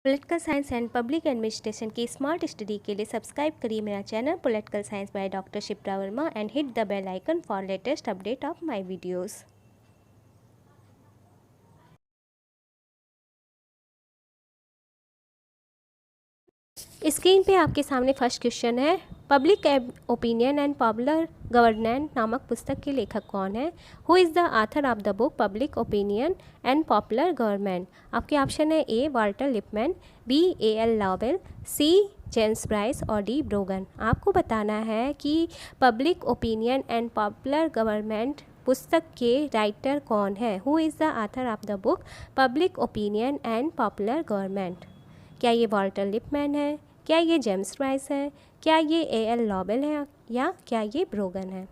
Political science and public administration की smart study के लिए सब्सक्राइब करिए मेरा channel political science by doctor Shipra Verma and hit the bell icon for latest update of my videos. Screen पे आपके सामने first question है, public opinion and popular governance नामक पुस्तक के लेखक कौन है? Who is the author of the book public opinion and popular government? आपके ऑप्शन है A Walter Lippmann, B A L. Lovell, C James Bryce और डी ब्रोगन। आपको बताना है कि public opinion and popular government पुस्तक के राइटर कौन है? Who is the author of the book public opinion and popular government? क्या ये वाल्टर लिपमैन है, क्या ये जेम्स ब्राइस है, क्या ये ए.एल. लॉवेल है या क्या ये ब्रोगन है?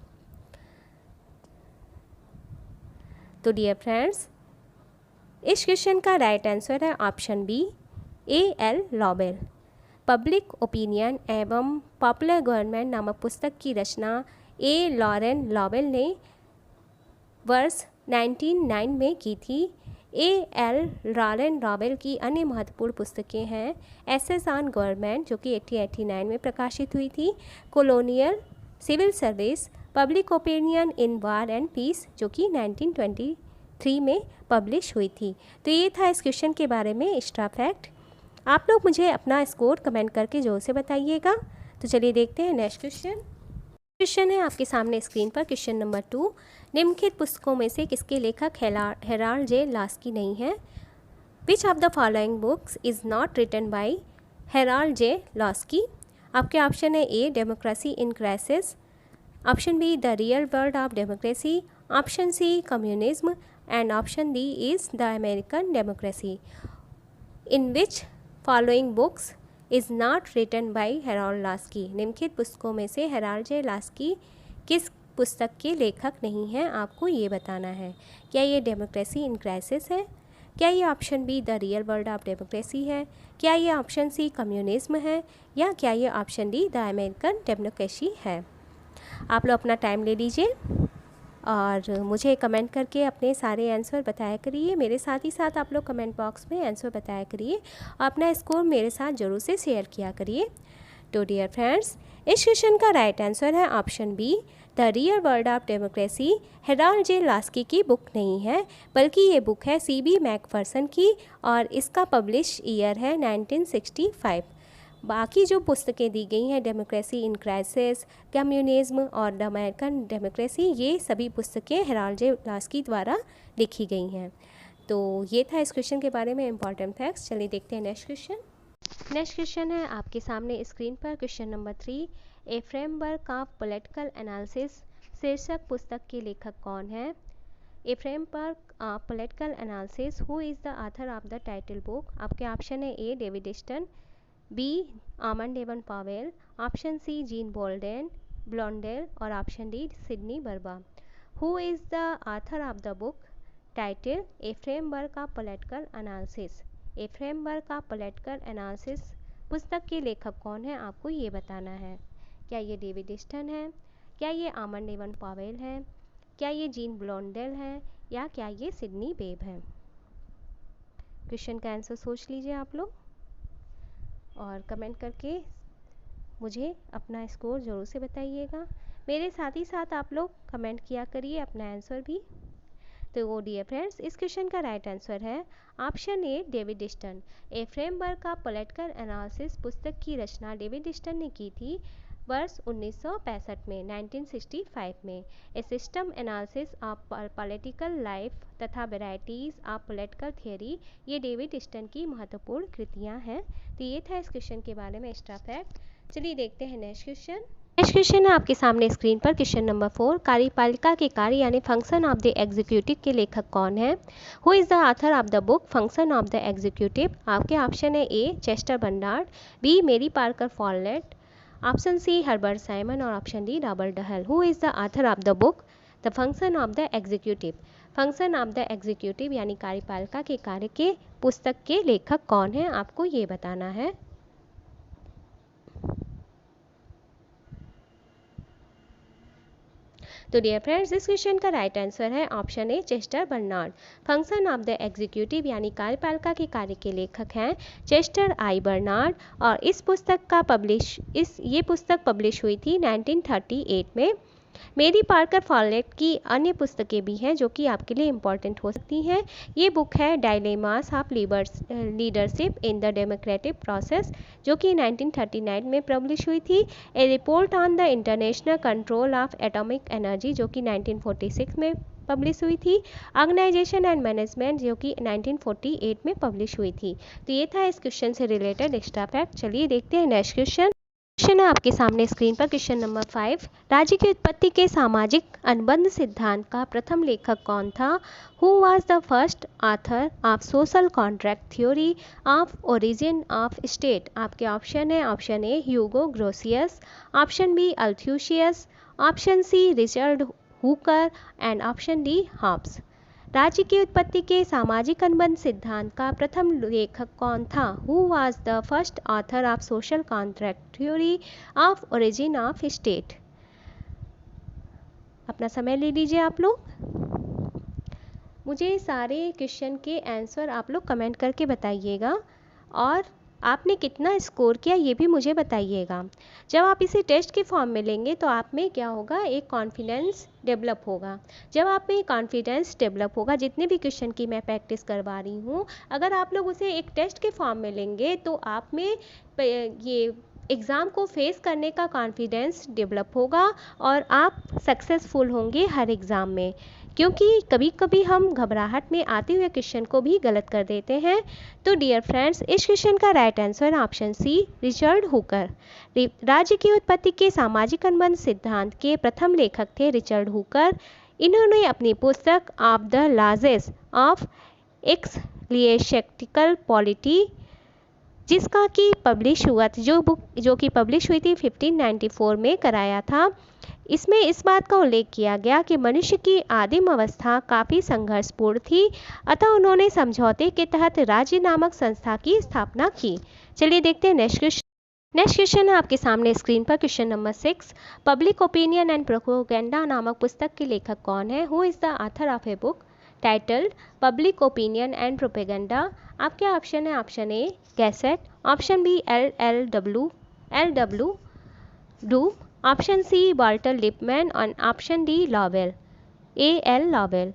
तो डियर फ्रेंड्स, इस क्वेश्चन का राइट आंसर है option B A L. Lowell. Public opinion एवं पॉपुलर गवर्नमेंट नामक पुस्तक की रचना ए. लॉरेन लॉवेल ने वर्ष 1909 में की थी। ए.एल. लॉरेन लॉवेल की अन्य महत्वपूर्ण पुस्तकें हैं एसेस ऑन गवर्नमेंट जो कि 1889 में प्रकाशित हुई थी, colonial civil service, public opinion in war and peace जो कि 1923 में पब्लिश हुई थी। तो ये था इस क्वेश्चन के बारे में एक्स्ट्रा फैक्ट। आप लोग मुझे अपना स्कोर कमेंट करके जोर से बताइएगा। तो चलिए देखते हैं नेक्स्ट क्वेश्चन। क्वेश्चन है आपके सामने स्क्रीन पर, क्वेश्चन नंबर 2, निम्नलिखित पुस्तकों में से किसके लेखक हेराल्ड जे लास्की नहीं है? Which of the following books is not written by Harold J Laski? आपके ऑप्शन है A democracy in crisis, option B the real world of democracy, option C communism and option D is the American democracy. In which following books is not written by Harold Laski? निम्नलिखित पुस्तकों में से Herald J Laski किस पुस्तक के लेखक नहीं हैं? आपको ये बताना है। क्या ये डेमोक्रेसी इन क्राइसिस है, क्या ये option B the real world of democracy है, क्या ये ऑप्शन सी कम्युनिज्म है या क्या ये option D the American democracy है? आप लोग अपना टाइम ले लीजिए और मुझे कमेंट करके अपने सारे आंसर बताया करिए। मेरे साथ ही साथ आप लोग कमेंट बॉक्स में आंसर बताया करिए और अपना स्कोर मेरे साथ ज़रूर से शेयर किया करिए। तो डियर फ्रेंड्स, इस क्वेश्चन का राइट आंसर है option B the real world of democracy. Herald J Laski की बुक नहीं है, बल्कि ये बुक है सी.बी. मैकफर्सन की और इसका पब्लिश ईयर है 1965। बाकी जो पुस्तकें दी गई हैं डेमोक्रेसी इन क्राइसिस, कम्युनिज्म और द अमेरिकन डेमोक्रेसी, ये सभी पुस्तकें हेराल्ड जे लास्की द्वारा लिखी गई हैं। तो ये था इस क्वेश्चन के बारे में इंपॉर्टेंट फैक्ट्स। चलिए देखते हैं नेक्स्ट क्वेश्चन। नेक्स्ट क्वेश्चन है आपके सामने स्क्रीन पर, question number 3, a framework of political analysis शीर्षक पुस्तक के लेखक कौन है? A framework of political analysis, who is the author of the title book? आपके ऑप्शन है A David Easton, B Almond Evan Powell, option C Jean Blondel और option D Sidney Verba. Who is the author of the book title a framework of political analysis? A framework of political analysis पुस्तक के लेखक कौन है? आपको ये बताना है। क्या ये डेविड स्टन है, क्या ये आमंड एवन पावेल है, क्या ये जीन ब्लॉन्डेल है या क्या ये सिडनी बेब है? क्वेश्चन का आंसर सोच लीजिए आप लोग और कमेंट करके मुझे अपना स्कोर ज़रूर से बताइएगा। मेरे साथ ही साथ आप लोग कमेंट किया करिए अपना आंसर भी। तो वो डियर फ्रेंड्स, इस क्वेश्चन का राइट आंसर है option A David Easton. A framework of political analysis पुस्तक की रचना डेविड स्टन ने की थी वर्ष 1965 में, 1965 में। A system analysis of political life तथा वेराइटीज़ ऑफ पॉलिटिकल थियरी, ये डेविड स्टन की महत्वपूर्ण कृतियाँ हैं। तो ये था इस क्वेश्चन के बारे में एक्स्ट्रा फैक्ट। चलिए देखते हैं नेक्स्ट क्वेश्चन। नेक्स्ट क्वेश्चन है आपके सामने स्क्रीन पर, क्वेश्चन नंबर 4, कार्यपालिका के कार्य यानी फंक्शन ऑफ द एग्जीक्यूटिव के लेखक कौन है? Who is the author of the book function of the executive? आपके ऑप्शन है A Chester Barnard, B Mary Parker Follett, option C Herbert Simon और option D Robert Dahl. Who is the author of the book the function of the executive? Function of the executive यानी कार्यपालिका के कार्य के पुस्तक के लेखक कौन है? आपको ये बताना है। तो डियर फ्रेंड्स, इस क्वेश्चन का राइट आंसर है option A Chester Bernard. Function of the executive यानी कार्यपालिका के कार्य के लेखक हैं चेस्टर आई बर्नार्ड। और इस पुस्तक का ये पुस्तक पब्लिश हुई थी 1938 में। मेरी पार्कर फॉलेट की अन्य पुस्तकें भी हैं जो कि आपके लिए इम्पॉर्टेंट हो सकती हैं। ये बुक है dilemmas of leadership in the democratic process, जो कि 1939 में पब्लिश हुई थी। A report on the international control of atomic energy, जो कि 1946 में पब्लिश हुई थी। ऑर्गेनाइजेशन एंड मैनेजमेंट, जो कि 1948 में पब्लिश हुई थी। तो ये था इस क्वेश्चन से रिलेटेड एक्स्ट्रा फैक्ट। चलिए देखते हैं नेक्स्ट क्वेश्चन। क्वेश्चन है आपके सामने स्क्रीन पर, क्वेश्चन नंबर 5। राज्य की उत्पत्ति के सामाजिक अनुबंध सिद्धांत का प्रथम लेखक कौन था? Who was the first author of social contract theory of origin of state? आपके ऑप्शन है option A Hugo Grotius, option B Althusius, option C Richard Hooker and option D Hobbes. राज्य की उत्पत्ति के सामाजिक अनुबंध सिद्धांत का प्रथम लेखक कौन था? Who was the first author of social contract theory of origin of state? अपना समय ले लीजिए आप लोग। मुझे सारे क्वेश्चन के आंसर आप लोग कमेंट करके बताइएगा और आपने कितना स्कोर किया ये भी मुझे बताइएगा। जब आप इसे टेस्ट के फॉर्म में लेंगे तो आप में क्या होगा, एक कॉन्फिडेंस डेवलप होगा। जब आप में कॉन्फिडेंस डेवलप होगा, जितने भी क्वेश्चन की मैं प्रैक्टिस करवा रही हूँ, अगर आप लोग उसे एक टेस्ट के फॉर्म में लेंगे तो आप में ये एग्ज़ाम को फेस करने का कॉन्फिडेंस डेवलप होगा और आप सक्सेसफुल होंगे हर एग्ज़ाम में। क्योंकि कभी कभी हम घबराहट में आते हुए क्वेश्चन को भी गलत कर देते हैं। तो डियर फ्रेंड्स, इस क्वेश्चन का right answer option C Richard Hooker. राज्य की उत्पत्ति के सामाजिक अनुबंध सिद्धांत के प्रथम लेखक थे रिचर्ड हुकर। इन्होंने अपनी पुस्तक of the laws of ecclesiastical polity, जिसका कि पब्लिश हुआ था, जो कि पब्लिश हुई थी 1594 में, कराया था। इसमें इस बात का उल्लेख किया गया कि मनुष्य की आदिम अवस्था काफ़ी संघर्षपूर्ण थी, अतः उन्होंने समझौते के तहत राज्य नामक संस्था की स्थापना की। चलिए देखते हैं नेक्स्ट क्वेश्चन। नेक्स्ट क्वेश्चन है आपके सामने स्क्रीन पर, question number 6। Public opinion and propaganda नामक पुस्तक के लेखक कौन है? Who is the author of a book titled public opinion and propaganda? आपके ऑप्शन है option A Gasset, option B L W Doob, option C Walter Lippmann और option D Lowell, L Lowell.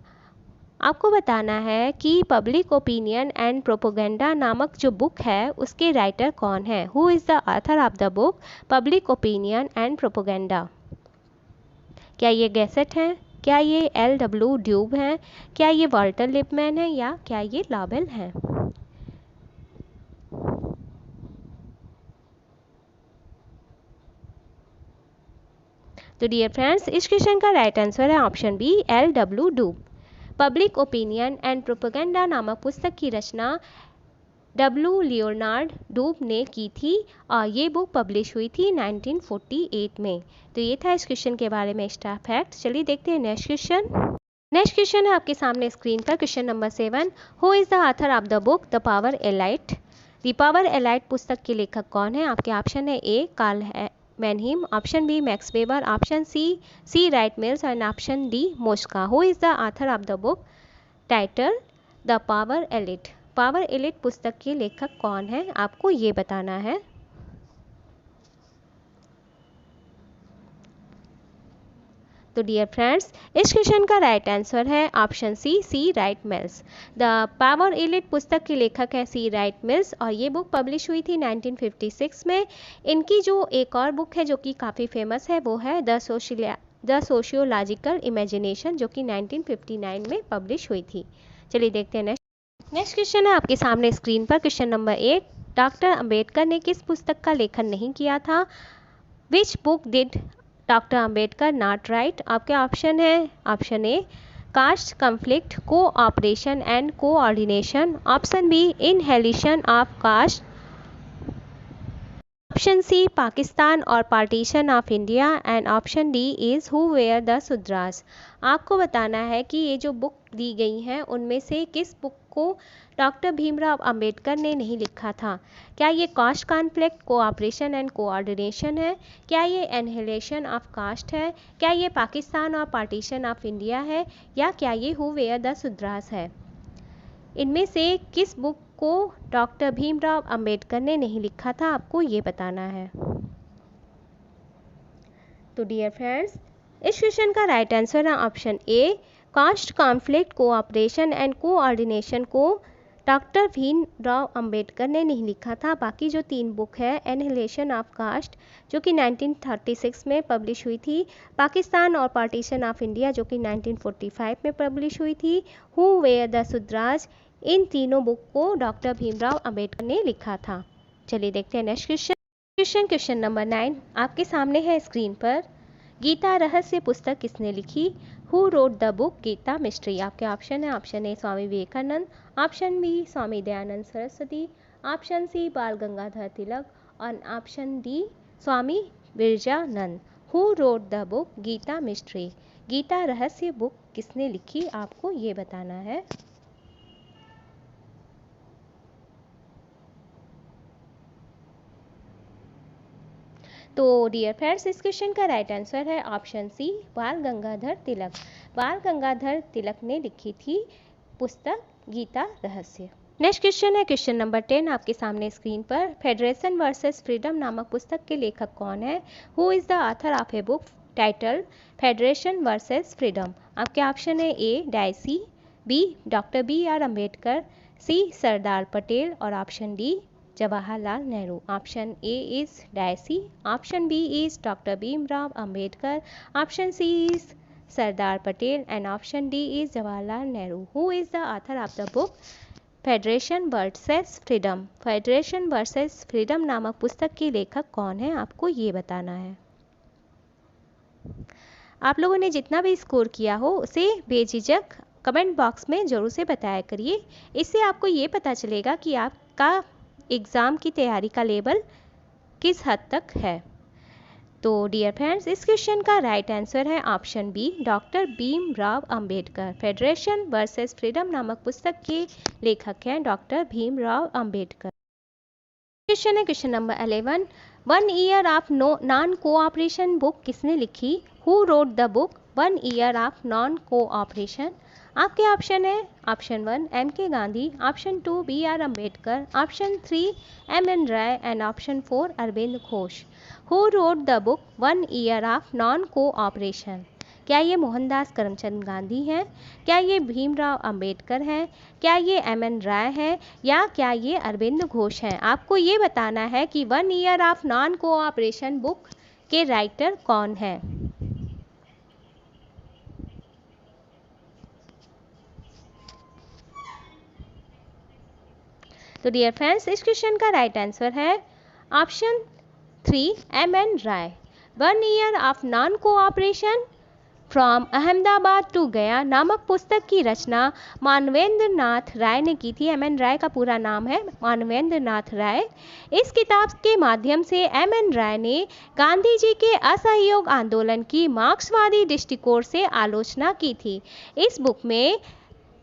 आपको बताना है कि पब्लिक ओपिनियन एंड प्रोपेगेंडा नामक जो book है उसके राइटर कौन है? Who is the author of the book public opinion and propaganda? क्या ये गैसेट है, क्या ये एल डब्ल्यू ड्यूब हैं, क्या ये वाल्टर लिपमैन है, या क्या ये लॉवेल हैं? तो डियर फ्रेंड्स, इस क्वेश्चन का राइट आंसर है ऑप्शन बी एल डब्ल्यू डूब। पब्लिक ओपिनियन एंड प्रोपेगेंडा नामक पुस्तक की रचना डब्ल्यू लियोनार्ड डूब ने की थी और ये बुक पब्लिश हुई थी 1948 में। तो ये था इस क्वेश्चन के बारे में एक्स्ट्रा फैक्ट। चलिए देखते हैं नेक्स्ट क्वेश्चन। नेक्स्ट क्वेश्चन है आपके सामने स्क्रीन पर, question number 7। Who is the author of the book the power elite? The power elite पुस्तक के लेखक कौन है? आपके ऑप्शन है A Karl Mannheim, option B Max Weber, option C Wright Mills and option D Mosca. Who is the author of the book title the power elite? Power elite पुस्तक के लेखक कौन है, आपको ये बताना है। तो डियर फ्रेंड्स, इस क्वेश्चन का राइट आंसर है option C Wright Mills. The power elite पुस्तक के लेखक है सी राइट मिल्स और ये बुक पब्लिश हुई थी 1956 में। इनकी जो एक और बुक है जो कि काफ़ी फेमस है वो है द सोशियोलॉजिकल इमेजिनेशन, जो कि 1959 में पब्लिश हुई थी। चलिए देखते हैं नेक्स्ट क्वेश्चन है आपके सामने स्क्रीन पर, क्वेश्चन नंबर 8। डॉक्टर अंबेडकर ने किस पुस्तक का लेखन नहीं किया था? Which book did doctor Ambedkar not write? आपके ऑप्शन है option A caste conflict cooperation and coordination, option B annihilation of caste, option C Pakistan और partition of India and option D is who were the Shudras. आपको बताना है कि ये जो book दी गई हैं उनमें से किस बुक को डॉक्टर भीमराव अंबेडकर ने नहीं लिखा था। क्या ये caste conflict, cooperation and coordination है, क्या ये एनहिलेशन ऑफ कास्ट है, क्या ये पाकिस्तान और पार्टीशन ऑफ इंडिया है, या क्या ये हु वेयर द शुद्रास है। इनमें से किस बुक को डॉक्टर भीमराव अंबेडकर ने नहीं लिखा था, आपको ये बताना है। तो डियर फ्रेंड्स, इस क्वेश्चन का राइट आंसर है option A, caste conflict, cooperation and coordination को डॉक्टर भीमराव अंबेडकर ने नहीं लिखा था। बाकी जो 3 बुक है, एनहिलेशन ऑफ कास्ट जो कि 1936 में पब्लिश हुई थी, पाकिस्तान और पार्टीशन ऑफ इंडिया जो कि 1945 में पब्लिश हुई थी, हु वेयर द शुद्रास, इन तीनों बुक को डॉक्टर भीमराव अंबेडकर ने लिखा था। चलिए देखते हैं नेक्स्ट क्वेश्चन। क्वेश्चन नंबर 9 आपके सामने है स्क्रीन पर। गीता रहस्य पुस्तक किसने लिखी? Who wrote the book Gita mystery. आपके ऑप्शन है, option A Swami Vivekananda, option B Swami Dayanand Saraswati, option C Bal Gangadhar Tilak और option D Swami Birjanand. Who wrote the book Gita mystery, Gita Rahasya book किसने लिखी, आपको ये बताना है। तो डियर फ्रेंड्स, इस क्वेश्चन का राइट आंसर है ऑप्शन सी बाल गंगाधर तिलक। बाल गंगाधर तिलक ने लिखी थी पुस्तक गीता रहस्य। नेक्स्ट क्वेश्चन है क्वेश्चन नंबर 10 आपके सामने स्क्रीन पर। फेडरेशन वर्सेस फ्रीडम नामक पुस्तक के लेखक कौन है? Who is the author of a book title federation versus freedom. आपके ऑप्शन है A Dicey, B doctor B R Ambedkar, C Sardar Patel और option D Jawaharlal Nehru. Option A is Dicey, option B is doctor Bhimrao Ambedkar, option C is Sardar Patel and option D is Jawaharlal Nehru. Who is the author of the book federation versus freedom. Federation versus freedom नामक पुस्तक के लेखक कौन है, आपको ये बताना है। आप लोगों ने जितना भी स्कोर किया हो उसे बेझिझक कमेंट बॉक्स में ज़रूर से बताया करिए। इससे आपको ये पता चलेगा कि आपका एग्ज़ाम की तैयारी का लेवल किस हद तक है। तो डियर फ्रेंड्स, इस क्वेश्चन का राइट आंसर है option B doctor Bhimrao Ambedkar. Federation versus freedom नामक पुस्तक के लेखक हैं डॉक्टर भीमराव अंबेडकर। क्वेश्चन है question number 11 1 year of non cooperation book किसने लिखी? Who wrote the book 1 year of non cooperation. आपके ऑप्शन है option 1 M K Gandhi, option 2 B R Ambedkar, option 3 M N Roy and option 4 Arvind Ghosh. Who wrote the book 1 year of non cooperation. क्या ये मोहनदास करमचंद गांधी हैं, क्या ये भीमराव अंबेडकर हैं, क्या ये एम एन राय है, या क्या ये अरविंद घोष हैं। आपको ये बताना है कि 1 year of non cooperation book के राइटर कौन है। तो डियर फ्रेंड्स, इस क्वेश्चन का राइट आंसर है option 3 M N Roy. 1 year of non cooperation from Ahmedabad to Gaya नामक पुस्तक की रचना मानवेंद्र नाथ राय ने की थी। एम एन राय का पूरा नाम है मानवेंद्र नाथ राय। इस किताब के माध्यम से एम एन राय ने गांधी जी के असहयोग आंदोलन की मार्क्सवादी दृष्टिकोण से आलोचना की थी। इस बुक में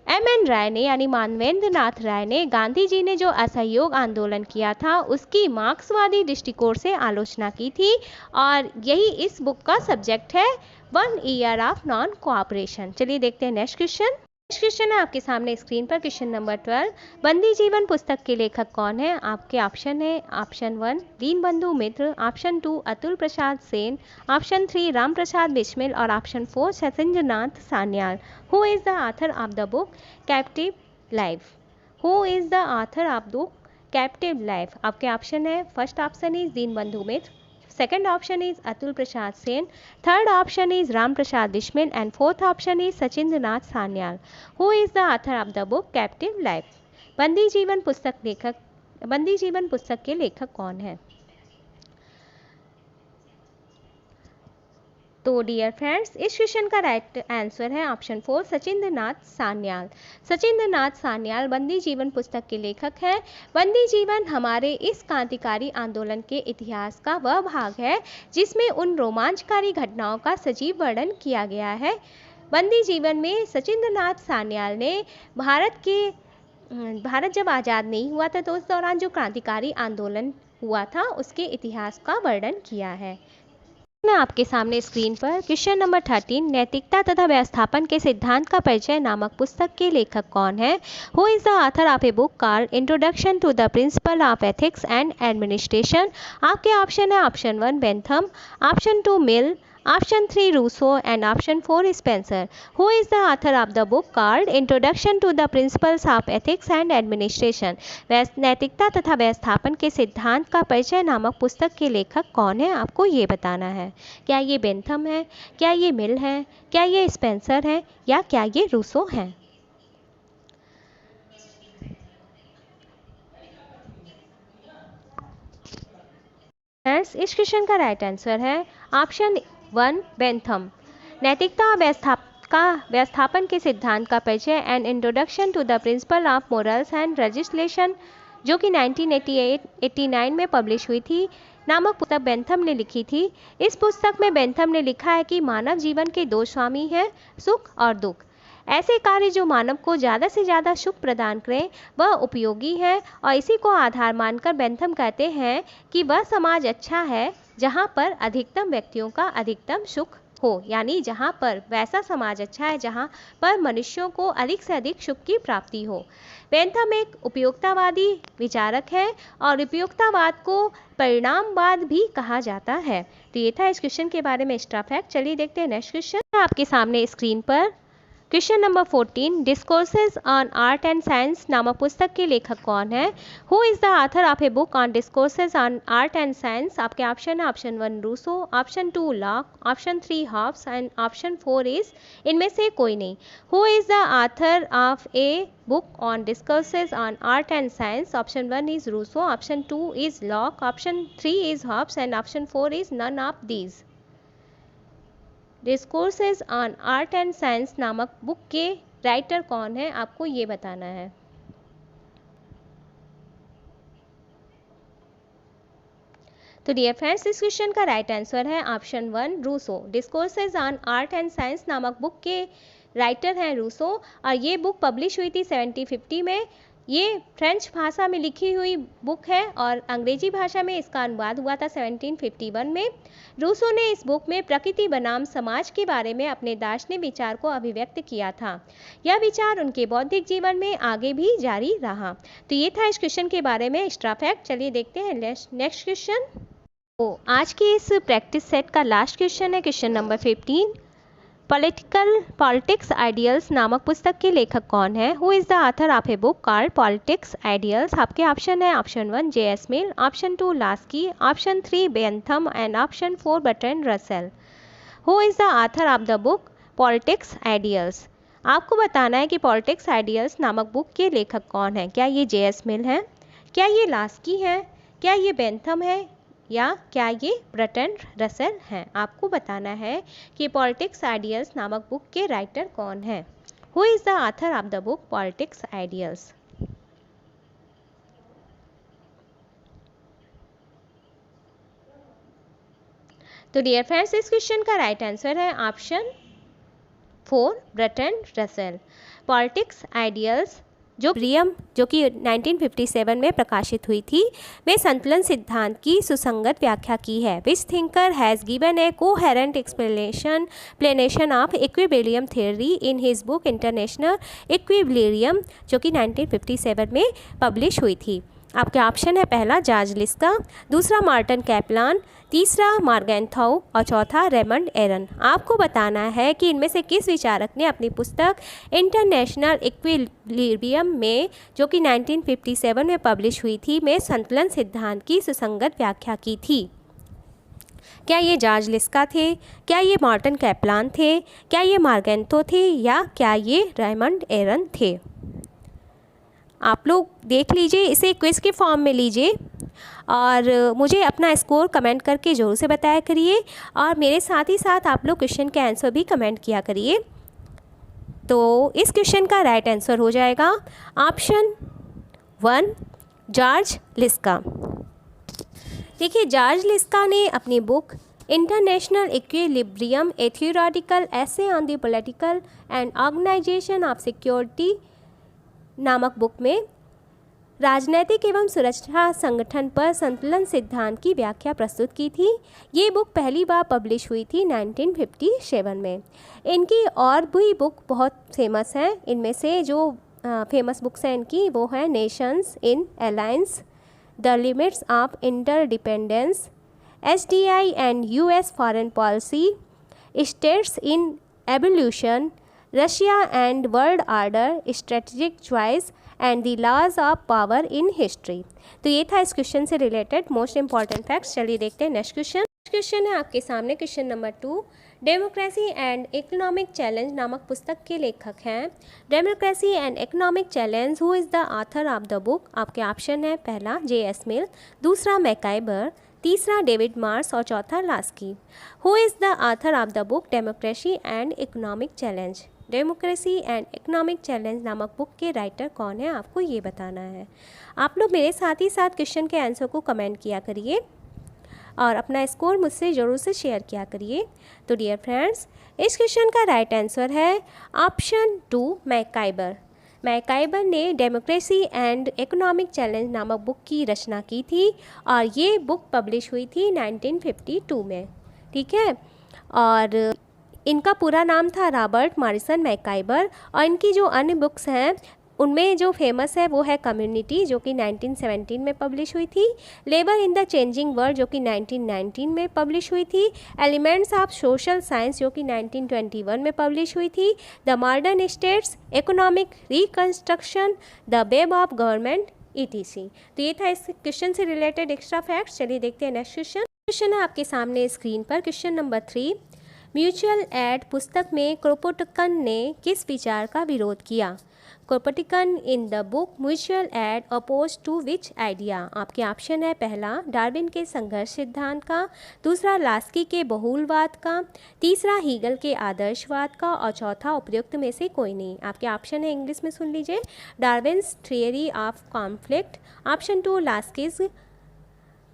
एम एन राय ने यानी मानवेंद्र नाथ राय ने गांधी जी ने जो असहयोग आंदोलन किया था उसकी मार्क्सवादी दृष्टिकोण से आलोचना की थी, और यही इस बुक का सब्जेक्ट है 1 ईयर ऑफ नॉन कोऑपरेशन। चलिए देखते हैं नेक्स्ट क्वेश्चन। नेक्स्ट क्वेश्चन है आपके सामने स्क्रीन पर क्वेश्चन नंबर 12 बंदी जीवन पुस्तक के लेखक कौन है। आपके ऑप्शन है option 1 Deenbandhu Mitra, option 2 Atul Prasad Sen, option 3 Ram Prasad Bismil और option 4 Satyendranath Sanyal. Who is the author of the book captive life. Who is the author of the captive life. आपके ऑप्शन है first option is Deenbandhu Mitra, second option is Atul Prasad Sen, third option is Ram Prasad Bismil and fourth option is Sachindranath Sanyal. Who is the author of the book Captive Life? बंदी जीवन पुस्तक के लेखक कौन है। तो dear friends, इस question का राइट आंसर है ऑप्शन 4 सचिंद्र नाथ सान्याल। सचिंद्र नाथ सान्याल बंदी जीवन पुस्तक के लेखक हैं। बंदी जीवन हमारे इस क्रांतिकारी आंदोलन के इतिहास का वह भाग है जिसमें उन रोमांचकारी घटनाओं का सजीव वर्णन किया गया है। बंदी जीवन में सचिंद्र नाथ सान्याल ने भारत जब आज़ाद नहीं हुआ था तो उस दौरान जो क्रांतिकारी आंदोलन हुआ था उसके इतिहास का वर्णन किया है। मैं आपके सामने स्क्रीन पर क्वेश्चन नंबर 13 नैतिकता तथा व्यवस्थापन के सिद्धांत का परिचय नामक पुस्तक के लेखक कौन है? Who is the author of a book called introduction to the principle of ethics and administration? आपके ऑप्शन है option 1 Bentham, option 2 Mill, option 3 Rousseau and option 4 Spencer. Who is the author of the book called introduction to the principles of ethics and administration? नैतिकता तथा व्यवस्थापन के सिद्धांत का परिचय नामक पुस्तक के लेखक कौन है? आपको ये बताना है। क्या ये बेंथम है, क्या ये मिल है, क्या ये स्पेंसर है, या क्या ये रूसो है? इस क्वेश्चन का राइट आंसर है ऑप्शन 1 बेंथम। नैतिकता और व्यवस्थापन के सिद्धांत का परिचय and introduction to the principle of morals and legislation जो कि 1989 में पब्लिश हुई थी नामक पुस्तक बेंथम ने लिखी थी। इस पुस्तक में बेंथम ने लिखा है कि मानव जीवन के दो स्वामी हैं, सुख और दुख। ऐसे कार्य जो मानव को ज़्यादा से ज़्यादा सुख प्रदान करें वह उपयोगी है और इसी को आधार मानकर बेंथम कहते हैं कि वह समाज अच्छा है जहाँ पर अधिकतम व्यक्तियों का अधिकतम सुख हो, यानी जहाँ पर वैसा समाज अच्छा है जहाँ पर मनुष्यों को अधिक से अधिक सुख की प्राप्ति हो। बेंथम एक उपयोगितावादी विचारक है और उपयोगितावाद को परिणामवाद भी कहा जाता है। तो ये था इस क्वेश्चन के बारे में एक्स्ट्रा फैक्ट। चलिए देखते हैं नेक्स्ट क्वेश्चन आपके सामने स्क्रीन पर। Question number 14 discourses on art and science नामक पुस्तक के लेखक कौन है? Who is the author of a book on discourses on art and science? आपके ऑप्शन है option 1 Rousseau, option 2 Locke, option 3 Hobbes and option 4 is इनमें से कोई नहीं। Who is the author of a book on discourses on art and science? Option 1 is Rousseau, option 2 is lock, option 3 is Hobbes and option 4 is none of these. Discourses on art and science नामक book के writer कौन है? आपको ये बताना है। तो dear friends, इस क्वेश्चन का राइट आंसर है option 1 Rousseau. Discourses on art and science नामक बुक के राइटर हैं रूसो और ये बुक पब्लिश हुई थी 1750 में। ये फ्रेंच भाषा में लिखी हुई बुक है और अंग्रेजी भाषा में इसका अनुवाद हुआ था 1751 में। रूसो ने इस बुक में प्रकृति बनाम समाज के बारे में अपने दार्शनिक विचार को अभिव्यक्त किया था। यह विचार उनके बौद्धिक जीवन में आगे भी जारी रहा। तो ये था इस क्वेश्चन के बारे में एक्स्ट्रा फैक्ट। चलिए देखते हैं नेक्स्ट क्वेश्चन। तो आज के इस प्रैक्टिस सेट का लास्ट क्वेश्चन है क्वेश्चन नंबर 15 पॉलिटिक्स आइडियल्स नामक पुस्तक के लेखक कौन है? Who is the author of a book called politics ideals? आपके ऑप्शन है option 1 J.S. Mill, option 2 Laski, option 3 Bentham and option 4 Bertrand Russell. Who is the author of the book politics ideals? आपको बताना है कि politics ideals नामक book के लेखक कौन है। क्या ये J.S. मिल है, क्या ये लास्की है, क्या ये बेंथम है, या क्या ये बर्ट्रैंड रसेल हैं? आपको बताना है कि पॉलिटिक्स आइडियल्स नामक बुक के राइटर कौन है। Who is the author of the book politics ideals? तो डियर फ्रेंड्स, इस क्वेश्चन का राइट आंसर है option 4 Bertrand Russell. Politics ideals जो कि 1957 में प्रकाशित हुई थी, वे संतुलन सिद्धांत की सुसंगत व्याख्या की है। Which thinker has given a coherent explanation of equilibrium theory in his book international equilibrium जो कि 1957 में पब्लिश हुई थी। आपके ऑप्शन है पहला जॉर्ज लिस्का, दूसरा मार्टिन कैपलान, तीसरा मॉर्गेनथौ और चौथा रेमंड एरन। आपको बताना है कि इनमें से किस विचारक ने अपनी पुस्तक इंटरनेशनल इक्विलिब्रियम में जो कि 1957 में पब्लिश हुई थी में संतुलन सिद्धांत की सुसंगत व्याख्या की थी। क्या ये जॉर्ज लिस्का थे, क्या ये मार्टिन कैपलान थे, क्या ये मॉर्गेनथौ थे, या क्या ये रेमंड एरन थे? आप लोग देख लीजिए, इसे क्विज के फॉर्म में लीजिए और मुझे अपना स्कोर कमेंट करके ज़रूर से बताया करिए और मेरे साथ ही साथ आप लोग क्वेश्चन के आंसर भी कमेंट किया करिए। तो इस क्वेश्चन का राइट आंसर हो जाएगा ऑप्शन 1 जॉर्ज लिस्का। देखिए, जॉर्ज लिस्का ने अपनी book international equilibrium a theoretical essay on the political and organization of security नामक बुक में राजनैतिक एवं सुरक्षा संगठन पर संतुलन सिद्धांत की व्याख्या प्रस्तुत की थी। ये बुक पहली बार पब्लिश हुई थी 1957 में। इनकी और भी बुक बहुत फेमस हैं। इनमें से जो फेमस बुक्स हैं इनकी वो हैं nations in alliance, the limits of interdependence, HDI and US foreign policy, states in evolution, Russia and world order, strategic choice and the laws of power in history. तो ये था इस क्वेश्चन से related most important facts. चलिए देखते हैं next question. Question है आपके सामने question number 2। Democracy and economic challenge नामक पुस्तक के लेखक हैं। Democracy and economic challenge, who is the author of the book? आपके ऑप्शन है पहला J.S. मिल, दूसरा मैकाइबर, तीसरा डेविड मार्स और चौथा Laski. Who is the author of the book democracy and economic challenge? Democracy and economic challenge नामक book के writer कौन है, आपको ये बताना है। आप लोग मेरे साथ ही साथ क्वेश्चन के आंसर को कमेंट किया करिए और अपना स्कोर मुझसे ज़रूर से शेयर किया करिए। तो डियर फ्रेंड्स, इस क्वेश्चन का राइट आंसर है ऑप्शन 2 मैकाइबर। मैकाइबर ने डेमोक्रेसी एंड इकोनॉमिक चैलेंज नामक बुक की रचना की थी और ये बुक पब्लिश हुई थी 1952 में। ठीक है, और इनका पूरा नाम था रॉबर्ट मॉरिसन मैकाइबर। और इनकी जो अन्य बुक्स हैं उनमें जो फेमस है वो है कम्युनिटी, जो कि 1917 में पब्लिश हुई थी, labour in the changing world, जो कि 1919 में पब्लिश हुई थी, एलिमेंट्स ऑफ सोशल साइंस, जो कि 1921 में पब्लिश हुई थी, the modern states, economic reconstruction, the web of government, ETC। तो ये था इस क्वेश्चन से रिलेटेड एक्स्ट्रा फैक्ट्स। चलिए देखते हैं नेक्स्ट क्वेश्चन। क्वेश्चन है आपके सामने स्क्रीन पर क्वेश्चन नंबर 3। म्यूचुअल एड पुस्तक में क्रोपोटकन ने किस विचार का विरोध किया? Kropotkin in the book mutual aid oppose to which idea? आपके ऑप्शन है पहला डार्विन के संघर्ष सिद्धांत का, दूसरा लास्की के बहुलवाद का, तीसरा हीगल के आदर्शवाद का और चौथा उपयुक्त में से कोई नहीं। आपके ऑप्शन है, इंग्लिश में सुन लीजिए, Darwin's theory of conflict, option 2 Laski's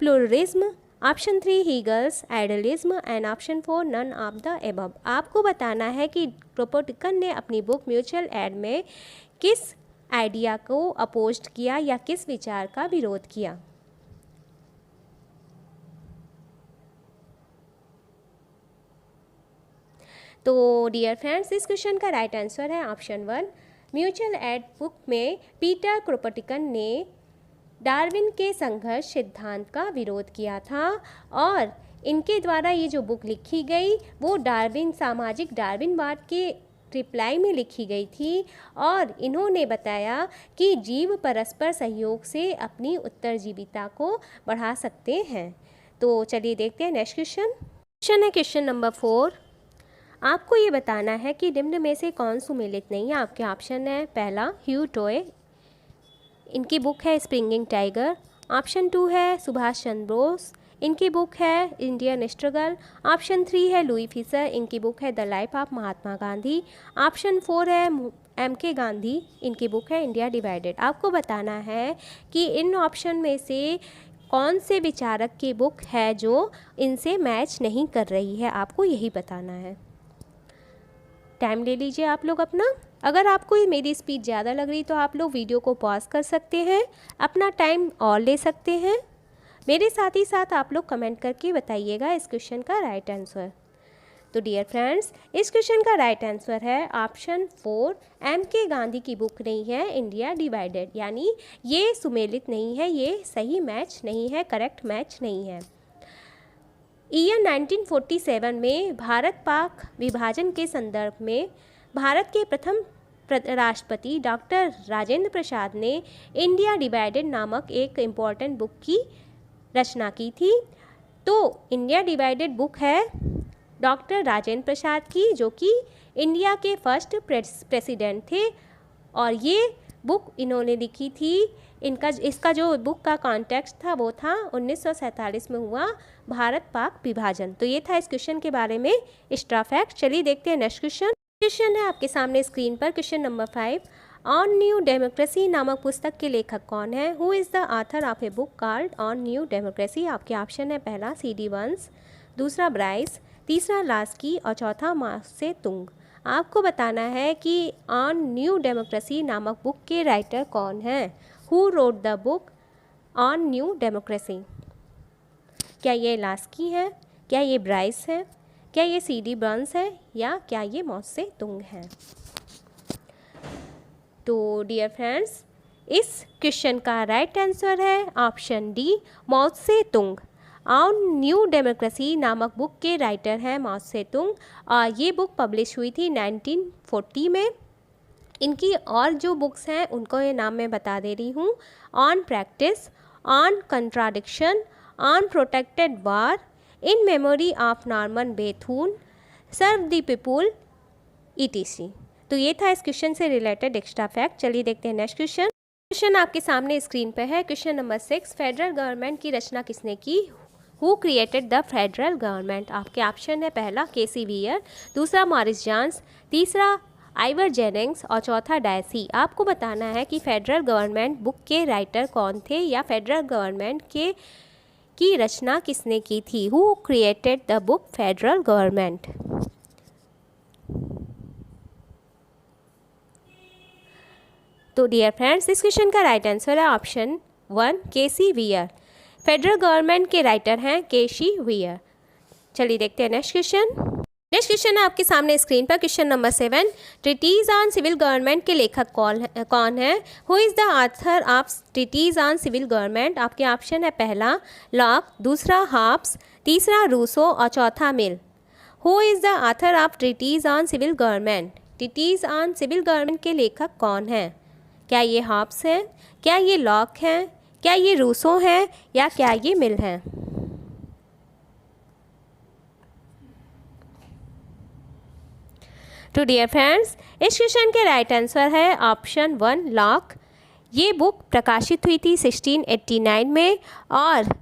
pluralism, option 3 Hegel's idealism and option 4 none of the above. आपको बताना है कि क्रोपोटकन ने अपनी बुक म्यूचुअल एड में किस आइडिया को अपोज्ड किया या किस विचार का विरोध किया। तो डियर फ्रेंड्स, इस क्वेश्चन का राइट आंसर है ऑप्शन 1। म्यूचुअल एड बुक में पीटर क्रोपोटकन ने डार्विन के संघर्ष सिद्धांत का विरोध किया था और इनके द्वारा ये जो बुक लिखी गई वो डार्विन सामाजिक डार्विनवाद के रिप्लाई में लिखी गई थी और इन्होंने बताया कि जीव परस्पर सहयोग से अपनी उत्तरजीविता को बढ़ा सकते हैं। तो चलिए देखते हैं नेक्स्ट क्वेश्चन। क्वेश्चन है क्वेश्चन नंबर 4। आपको ये बताना है कि निम्न में से कौन सुमेलित नहीं है। आपके ऑप्शन है पहला ह्यू टोए, इनकी बुक है स्प्रिंगिंग टाइगर, ऑप्शन 2 है सुभाष चंद्र बोस, इनकी बुक है इंडियन स्ट्रगल, ऑप्शन 3 है लुई फिशर, इनकी बुक है the life of Mahatma Gandhi, option 4 है MK गांधी, इनकी बुक है इंडिया डिवाइडेड। आपको बताना है कि इन ऑप्शन में से कौन से विचारक की बुक है जो इनसे मैच नहीं कर रही है, आपको यही बताना है। टाइम ले लीजिए आप लोग अपना। अगर आपको मेरी स्पीड ज़्यादा लग रही तो आप लोग वीडियो को पॉज कर सकते हैं, अपना टाइम और ले सकते हैं। मेरे साथ ही साथ आप लोग कमेंट करके बताइएगा इस क्वेश्चन का राइट आंसर। तो डियर फ्रेंड्स, इस क्वेश्चन का राइट आंसर है ऑप्शन 4, MK गांधी की बुक नहीं है इंडिया डिवाइडेड, यानी ये सुमेलित नहीं है, ये सही मैच नहीं है, करेक्ट मैच नहीं है। ईयर 1947 में भारत पाक विभाजन के संदर्भ में भारत के प्रथम राष्ट्रपति डॉक्टर राजेंद्र प्रसाद ने इंडिया डिवाइडेड नामक एक इम्पॉर्टेंट बुक की रचना की थी। तो इंडिया डिवाइडेड बुक है डॉक्टर राजेंद्र प्रसाद की, जो कि इंडिया के फर्स्ट प्रेसिडेंट थे और ये बुक इन्होंने लिखी थी। इसका जो बुक का कॉन्टेक्स्ट था वो था 1947 में हुआ भारत पाक विभाजन। तो ये था इस क्वेश्चन के बारे में एक्स्ट्रा फैक्ट। चलिए देखते हैं नेक्स्ट क्वेश्चन है आपके सामने स्क्रीन पर। Question number 5, on new democracy नामक पुस्तक के लेखक कौन है? Who is the author of a book called on new democracy? आपके ऑप्शन है पहला C.D. वंस, दूसरा ब्राइस, तीसरा लास्की और चौथा माओ से तुंग। आपको बताना है कि ऑन न्यू डेमोक्रेसी नामक बुक के राइटर कौन हैं? Who wrote the book on new democracy? क्या ये लास्की है, क्या ये ब्राइस है, क्या ये C.D. वंस है या क्या ये माओ से तुंग है? तो डियर फ्रेंड्स, इस क्वेश्चन का राइट आंसर है ऑप्शन डी, माओ से तुंग। ऑन न्यू डेमोक्रेसी नामक बुक के राइटर हैं माओ से तुंग और ये बुक पब्लिश हुई थी 1940 में। इनकी और जो बुक्स हैं उनको ये नाम मैं बता दे रही हूँ। On practice, on contradiction, on protected war, in memory of Norman Bethune, serve the people, ETC। तो ये था इस क्वेश्चन से रिलेटेड एक्स्ट्रा फैक्ट। चलिए देखते हैं नेक्स्ट क्वेश्चन आपके सामने स्क्रीन पे है। क्वेश्चन नंबर 6, फेडरल गवर्नमेंट की रचना किसने की? Who created the federal government? आपके ऑप्शन है पहला KC वियर, दूसरा मॉरिस जॉन्स, तीसरा आइवर जेनिंग्स और चौथा डायसी। आपको बताना है कि फेडरल गवर्नमेंट बुक के राइटर कौन थे या फेडरल गवर्नमेंट की रचना किसने की थी? Who created the book federal government? तो डियर फ्रेंड्स, इस क्वेश्चन का राइट आंसर है option 1 KC wear. Federal government के राइटर हैं KC वियर। चलिए देखते हैं नेक्स्ट क्वेश्चन है आपके सामने स्क्रीन पर। Question number 7, treatise on civil government के लेखक कौन है? Who is the author of treatise on civil government? आपके ऑप्शन है पहला लॉक, दूसरा हॉब्स, तीसरा रूसो और चौथा Mill. Who is the author of treatise on civil government? Treatise on civil government के लेखक कौन हैं? क्या ये हॉब्स हैं, क्या ये लॉक हैं, क्या ये रूसो हैं या क्या ये मिल हैं? तो डियर फ्रेंड्स, इस क्वेश्चन के राइट आंसर है ऑप्शन 1 लॉक। ये बुक प्रकाशित हुई थी 1689 में और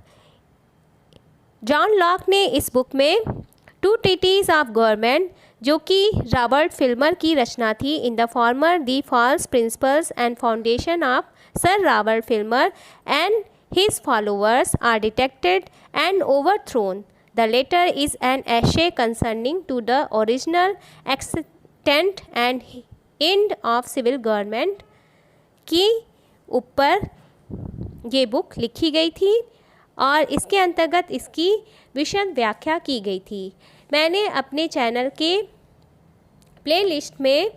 जॉन लॉक ने इस बुक में टू ट्रीटीज ऑफ गवर्नमेंट, जो कि रॉबर्ट फिल्मर की रचना थी, in the former the false principles and foundation of sir Robert Filmer and his followers are detected and overthrown. The latter is an essay concerning to the original extent and end of civil government की ऊपर ये book लिखी गई थी और इसके अंतर्गत इसकी विशद व्याख्या की गई थी। मैंने अपने चैनल के प्लेलिस्ट में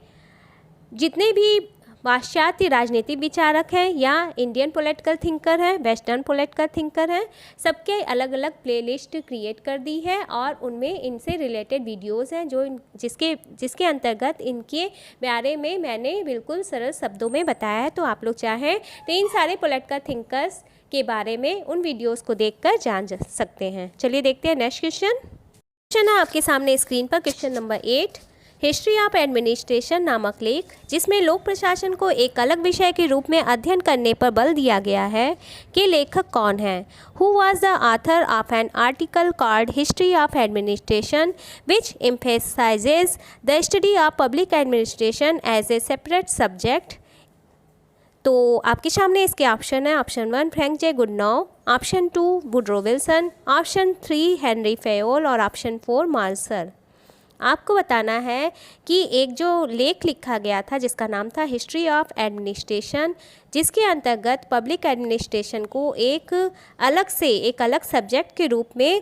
जितने भी पाश्चात्य राजनीतिक विचारक हैं या इंडियन पॉलिटिकल थिंकर हैं, वेस्टर्न पॉलिटिकल थिंकर हैं, सबके अलग अलग प्लेलिस्ट क्रिएट कर दी है और उनमें इनसे रिलेटेड वीडियोस हैं जो जिसके अंतर्गत इनके बारे में मैंने बिल्कुल सरल शब्दों में बताया है। तो आप लोग चाहें तो इन सारे पॉलिटिकल थिंकर्स के बारे में उन वीडियोस को देखकर जान सकते हैं। चलिए देखते हैं नेक्स्ट क्वेश्चन है आपके सामने स्क्रीन पर। Question number 8, history of administration नामक लेख, जिसमें लोक प्रशासन को एक अलग विषय के रूप में अध्ययन करने पर बल दिया गया है, के लेखक कौन हैं? Who was the author of an article called history of administration which emphasizes the study of public administration as a separate subject? तो आपके सामने इसके ऑप्शन है option 1 Frank J Goodnow, option 2 Woodrow Wilson, option 3 Henry Fayol और option 4 Marshall. आपको बताना है कि एक जो लेख लिखा गया था जिसका नाम था हिस्ट्री ऑफ एडमिनिस्ट्रेशन, जिसके अंतर्गत पब्लिक एडमिनिस्ट्रेशन को एक अलग सब्जेक्ट के रूप में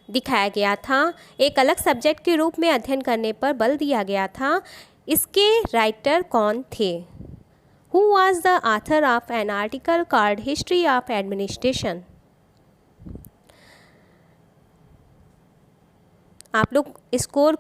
दिखाया गया था, एक अलग सब्जेक्ट के रूप में अध्ययन करने पर बल दिया गया था। इसके राइटर कौन थे? Who was the author of an article called History of Administration? आप लोग स्कोर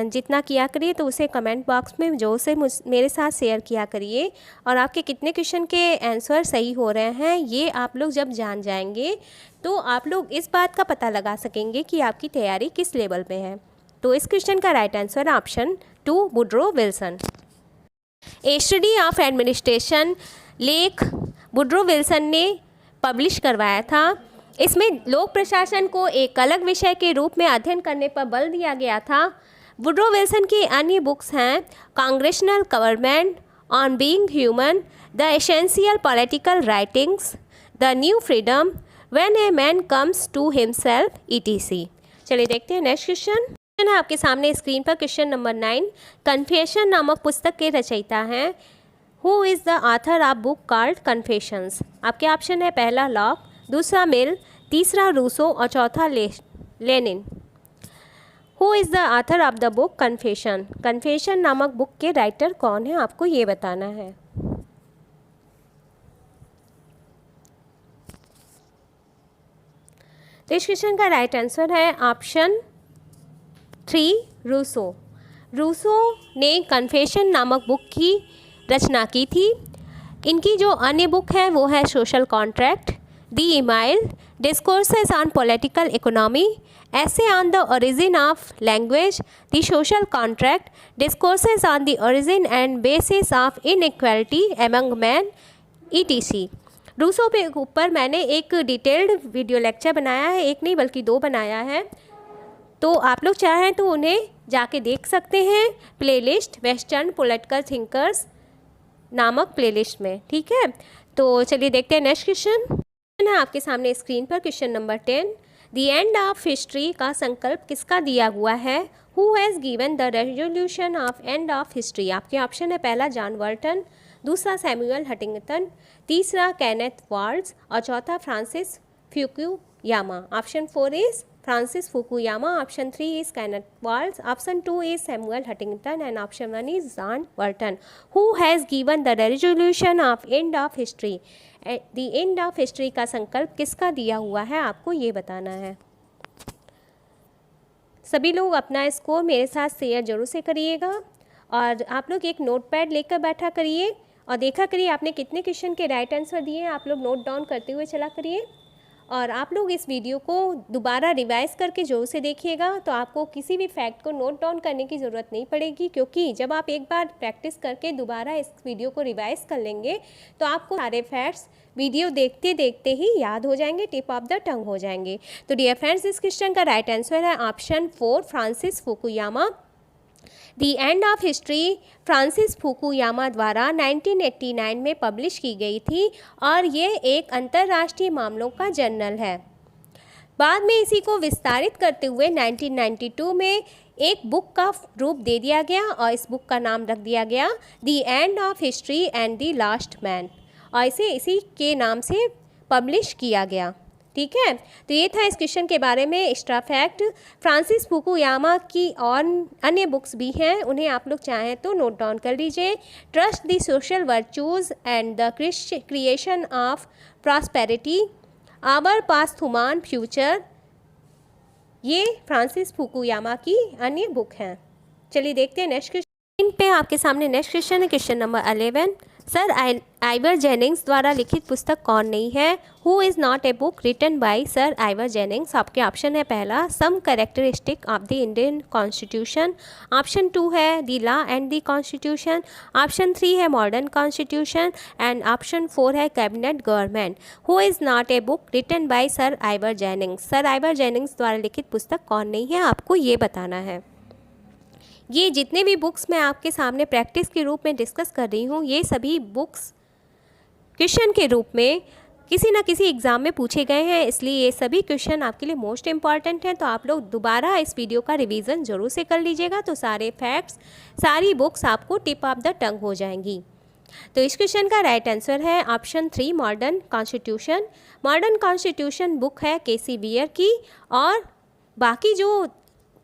जितना किया करिए तो उसे कमेंट बॉक्स में जो से मेरे साथ शेयर किया करिए और आपके कितने क्वेश्चन के आंसर सही हो रहे हैं ये आप लोग जब जान जाएंगे तो आप लोग इस बात का पता लगा सकेंगे कि आपकी तैयारी किस लेवल पे है। तो इस क्वेश्चन का right answer option 2 Woodrow Wilson. A study of administration लेख वुड्रो विल्सन ने पब्लिश करवाया था। इसमें लोक प्रशासन को एक अलग विषय के रूप में अध्ययन करने पर बल दिया गया था। वुड्रो विल्सन की अन्य बुक्स हैं congressional government, on being human, the essential political writings, the new freedom, when a man comes to himself, etc. चलिए देखते हैं नेक्स्ट क्वेश्चन है आपके सामने स्क्रीन पर। क्वेश्चन नंबर 9, कन्फेशन नामक पुस्तक के रचयिता हैं। Who is the author of book called confessions? आपके ऑप्शन है पहला लॉक, दूसरा मिल, तीसरा रूसो और चौथा Lenin. Who is the author of the book confession? Confession नामक बुक के राइटर कौन है, आपको ये बताना है। तो इस क्वेश्चन का राइट आंसर है ऑप्शन 3 रूसो। रूसो ने कन्फेशन नामक बुक की रचना की थी। इनकी जो अन्य बुक है वो है social contract, the email, discourses on political economy, essay on the origin of language, the social contract, discourses on the origin and basis of inequality among men, etc। Rousseau पे ऊपर मैंने एक डिटेल्ड वीडियो लेक्चर बनाया है, एक नहीं बल्कि 2 बनाया है, तो आप लोग चाहें तो उन्हें जाके देख सकते हैं प्लेलिस्ट वेस्टर्न पॉलिटिकल थिंकर्स नामक प्लेलिस्ट में, ठीक है। तो चलिए देखते हैं नेक्स्ट क्वेश्चन है आपके सामने स्क्रीन पर। Question number 10, the end of history का संकल्प किसका दिया हुआ है? Who has given the resolution of and of history? आपके ऑप्शन है पहला जॉन वर्टन, दूसरा सैमुअल हंटिंगटन, तीसरा केनेथ वाल्ट्ज और चौथा Francis Fukuyama. Option 4 is Francis Fukuyama, option 3 is Kenneth Waltz, option 2 is Samuel Huntington and option 1 is John Burton. Who has given the resolution of end of history? The end of history का संकल्प किसका दिया हुआ है, आपको ये बताना है। सभी लोग अपना स्कोर मेरे साथ शेयर जरूर से करिएगा और आप लोग एक नोटपैड लेकर बैठा करिए और देखा करिए आपने कितने क्वेश्चन के राइट आंसर दिए हैं। आप लोग नोट डाउन करते हुए चला करिए और आप लोग इस वीडियो को दोबारा रिवाइज़ करके जोर से देखिएगा, तो आपको किसी भी फैक्ट को नोट डाउन करने की ज़रूरत नहीं पड़ेगी, क्योंकि जब आप एक बार प्रैक्टिस करके दोबारा इस वीडियो को रिवाइज़ कर लेंगे तो आपको सारे फैक्ट्स वीडियो देखते देखते ही याद हो जाएंगे, टिप ऑफ द टंग हो जाएंगे। तो डियर फ्रेंड्स, इस क्वेश्चन का राइट आंसर है option 4 Francis Fukuyama. The end of history Francis Fukuyama द्वारा 1989 में पब्लिश की गई थी और ये एक अंतर्राष्ट्रीय मामलों का जर्नल है। बाद में इसी को विस्तारित करते हुए 1992 में एक बुक का रूप दे दिया गया और इस बुक का नाम रख दिया गया the end of history and the last man, और इसे इसी के नाम से पब्लिश किया गया, ठीक है। तो ये था इस क्वेश्चन के बारे में एक्स्ट्रा फैक्ट। फ्रांसिस फुकुयामा की और अन्य बुक्स भी हैं, उन्हें आप लोग चाहें तो नोट डाउन कर लीजिए। Trust the social virtues and the creation of prosperity, our posthuman future, ये फ्रांसिस फुकुयामा की अन्य बुक हैं। चलिए देखते हैं नेक्स्ट क्वेश्चन पे। आपके सामने नेक्स्ट क्वेश्चन है question number 11, sir Ivor Jennings द्वारा लिखित पुस्तक कौन नहीं है? Who is not a book written by sir Ivor Jennings? आपके ऑप्शन है पहला some characteristic of the Indian constitution, option 2 है the law and the constitution, option 3 है मॉडर्न कॉन्स्टिट्यूशन एंड ऑप्शन 4 है cabinet government. Who is not a book written by sir Ivor Jennings? Sir Ivor Jennings द्वारा लिखित पुस्तक कौन नहीं है, आपको ये बताना है। ये जितने भी बुक्स मैं आपके सामने प्रैक्टिस के रूप में डिस्कस कर रही हूँ, ये सभी बुक्स क्वेश्चन के रूप में किसी न किसी एग्ज़ाम में पूछे गए हैं, इसलिए ये सभी क्वेश्चन आपके लिए मोस्ट इम्पॉर्टेंट हैं। तो आप लोग दोबारा इस वीडियो का रिवीजन जरूर से कर लीजिएगा, तो सारे फैक्ट्स, सारी बुक्स आपको टिप ऑफ द टंग हो जाएंगी। तो इस क्वेश्चन का राइट आंसर है option 3 modern constitution. Modern constitution book है केसी बियर की, और बाकी जो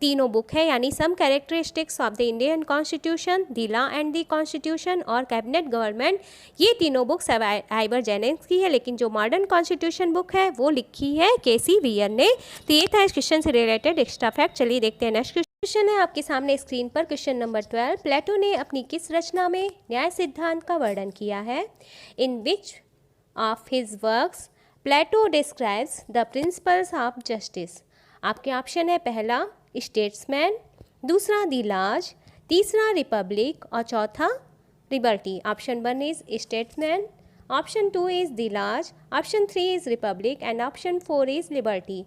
तीनों बुक है यानी some characteristics of the Indian constitution, the law and the constitution और कैबिनेट गवर्नमेंट, ये तीनों बुक्स आइवर जेनिंग्स की है, लेकिन जो मॉडर्न कॉन्स्टिट्यूशन बुक है वो लिखी है केसी बियर ने। तो ये था इस क्वेश्चन से रिलेटेड एक्स्ट्रा फैक्ट। चलिए देखते हैं नेक्स्ट क्वेश्चन है आपके सामने स्क्रीन पर। क्वेश्चन नंबर 12, प्लेटो ने अपनी किस रचना में न्याय सिद्धांत का वर्णन किया है? In which of his works Plato describes the principles of justice? आपके ऑप्शन है पहला स्टेट्समैन, दूसरा दी लॉज, तीसरा रिपब्लिक और चौथा liberty. Option 1 is statesman, option 2 is the large, option 3 is republic and option 4 is liberty.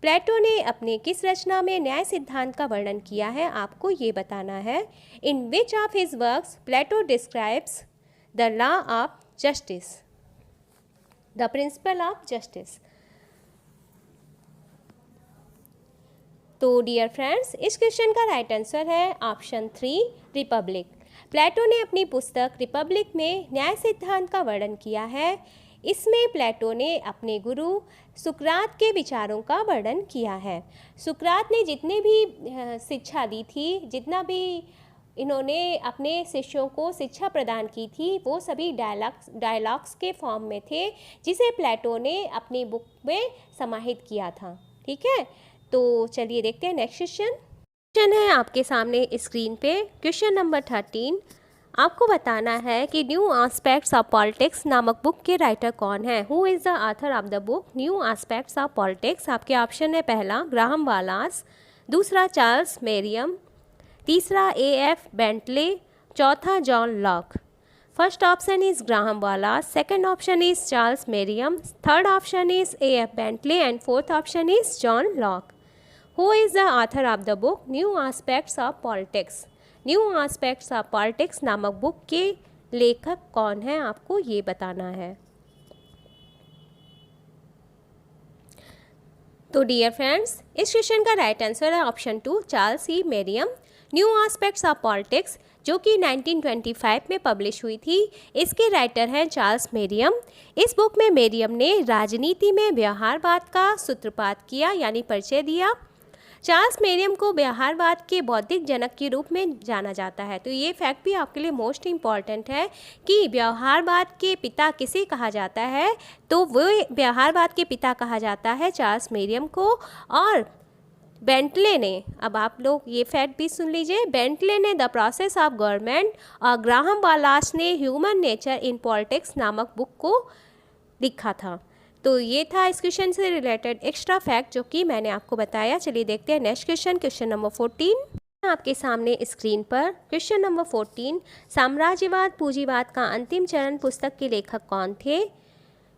प्लेटो ने अपने किस रचना में न्याय सिद्धांत का वर्णन किया है, आपको ये बताना है. In which of his works Plato describes the law of justice, the principle of justice. तो डियर फ्रेंड्स, इस क्वेश्चन का राइट आंसर है ऑप्शन 3 रिपब्लिक. प्लेटो ने अपनी पुस्तक रिपब्लिक में न्याय सिद्धांत का वर्णन किया है. इसमें प्लेटो ने अपने गुरु सुकरात के विचारों का वर्णन किया है. सुकरात ने जितने भी शिक्षा दी थी, जितना भी इन्होंने अपने शिष्यों को शिक्षा प्रदान की थी, वो सभी डायलॉग्स के फॉर्म में थे, जिसे प्लेटो ने अपनी बुक में समाहित किया था. ठीक है, तो चलिए देखते हैं नेक्स्ट क्वेश्चन है आपके सामने स्क्रीन पे. Question number 13. आपको बताना है कि न्यू एस्पेक्ट्स ऑफ पॉलिटिक्स नामक बुक के राइटर कौन है. Who is the author of the book new aspects of politics. आपके ऑप्शन है पहला ग्राहम वालास, दूसरा चार्ल्स मेरियम, तीसरा A.F. बेंटले, चौथा John Locke. First option is Graham Wallas, second option is Charles Merriam, third option is A.F. Bentley and fourth option is John Locke. Who is the author of the book new aspects of politics. New aspects of politics नामक book के लेखक कौन है, आपको ये बताना है. तो डियर फ्रेंड्स, इस क्वेश्चन का राइट आंसर है option 2 Charles E Merriam. New aspects of politics जो कि 1925 में पब्लिश हुई थी, इसके राइटर हैं चार्ल्स मेरियम. इस बुक में मेरियम ने राजनीति में व्यवहारवाद का सूत्रपात किया, यानी परिचय दिया. चार्ल्स मेरियम को व्यवहारवाद के बौद्धिक जनक के रूप में जाना जाता है. तो ये फैक्ट भी आपके लिए मोस्ट इम्पॉर्टेंट है कि व्यवहारवाद के पिता किसे कहा जाता है, तो वो व्यवहारवाद के पिता कहा जाता है चार्ल्स मेरियम को. और बेंटले ने, अब आप लोग ये फैक्ट भी सुन लीजिए, बेंटले ने द प्रोसेस ऑफ गवर्नमेंट और ग्राहम वालास ने ह्यूमन नेचर इन पॉलिटिक्स नामक बुक को लिखा था. तो ये था इस क्वेश्चन से रिलेटेड एक्स्ट्रा फैक्ट जो कि मैंने आपको बताया. चलिए देखते हैं नेक्स्ट क्वेश्चन, क्वेश्चन नंबर 14 आपके सामने स्क्रीन पर. Question number 14. साम्राज्यवाद पूंजीवाद का अंतिम चरण पुस्तक के लेखक कौन थे.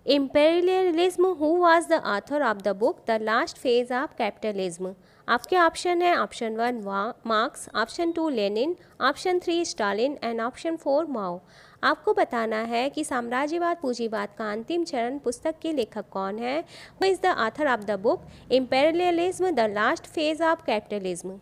Imperialism. Who was the author of the book the last phase of capitalism. आपके ऑप्शन है option 1 marks, option 2 Lenin, option 3 Stalin and option 4 माओ. आपको बताना है कि साम्राज्यवाद पूंजीवाद का अंतिम चरण पुस्तक के लेखक कौन है. Who is the author of the book imperialism the last phase of capitalism.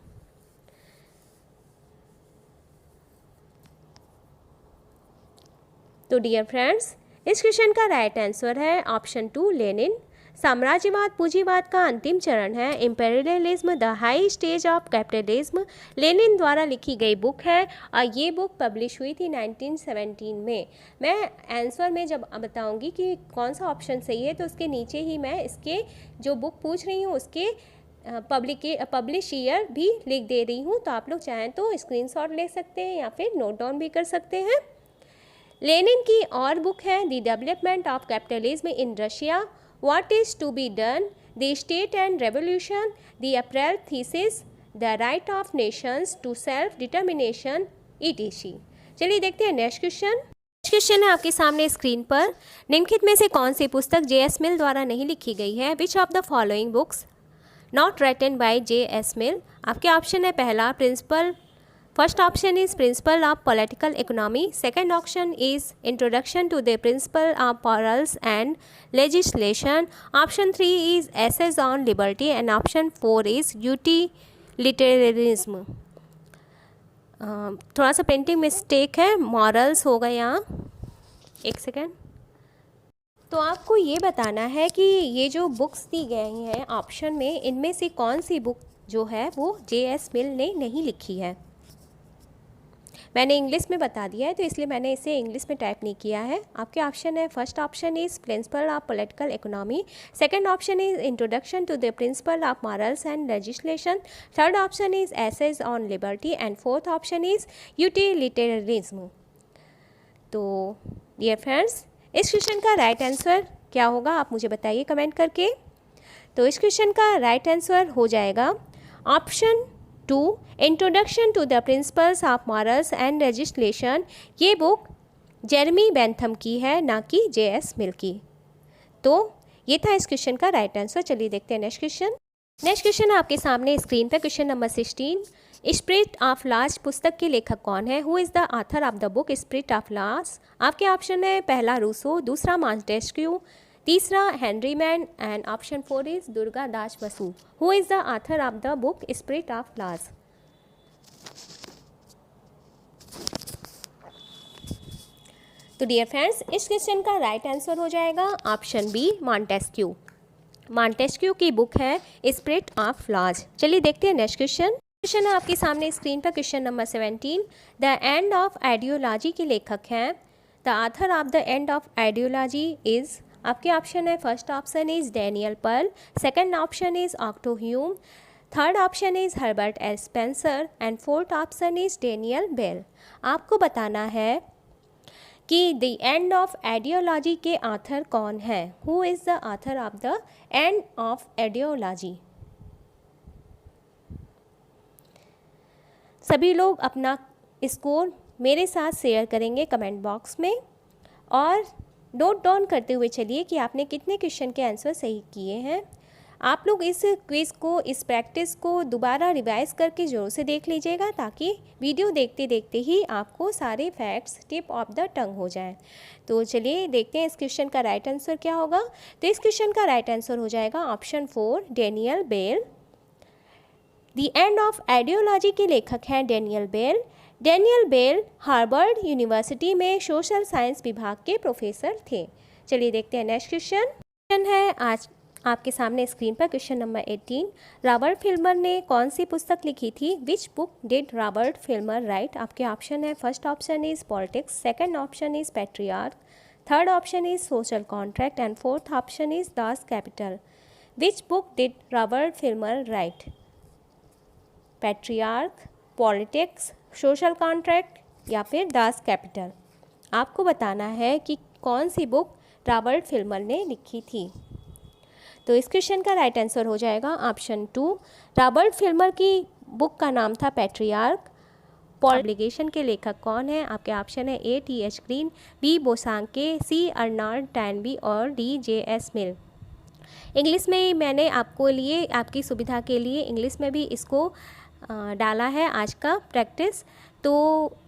तो डियर फ्रेंड्स, इस क्वेश्चन का राइट आंसर है ऑप्शन 2 लेनिन. साम्राज्यवाद पूंजीवाद का अंतिम चरण है imperialism the high stage of capitalism. Lenin द्वारा लिखी गई बुक है और ये बुक पब्लिश हुई थी 1917 में. मैं आंसर में जब बताऊंगी कि कौन सा ऑप्शन सही है, तो उसके नीचे ही मैं इसके जो बुक पूछ रही हूँ उसके पब्लिश ईयर भी लिख दे रही हूँ. तो आप लोग चाहें तो स्क्रीनशॉट ले सकते हैं या फिर नोट डाउन भी कर सकते हैं. लेनिन की और बुक है the development of capitalism in Russia, What is to be done, the state and revolution, the April thesis, the right of nations to self-determination, etc. चलिए देखते हैं नेक्स्ट क्वेश्चन. क्वेश्चन है आपके सामने स्क्रीन पर. निम्नलिखित में से कौन सी पुस्तक J.S. मिल द्वारा नहीं लिखी गई है. Which of the following books not written by J.S. Mill. आपके ऑप्शन है पहला principle. First option is Principle of Political Economy. Second option is Introduction to the Principle of Morals and Legislation. Option 3 is Essays on Liberty and option 4 is Utilitarianism. थोड़ा सा printing mistake है, morals होगा यहाँ. एक second. तो आपको ये बताना है कि ये जो बुक्स दी गई हैं ऑप्शन में, इनमें से कौन सी बुक जो है वो J.S. मिल ने नहीं लिखी है. मैंने इंग्लिश में बता दिया है तो इसलिए मैंने इसे इंग्लिश में टाइप नहीं किया है. आपके ऑप्शन है first option is principle of political economy, second option is introduction to the principle of morals and legislation, third option is essays on liberty and fourth option is utilitarianism. तो dear friends, इस question का right answer क्या होगा आप मुझे बताइए comment करके. तो इस क्वेश्चन का राइट आंसर हो जाएगा option 2 introduction to the principles of morals and legislation. ये बुक जेरेमी बेंथम की है, ना कि J.S. मिल की। तो ये था इस क्वेश्चन का राइट आंसर। चलिए देखते हैं नेक्स्ट क्वेश्चन। नेक्स्ट क्वेश्चन आपके सामने स्क्रीन पर, question number 16। Spirit of laws पुस्तक के लेखक कौन है? Who is the author of the book spirit of laws? आपके ऑप्शन है पहला रूसो, दूसरा मॉन्टेस्क्यू, तीसरा Henry Maine and option 4 is Durga Das Basu. Who is the author of the book spirit of laws? तो डियर फ्रेंड्स, इस क्वेश्चन का right answer हो जाएगा ऑप्शन बी मॉन्टेस्क्यू। मॉन्टेस्क्यू की बुक है स्पिरिट ऑफ लॉज। चलिए देखते हैं नेक्स्ट क्वेश्चन। क्वेश्चन है आपके सामने स्क्रीन पर, question number 17। The end of ideology के लेखक हैं। The author of the end of ideology is, आपके ऑप्शन है first option is Daniel Pearl, second option is Octo Hume, third option is Herbert L Spencer and fourth option is Daniel Bell. आपको बताना है कि the end of ideology के author कौन है? Who is the author of the end of ideology? सभी लोग अपना स्कोर मेरे साथ शेयर करेंगे कमेंट बॉक्स में, और नोट डाउन करते हुए चलिए कि आपने कितने क्वेश्चन के आंसर सही किए हैं। आप लोग इस क्विज़ को, इस प्रैक्टिस को दोबारा रिवाइज करके ज़रूर से देख लीजिएगा, ताकि वीडियो देखते देखते ही आपको सारे facts tip of the tongue हो जाएं। तो चलिए देखते हैं इस क्वेश्चन का राइट आंसर क्या होगा। तो इस क्वेश्चन का राइट आंसर हो जाएगा option 4 Daniel Bell. The end of ideology के लेखक हैं Daniel Bell. Daniel Bell Harvard University में सोशल साइंस विभाग के प्रोफेसर थे। चलिए देखते हैं नेक्स्ट क्वेश्चन है आज आपके सामने स्क्रीन पर, क्वेश्चन नंबर 18। रॉबर्ट फिल्मर ने कौन सी पुस्तक लिखी थी? विच book did Robert Filmer right? आपके ऑप्शन है first option is politics, second option is patriarch, third option is social contract and fourth option is Das Kapital. Which book did Robert Filmer right? Patriarch, politics, social contract या फिर Das Kapital? आपको बताना है कि कौन सी book Robert Filmer ने लिखी थी। तो इस क्वेश्चन का राइट आंसर हो जाएगा ऑप्शन 2। रॉबर्ट फिल्मर की बुक का नाम था पैट्रियार्क। ऑब्लिगेशन के लेखक कौन है? आपके ऑप्शन है A.T.H. Green, B. Bosanquet, C. Arnold Toynbee और D. J.S. मिल। इंग्लिश में मैंने आपको लिए, आपकी सुविधा के लिए इंग्लिश में भी इसको डाला है आज का प्रैक्टिस। तो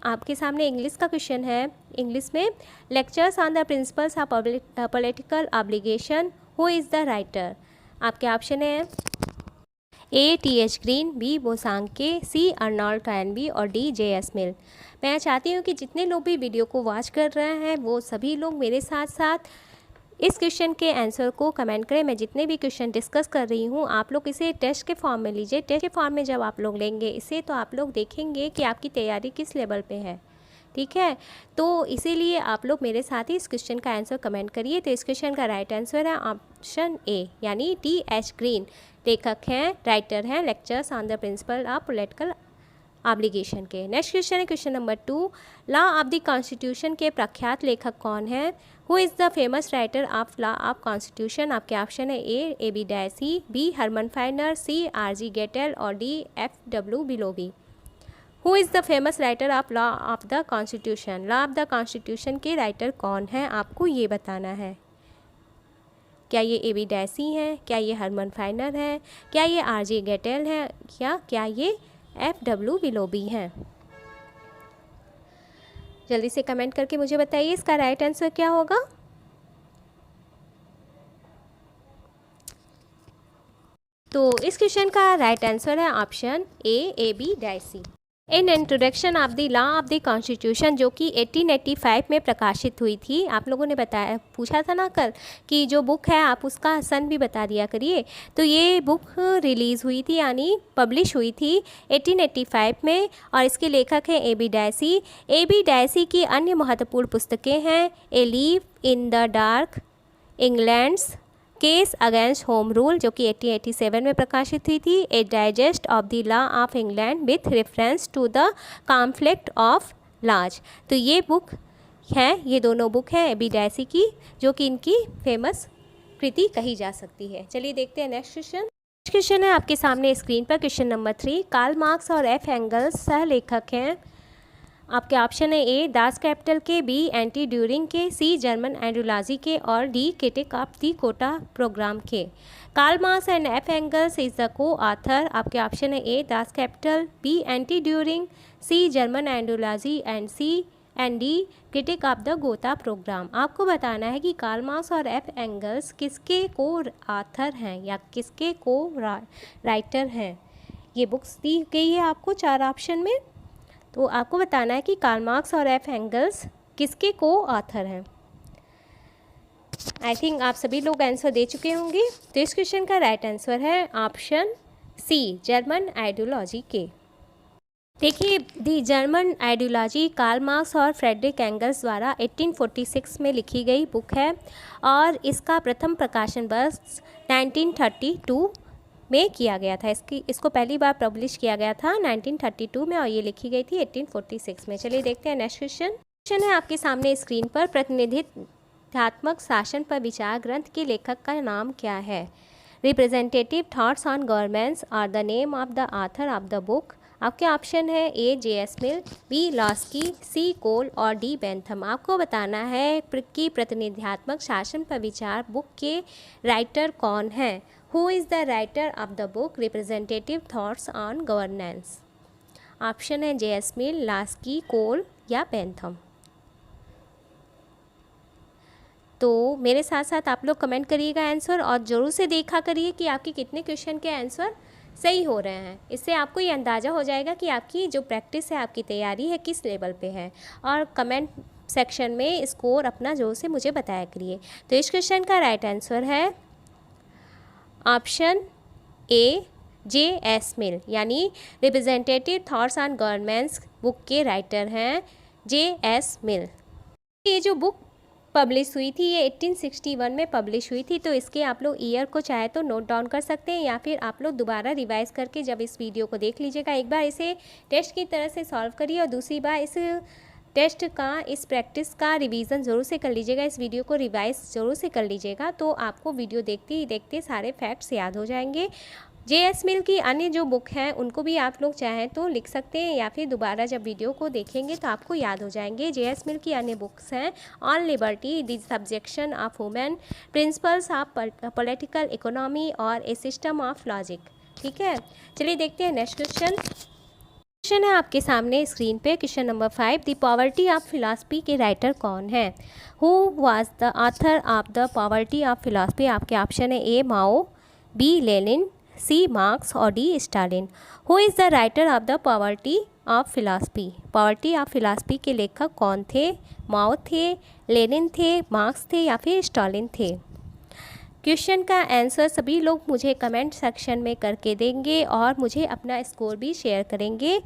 आपके सामने इंग्लिश का क्वेश्चन है। इंग्लिश में lectures on the principles of political obligation, who is the writer? आपके ऑप्शन है A.T.H. Green, B. Bosanquet, C. Arnold Toynbee और D. J.S. मिल। मैं चाहती हूँ कि जितने लोग भी वीडियो को वॉच कर रहे हैं वो सभी लोग मेरे साथ साथ इस क्वेश्चन के आंसर को कमेंट करें। मैं जितने भी क्वेश्चन डिस्कस कर रही हूँ आप लोग इसे टेस्ट के फॉर्म में लीजिए। टेस्ट के फॉर्म में जब आप लोग लेंगे इसे तो आप लोग देखेंगे कि आपकी तैयारी किस लेवल पे है, ठीक है। तो इसीलिए आप लोग मेरे साथ ही इस क्वेश्चन का आंसर कमेंट करिए। तो इस क्वेश्चन का राइट आंसर है ऑप्शन ए यानी T.H. ग्रीन। लेखक हैं, राइटर हैं lectures on the principle of political obligation के। नेक्स्ट क्वेश्चन है question number 2। Law of the constitution के प्रख्यात लेखक कौन है? Who is the famous writer of law of constitution? आपके ऑप्शन है A.B. Dicey, B. Herman Finer, C. R.G. Gettell और D. F.W. Willoughby. Who is the famous writer of law of the constitution? Law of the constitution के writer कौन है? आपको ये बताना है। क्या ये A.B. डायसी हैं? क्या ये हरमन फाइनर हैं? क्या ये R.G. गेटेल हैं? क्या ये F.W. बिलोबी हैं? जल्दी से कमेंट करके मुझे बताइए इसका राइट आंसर क्या होगा। तो इस क्वेश्चन का राइट आंसर है option A.B. Dicey. In introduction of the law of the constitution, जो कि 1885 में प्रकाशित हुई थी। आप लोगों ने बताया, पूछा था ना कल कि जो बुक है आप उसका सन भी बता दिया करिए। तो ये बुक रिलीज़ हुई थी यानी पब्लिश हुई थी 1885 में, और इसके लेखक हैं A.B. डायसी। A.B. डायसी की अन्य महत्वपूर्ण पुस्तकें हैं a leave in the dark, England's case against home rule, जो कि 1887 में प्रकाशित हुई थी, a digest of the law of England with reference to the conflict of laws. तो ये बुक है, ये दोनों बुक हैं A.B. डायसी की, जो कि इनकी फेमस कृति कही जा सकती है। चलिए देखते हैं नेक्स्ट क्वेश्चन। क्वेश्चन है आपके सामने स्क्रीन पर, क्वेश्चन नंबर 3। कार्ल मार्क्स और एफ एंगल्स सह लेखक हैं। आपके ऑप्शन है ए दास कैपिटल के, बी एंटी ड्यूरिंग के, सी जर्मन आइडियोलॉजी के और D critique of the Gotha programme के। Karl Marx and F Engels is the coauthor. आपके ऑप्शन है A das capital, B anti Duhring, C German ideology and D critique of the Gotha programme. आपको बताना है कि Karl Marx और F angles किसके को ऑथर हैं या किसके को राइटर हैं। ये बुक्स दी गई है आपको 4 ऑप्शन में, तो आपको बताना है कि कार्ल मार्क्स और एफ एंगल्स किसके को ऑथर हैं। आई थिंक आप सभी लोग आंसर दे चुके होंगे। तो इस क्वेश्चन का राइट आंसर है ऑप्शन सी जर्मन आइडियोलॉजी के। देखिए, दी जर्मन आइडियोलॉजी कार्ल मार्क्स और फ्रेडरिक एंगल्स द्वारा 1846 में लिखी गई बुक है और इसका प्रथम प्रकाशन वर्ष 1932 में किया गया था। इसको पहली बार पब्लिश किया गया था 1932 में और ये लिखी गई थी 1846 में। चलिए देखते हैं नेक्स्ट क्वेश्चन है आपके सामने स्क्रीन पर। प्रतिनिधित्वात्मक शासन पर विचार ग्रंथ के लेखक का नाम क्या है? Representative thoughts on governments are the name of the author of the book. आपके ऑप्शन है A J S. Mill, B Laski, C Cole और डी बेंथम। आपको बताना है कि प्रतिनिधित्वात्मक शासन पर विचार बुक के राइटर कौन है। Who is the writer of the book representative thoughts on governance? Option है जे.एस. मिल, लॉस्की, कोल या बेंथम। तो मेरे साथ साथ आप लोग कमेंट करिएगा आंसर और ज़रूर से देखा करिए कि आपके कितने क्वेश्चन के आंसर सही हो रहे हैं। इससे आपको ये अंदाज़ा हो जाएगा कि आपकी जो प्रैक्टिस है, आपकी तैयारी है, किस लेवल पे है। और कमेंट सेक्शन में स्कोर अपना ज़रूर से मुझे बताया करिए। तो इस क्वेश्चन का राइट आंसर है ऑप्शन ए जे.एस. मिल, यानी representative thoughts on governments book के राइटर हैं जे.एस. मिल। ये जो बुक पब्लिश हुई थी ये 1861 में पब्लिश हुई थी। तो इसके आप लोग ईयर को चाहे तो नोट डाउन कर सकते हैं या फिर आप लोग दोबारा रिवाइज़ करके जब इस वीडियो को देख लीजिएगा, एक बार इसे टेस्ट की तरह से सॉल्व करिए और दूसरी बार इस टेस्ट का, इस प्रैक्टिस का रिवीजन ज़रूर से कर लीजिएगा। इस वीडियो को रिवाइज ज़रूर से कर लीजिएगा, तो आपको वीडियो देखते ही देखते सारे फैक्ट्स याद हो जाएंगे। जे.एस. मिल की अन्य जो बुक हैं उनको भी आप लोग चाहें तो लिख सकते हैं या फिर दोबारा जब वीडियो को देखेंगे तो आपको याद हो जाएंगे। जे.एस. मिल की अन्य बुक्स हैं on liberty, the subjection of women, principles of political economy और ए सिस्टम ऑफ लॉजिक। ठीक है, चलिए देखते हैं नेक्स्ट क्वेश्चन है आपके सामने स्क्रीन पे, question number 5। The poverty of philosophy के राइटर कौन है? Who was the author of the poverty of philosophy? आपके ऑप्शन है ए माओ, बी लेनिन, सी मार्क्स और D Stalin. Who is the writer of the poverty of philosophy? Poverty of philosophy के लेखक कौन थे? माओ थे, लेनिन थे, मार्क्स थे या फिर स्टालिन थे? क्वेश्चन का आंसर सभी लोग मुझे कमेंट सेक्शन में करके देंगे और मुझे अपना स्कोर भी शेयर करेंगे।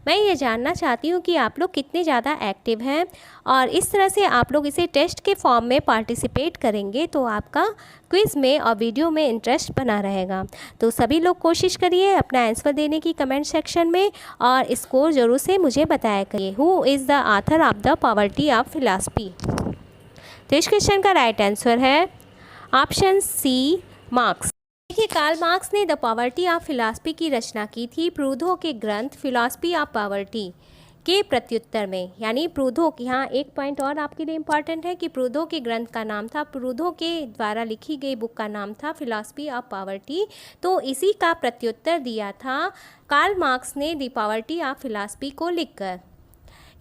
मैं ये जानना चाहती हूँ कि आप लोग कितने ज़्यादा एक्टिव हैं और इस तरह से आप लोग इसे टेस्ट के फॉर्म में पार्टिसिपेट करेंगे तो आपका क्विज़ में और वीडियो में इंटरेस्ट बना रहेगा। तो सभी लोग कोशिश करिए अपना आंसर देने की कमेंट सेक्शन में और स्कोर ज़रूर से मुझे बताया करिए। Who is the author of the poverty of philosophy? तो इस क्वेश्चन का राइट आंसर है ऑप्शन सी मार्क्स। देखिए, कार्ल मार्क्स ने द पॉवर्टी ऑफ फिलॉसफी की रचना की थी प्रूधो के ग्रंथ फिलॉसफी ऑफ पॉवर्टी के प्रत्युत्तर में। यानी प्रूधो, यहाँ एक पॉइंट और आपके लिए इम्पॉर्टेंट है कि प्रूधो के ग्रंथ का नाम था, प्रूधो के द्वारा लिखी गई बुक का नाम था फिलॉसफी ऑफ पॉवर्टी। तो इसी का प्रत्युत्तर दिया था कार्ल मार्क्स ने द पॉवर्टी ऑफ फिलॉसफी को लिखकर।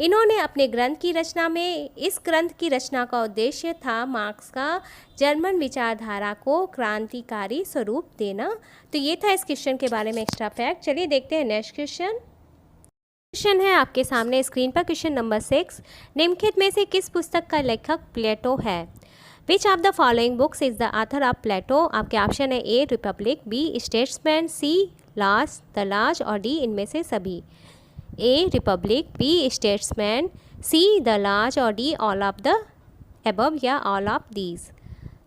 इन्होंने अपने ग्रंथ की रचना में, इस ग्रंथ की रचना का उद्देश्य था मार्क्स का जर्मन विचारधारा को क्रांतिकारी स्वरूप देना। तो ये था इस क्वेश्चन के बारे में एक्स्ट्रा फैक्ट। चलिए देखते हैं नेक्स्ट क्वेश्चन है आपके सामने स्क्रीन पर, क्वेश्चन नंबर 6। निम्नलिखित में से किस पुस्तक का लेखक प्लेटो है? Which of the following books is the author of Plato? आपके ऑप्शन है A republic, B statesman, C laws the laws और डी इनमें से सभी। A republic, B statesman, C the laws और D all of the above या all of these.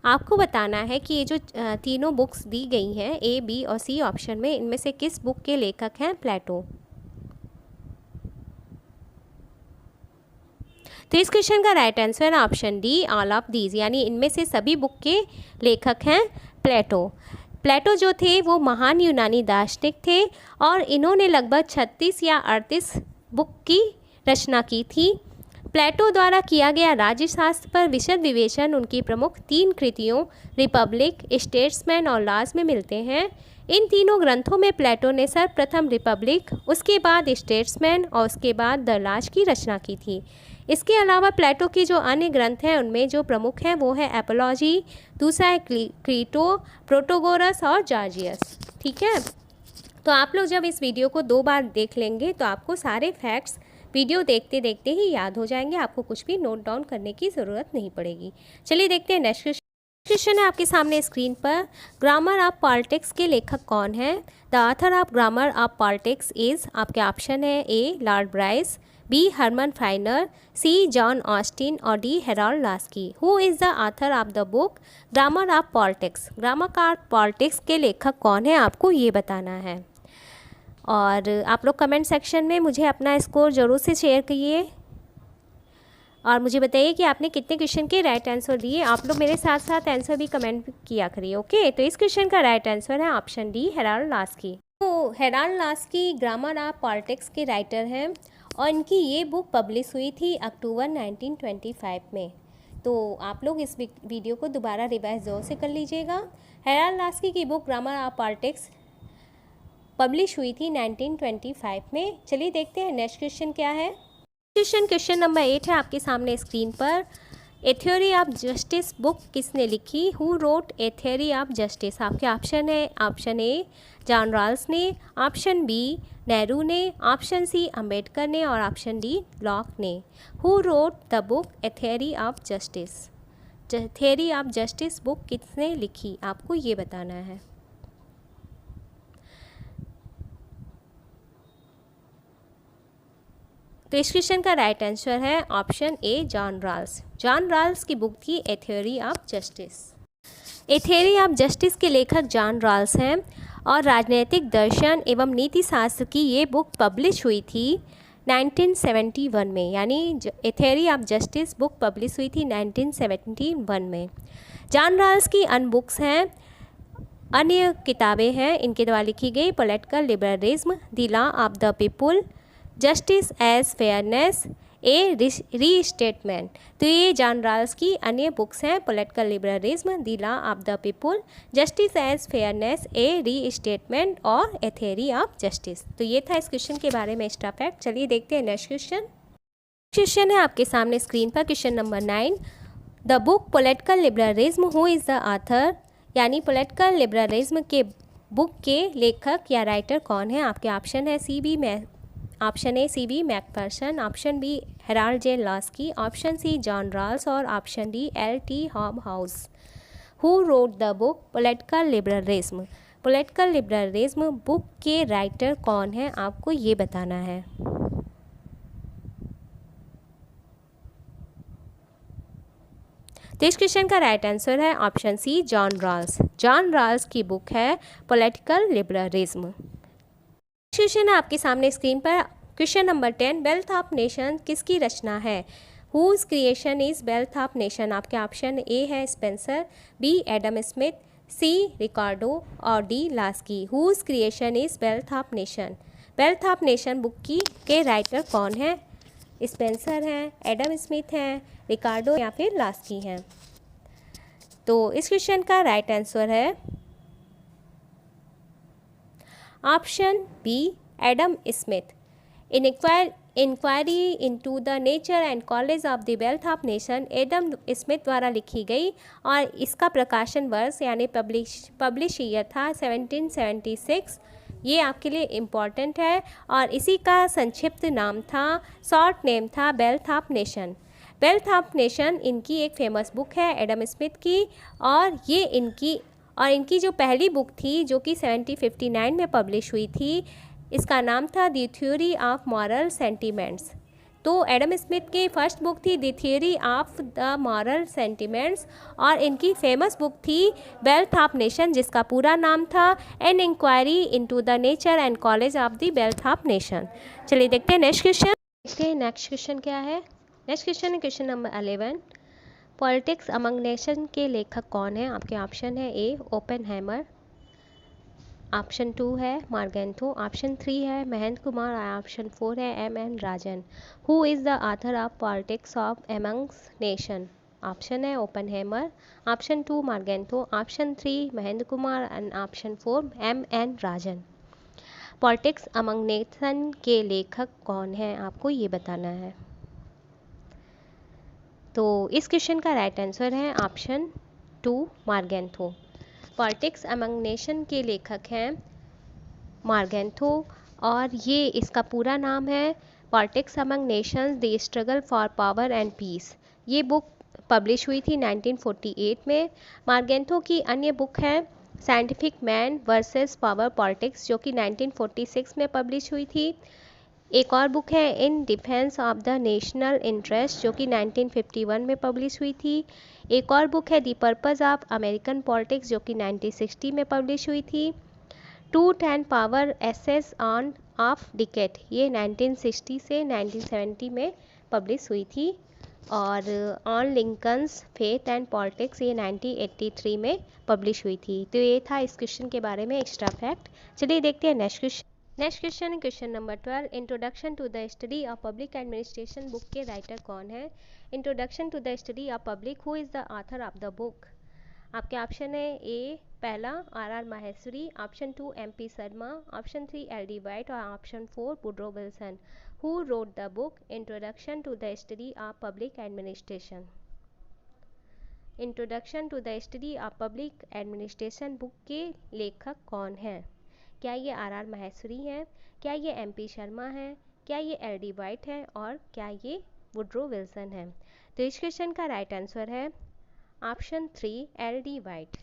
आपको बताना है कि ये जो तीनों बुक्स दी गई हैं ए, बी और सी ऑप्शन में, इनमें से किस बुक के लेखक हैं प्लेटो? तो इस क्वेश्चन का राइट आंसर है option D all of these, यानी इनमें से सभी बुक के लेखक हैं प्लेटो। प्लेटो जो थे वो महान यूनानी दार्शनिक थे और इन्होंने लगभग 36 या 38 बुक की रचना की थी। प्लेटो द्वारा किया गया राज्यशास्त्र पर विशद विवेचन उनकी प्रमुख 3 कृतियों रिपब्लिक, स्टेट्समैन और लॉज में मिलते हैं। इन तीनों ग्रंथों में प्लेटो ने सर्वप्रथम रिपब्लिक, उसके बाद स्टेट्समैन और उसके बाद द लॉज की रचना की थी। इसके अलावा प्लेटो की जो अन्य ग्रंथ हैं उनमें जो प्रमुख हैं वो है एपोलॉजी, दूसरा है क्रीटो, प्रोटोगोरस और जॉर्जियस। ठीक है, तो आप लोग जब इस वीडियो को 2 बार देख लेंगे तो आपको सारे फैक्ट्स वीडियो देखते देखते ही याद हो जाएंगे, आपको कुछ भी नोट डाउन करने की ज़रूरत नहीं पड़ेगी। चलिए देखते हैं नेक्स्ट क्वेश्चन है आपके सामने स्क्रीन पर। ग्रामर ऑफ पॉलिटिक्स के लेखक कौन है? The author of grammar of politics is, आपके ऑप्शन है A Lord Bryce, B Herman Finer, C John Austin और D Harold Laski. Who is the author of the book grammar of politics? Grammar of politics के लेखक कौन है आपको ये बताना है। और आप लोग कमेंट सेक्शन में मुझे अपना स्कोर ज़रूर से शेयर करिए और मुझे बताइए कि आपने कितने क्वेश्चन के राइट आंसर दिए। आप लोग मेरे साथ साथ आंसर भी कमेंट किया करिए। ओके, तो इस क्वेश्चन का राइट आंसर है ऑप्शन डी हेराल्ड लास्की। तो Herald Laski grammar of politics के राइटर हैं और इनकी ये बुक पब्लिश हुई थी अक्टूबर 1925 में। तो आप लोग इस वीडियो को दोबारा रिवाइज ज़रूर से कर लीजिएगा। हेराल्ड लास्की की book grammar of politics publish हुई थी 1925 में। चलिए देखते हैं नेक्स्ट क्वेश्चन क्या है। क्वेश्चन नंबर 8 है आपके सामने स्क्रीन पर। ए थ्योरी ऑफ जस्टिस बुक किसने लिखी? Who wrote a theory of justice? आपके ऑप्शन है ऑप्शन ए जॉन रॉल्स ने, ऑप्शन बी नेहरू ने, ऑप्शन सी अंबेडकर ने और ऑप्शन डी लॉक ने। Who wrote the book A theory of justice? Theory of justice book किसने लिखी आपको ये बताना है। तो इस क्वेश्चन का राइट आंसर है option A John Rawls. John Rawls की बुक थी a theory of justice. A theory of justice के लेखक जॉन रॉल्स हैं और राजनीतिक दर्शन एवं नीति शास्त्र की ये बुक पब्लिश हुई थी 1971 में, यानी ए theory of justice book publish हुई थी 1971 में। जॉन रॉल्स की अन्य बुक्स हैं, अन्य किताबें हैं इनके द्वारा लिखी गई political liberalism, the law of the people, justice as fairness, a restatement. तो ये जॉन रॉल्स की अन्य बुक्स हैं political liberalism, the law of the people, justice as fairness, a restatement और ए थ्योरी ऑफ जस्टिस। तो ये था इस क्वेश्चन के बारे में एक्स्ट्रा फैक्ट। चलिए देखते हैं नेक्स्ट क्वेश्चन है आपके सामने स्क्रीन पर। Question number 9, the book political liberalism who is the author? यानी पॉलिटिकल लिबरलिज्म के बुक के लेखक या राइटर कौन है? आपके ऑप्शन है option A C B Macpherson, option B Harold J Laski, option C John Rawls और option D L T Hobhouse. Who wrote the book political liberalism? Political liberalism book के writer कौन है आपको ये बताना है। तो इस क्वेश्चन का राइट आंसर है option C John Rawls. John Rawls की बुक है पॉलिटिकल लिबरलिज्म। क्वेश्चन है आपके सामने स्क्रीन पर। Question number 10, wealth of nation किसकी रचना है? Whose creation is wealth of nation? आपके ऑप्शन ए है Spencer, B Adam Smith, C Ricardo और D Laski. Whose creation is wealth of nation? Wealth of nation book के writer कौन है? Spencer हैं, एडम स्मिथ हैं, रिकार्डो या फिर लास्की हैं। तो इस क्वेश्चन का राइट आंसर है option B Adam Smith. Inquiry into the nature and college of the wealth of nation Adam Smith द्वारा लिखी गई और इसका प्रकाशन वर्ष यानी पब्लिश ईयर था 1776। ये आपके लिए इम्पॉर्टेंट है और इसी का संक्षिप्त नाम था, शॉर्ट नेम था wealth of nation. Wealth of nation इनकी एक फेमस बुक है एडम स्मिथ की और ये इनकी जो पहली बुक थी जो कि 1759 में पब्लिश हुई थी, इसका नाम था the theory of moral sentiments. तो एडम स्मिथ की फर्स्ट बुक थी the theory of the moral sentiments और इनकी फेमस बुक थी वेल्थ ऑफ नेशन, जिसका पूरा नाम था an inquiry into the nature and college of the wealth of nation. चलिए देखते हैं नेक्स्ट क्वेश्चन। नेक्स्ट क्वेश्चन क्या है? नेक्स्ट क्वेश्चन है question number 11, politics among nation के लेखक कौन है? आपके ऑप्शन है ए ओपेनहाइमर, ऑप्शन 2 है मार्गेंथो, ऑप्शन 3 है महेंद्र कुमार और ऑप्शन 4 है M.N. Rajan. Who is the author of politics of amongst nation? Option है Oppenheimer, option 2 Morgenthau, option 3 Mahendra Kumar and option 4 M.N. Rajan. Politics among nation के लेखक कौन है, आपको ये बताना है। तो इस क्वेश्चन का राइट आंसर है ऑप्शन 2 मार्गेंथो। पॉलिटिक्स अमंग नेशन के लेखक हैं मार्गेंथो और ये इसका पूरा नाम है politics among nations the struggle for power and peace. ये बुक पब्लिश हुई थी 1948 में। मार्गेंथो की अन्य बुक है scientific man versus power politics जो कि 1946 में पब्लिश हुई थी। एक और बुक है in defence of the national interest जो कि 1951 में पब्लिश हुई थी। एक और बुक है the purpose of American politics जो कि 1960 में पब्लिश हुई थी। Truth and power essays on of decade ये 1960 से 1970 में पब्लिश हुई थी। और on Lincoln's faith and politics ये 1983 में पब्लिश हुई थी। तो ये था इस क्वेश्चन के बारे में एक्स्ट्रा फैक्ट। चलिए देखते हैं next question. Next question question number 12, introduction to the study of public administration book के राइटर कौन है? Introduction to the study of public, who is the author of the book? आपके ऑप्शन है A पहला R.R. Maheshwari, option 2 M.P. Sharma, option 3 L.D. White और option 4 Woodrow Wilson. Who wrote the book introduction to the study of public administration? Introduction to the study of public administration book के लेखक कौन है? क्या ये R.R. माहेश्वरी हैं, क्या ये M.P. शर्मा हैं, क्या ये L.D. वाइट है और क्या ये वुड्रो विल्सन है? तो इस क्वेश्चन का राइट आंसर है ऑप्शन 3 L.D. वाइट।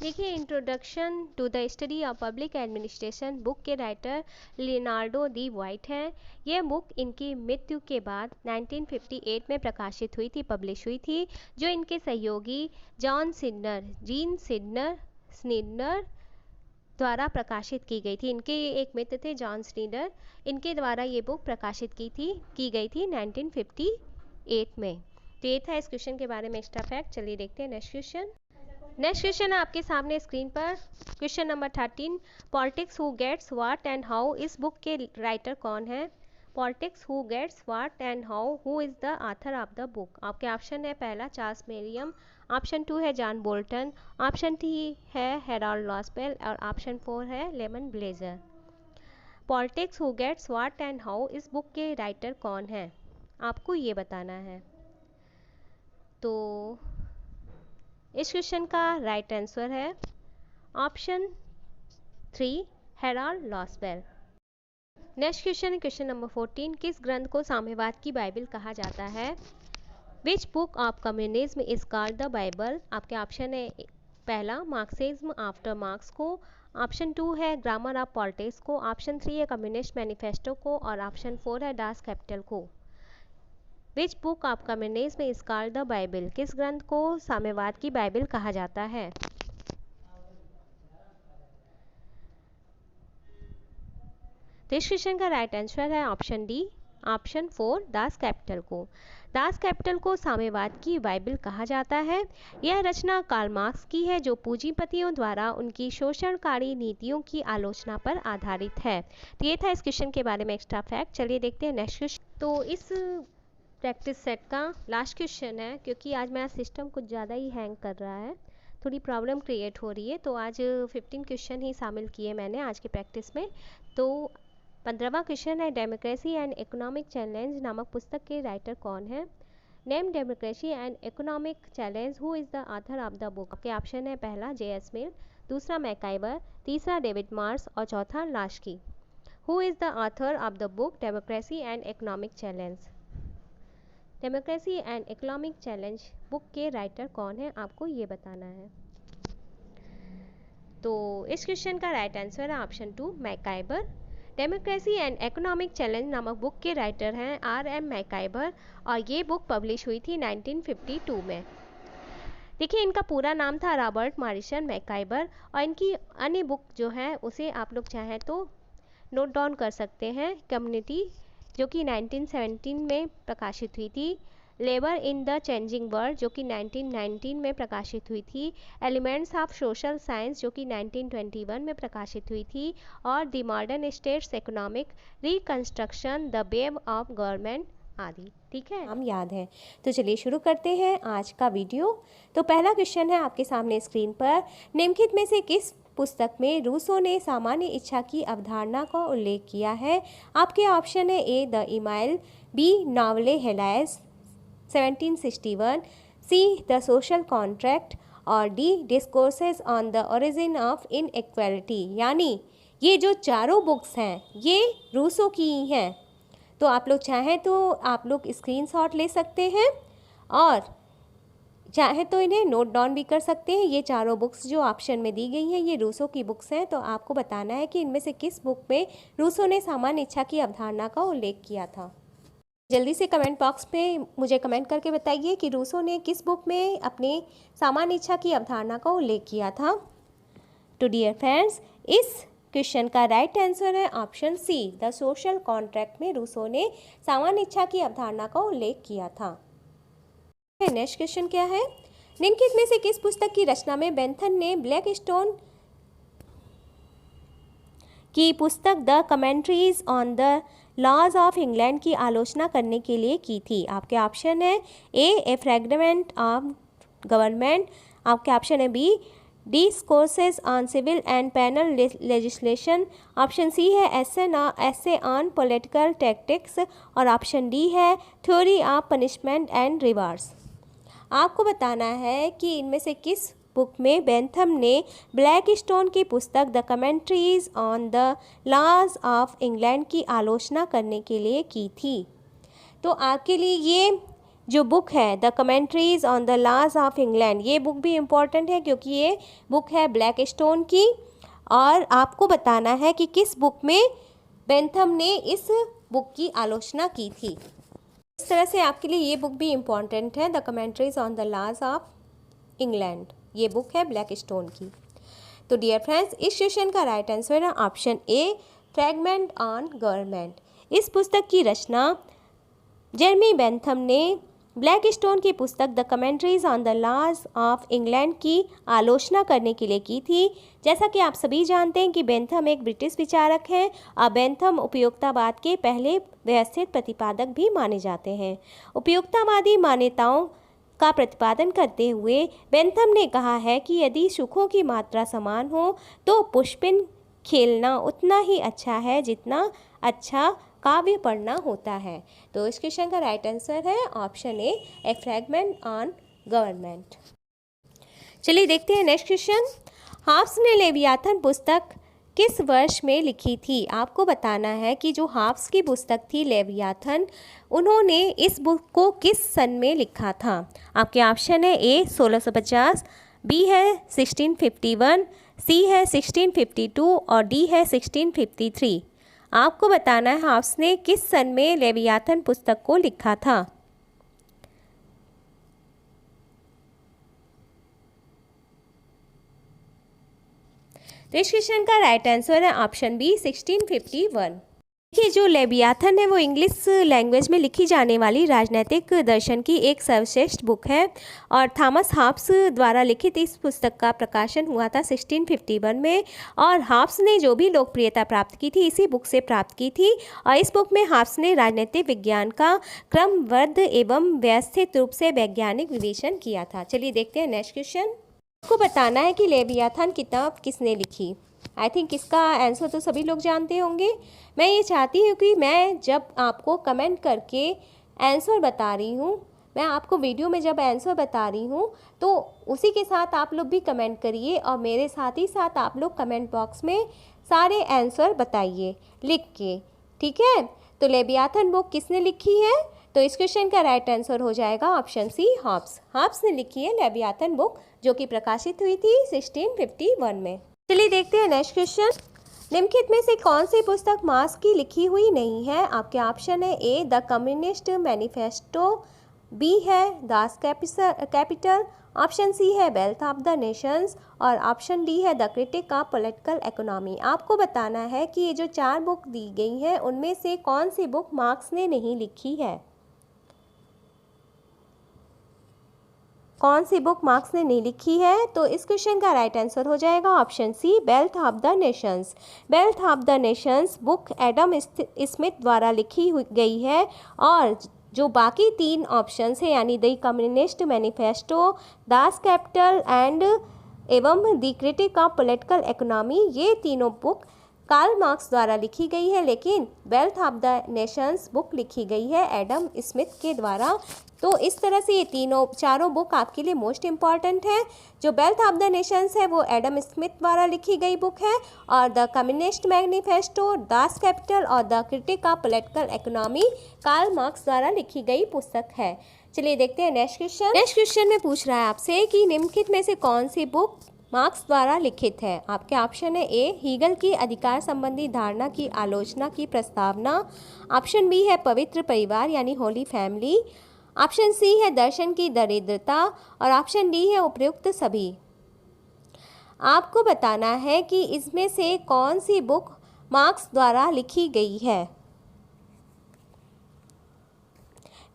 देखिए introduction to the study of public administration book के राइटर लियोनार्डो डी वाइट हैं। यह बुक इनकी मृत्यु के बाद 1958 में प्रकाशित हुई थी, पब्लिश हुई थी, जो इनके सहयोगी जीन स्निडर द्वारा प्रकाशित की गई थी। इनके एक मित्र थे जॉन स्नीडर, इनके द्वारा ये बुक प्रकाशित की गई थी 1958 में। तो ये था इस क्वेश्चन के बारे में एक्स्ट्रा फैक्ट। चलिए देखते हैं नेक्स्ट क्वेश्चन। नेक्स्ट क्वेश्चन है आपके सामने स्क्रीन पर, question number 13, politics who gets what and how, इस बुक के राइटर कौन है? Politics who gets what and how, who is the author of the book? आपके ऑप्शन है पहला चार्ल्स मेरियम, ऑप्शन 2 है जॉन बोल्टन, ऑप्शन 3 है हेराल्ड लॉसबेल और ऑप्शन 4 है Lemon Blazer. Politics who gets what and how, इस बुक के राइटर कौन है, आपको ये बताना है। तो इस क्वेश्चन का राइट आंसर है option 3 Harold Lasswell. Next question question number 14, किस ग्रंथ को साम्यवाद की बाइबल कहा जाता है? Which book of communism is called the Bible? आपके ऑप्शन है पहला मार्क्सिज्म आफ्टर मार्क्स को, ऑप्शन 2 है ग्रामर ऑफ पॉलिटिक्स को, ऑप्शन 3 है कम्युनिस्ट मैनिफेस्टो को और ऑप्शन 4 है डास कैपिटल को। Which book of communism is called the Bible, किस ग्रंथ को साम्यवाद की बाइबल कहा जाता है? तो इस क्वेश्चन का राइट आंसर है option D, option 4 das capital को। दास कैपिटल को साम्यवाद की बाइबल कहा जाता है। यह रचना कार्ल मार्क्स की है जो पूंजीपतियों द्वारा उनकी शोषणकारी नीतियों की आलोचना पर आधारित है। तो ये था इस क्वेश्चन के बारे में एक्स्ट्रा फैक्ट। चलिए देखते हैं नेक्स्ट क्वेश्चन। तो इस प्रैक्टिस सेट का लास्ट क्वेश्चन है, क्योंकि आज मेरा सिस्टम कुछ ज़्यादा ही हैंग कर रहा है, थोड़ी प्रॉब्लम क्रिएट हो रही है, तो आज 15 क्वेश्चन ही शामिल किए मैंने आज की प्रैक्टिस में। तो 15वां क्वेश्चन है डेमोक्रेसी एंड इकोनॉमिक चैलेंज नामक पुस्तक के राइटर कौन है? Name democracy and economic challenge, who is the author of the book? के ऑप्शन है पहला J.S. मिल, दूसरा मैकाइवर, तीसरा डेविड मार्स और चौथा Laski. Who is the author of the book democracy and economic challenge? Democracy and economic challenge book के writer कौन है, आपको ये बताना है। तो इस क्वेश्चन का राइट आंसर है option 2 MacIver. Democracy and economic challenge नामक बुक के राइटर हैं R.M. मैकाइबर और ये बुक पब्लिश हुई थी 1952 में। देखिए इनका पूरा नाम था रॉबर्ट मॉरिसन मैकाइबर और इनकी अन्य बुक जो है उसे आप लोग चाहें तो नोट डाउन कर सकते हैं। कम्युनिटी जो कि 1917 में प्रकाशित हुई थी, labour in the changing world जो कि 1919 में प्रकाशित हुई थी, एलिमेंट्स ऑफ सोशल साइंस जो कि 1921 में प्रकाशित हुई थी, और the modern states economic reconstruction, the wave of government आदि। ठीक है, हम याद है। तो चलिए शुरू करते हैं आज का वीडियो। तो पहला क्वेश्चन है आपके सामने स्क्रीन पर, निम्नलिखित में से किस पुस्तक में रूसो ने सामान्य इच्छा की अवधारणा का उल्लेख किया है? आपके ऑप्शन है A the Emile, B Nouvelle Heloise 1761, C the social contract, और D discourses on the origin of inequality. यानी ये जो चारों बुक्स हैं ये रूसो की ही हैं। तो आप लोग चाहें तो आप लोग स्क्रीनशॉट ले सकते हैं और चाहे तो इन्हें नोट डाउन भी कर सकते हैं। ये चारों बुक्स जो ऑप्शन में दी गई हैं ये रूसो की बुक्स हैं। तो आपको बताना है कि इनमें से किस बुक में रूसो ने सामान्य इच्छा की अवधारणा का उल्लेख किया था। जल्दी से कमेंट बॉक्स में मुझे कमेंट करके बताइए कि रूसो ने किस बुक में अपने सामान्य इच्छा की अवधारणा का उल्लेख किया था। तो डियर फ्रेंड्स, इस क्वेश्चन का राइट आंसर है option C, the social contract में रूसो ने सामान्य इच्छा की अवधारणा का उल्लेख किया था। नेक्स्ट क्वेश्चन क्या है, निम्नलिखित में से किस पुस्तक की रचना में बेंथन ने ब्लैकस्टोन की पुस्तक the commentaries on the laws of England की आलोचना करने के लिए की थी? आपके ऑप्शन है ए फ्रैगमेंट ऑफ गवर्नमेंट, आपके ऑप्शन है B discourses on civil and panel legislation, option C है एसे ऑन पॉलिटिकल टैक्टिक्स, और ऑप्शन डी है theory of punishment and rewards. आपको बताना है कि इनमें से किस बुक में बेंथम ने ब्लैकस्टोन की पुस्तक the commentaries on the laws of England की आलोचना करने के लिए की थी। तो आपके लिए ये जो बुक है the commentaries on the laws of England, ये बुक भी इम्पॉर्टेंट है क्योंकि ये बुक है ब्लैकस्टोन की, और आपको बताना है कि किस बुक में बेंथम ने इस बुक की आलोचना की थी। इस तरह से आपके लिए ये बुक भी इम्पॉर्टेंट है, the commentaries on the laws of England, ये बुक है ब्लैकस्टोन की। तो डियर फ्रेंड्स, इस क्वेश्चन का राइट आंसर है option A fragment on government. इस पुस्तक की रचना जेरेमी बेंथम ने ब्लैकस्टोन की पुस्तक the commentaries on the laws of England की आलोचना करने के लिए की थी। जैसा कि आप सभी जानते हैं कि बेंथम एक ब्रिटिश विचारक हैं और बेंथम उपयोगितावाद के पहले व्यवस्थित प्रतिपादक भी माने जाते हैं। उपयोगितावादी मान्यताओं का प्रतिपादन करते हुए बेंथम ने कहा है कि यदि सुखों की मात्रा समान हो तो पुष्पिन खेलना उतना ही अच्छा है जितना अच्छा काव्य पढ़ना होता है। तो इस क्वेश्चन का राइट आंसर है option A fragment on government. चलिए देखते हैं नेक्स्ट क्वेश्चन, हाफ्स ने लेवियाथन पुस्तक किस वर्ष में लिखी थी? आपको बताना है कि जो हाफ्स की पुस्तक थी लेवियाथन, उन्होंने इस बुक को किस सन में लिखा था? आपके ऑप्शन है ए 1650, बी है 1651, सी है 1652 और डी है 1653। आपको बताना है हाफ्स ने किस सन में लेवियाथन पुस्तक को लिखा था। तो इस क्वेश्चन का राइट आंसर है ऑप्शन बी 1651। देखिए, जो लेवियाथन है वो इंग्लिश लैंग्वेज में लिखी जाने वाली राजनैतिक दर्शन की एक सर्वश्रेष्ठ बुक है और थॉमस हॉब्स द्वारा लिखित इस पुस्तक का प्रकाशन हुआ था 1651 में। और हॉब्स ने जो भी लोकप्रियता प्राप्त की थी इसी बुक से प्राप्त की थी। और इस बुक में हॉब्स ने राजनीतिक विज्ञान का क्रमबद्ध एवं व्यवस्थित रूप से वैज्ञानिक विवेचन किया था। चलिए देखते हैं नेक्स्ट क्वेश्चन। आपको बताना है कि लेवियाथन किताब किसने लिखी। आई थिंक इसका आंसर तो सभी लोग जानते होंगे। मैं ये चाहती हूँ कि मैं जब आपको कमेंट करके आंसर बता रही हूँ, मैं आपको वीडियो में जब आंसर बता रही हूँ तो उसी के साथ आप लोग भी कमेंट करिए और मेरे साथ ही साथ आप लोग कमेंट बॉक्स में सारे आंसर बताइए लिख के, ठीक है। तो लेवियाथन बुक किसने लिखी है? तो इस क्वेश्चन का राइट आंसर हो जाएगा ऑप्शन सी हॉब्स। हॉब्स ने लिखी है लेवियाथन बुक जो कि प्रकाशित हुई थी 1651 में। चलिए देखते हैं नेक्स्ट क्वेश्चन। निम्नलिखित में से कौन सी पुस्तक मार्क्स की लिखी हुई नहीं है? आपके ऑप्शन है A the communist manifesto, B है दास कैपिटल, ऑप्शन सी है वेल्थ ऑफ द नेशंस और ऑप्शन डी है the critique of political economy. आपको बताना है कि ये जो 4 बुक दी गई हैं उनमें से कौन सी बुक मार्क्स ने नहीं लिखी है। कौन सी बुक मार्क्स ने नहीं लिखी है? तो इस क्वेश्चन का राइट आंसर हो जाएगा option C, wealth of the nations. Wealth of the nations book Adam Smith द्वारा लिखी गई है। और जो बाकी 3 ऑप्शंस है यानी the communist manifesto, das capital and एवं the critique of political economy, ये तीनों बुक कार्ल मार्क्स द्वारा लिखी गई है, लेकिन wealth of the nations book लिखी गई है एडम स्मिथ के द्वारा। तो इस तरह से ये चारों बुक आपके लिए मोस्ट इम्पॉर्टेंट है। जो वेल्थ ऑफ द नेशंस है वो एडम स्मिथ द्वारा लिखी गई बुक है, और the communist manifesto, das capital और the critique of political economy Karl Marx द्वारा लिखी गई पुस्तक है। चलिए देखते हैं नेक्स्ट क्वेश्चन। नेक्स्ट क्वेश्चन में पूछ रहा है आपसे कि निम्नलिखित में से कौन सी बुक मार्क्स द्वारा लिखित है? आपके ऑप्शन है ए, हीगल की अधिकार संबंधी धारणा की आलोचना की प्रस्तावना, ऑप्शन बी है पवित्र परिवार यानी होली फैमिली, ऑप्शन सी है दर्शन की दरिद्रता और ऑप्शन डी है उपयुक्त सभी। आपको बताना है कि इसमें से कौन सी बुक मार्क्स द्वारा लिखी गई है।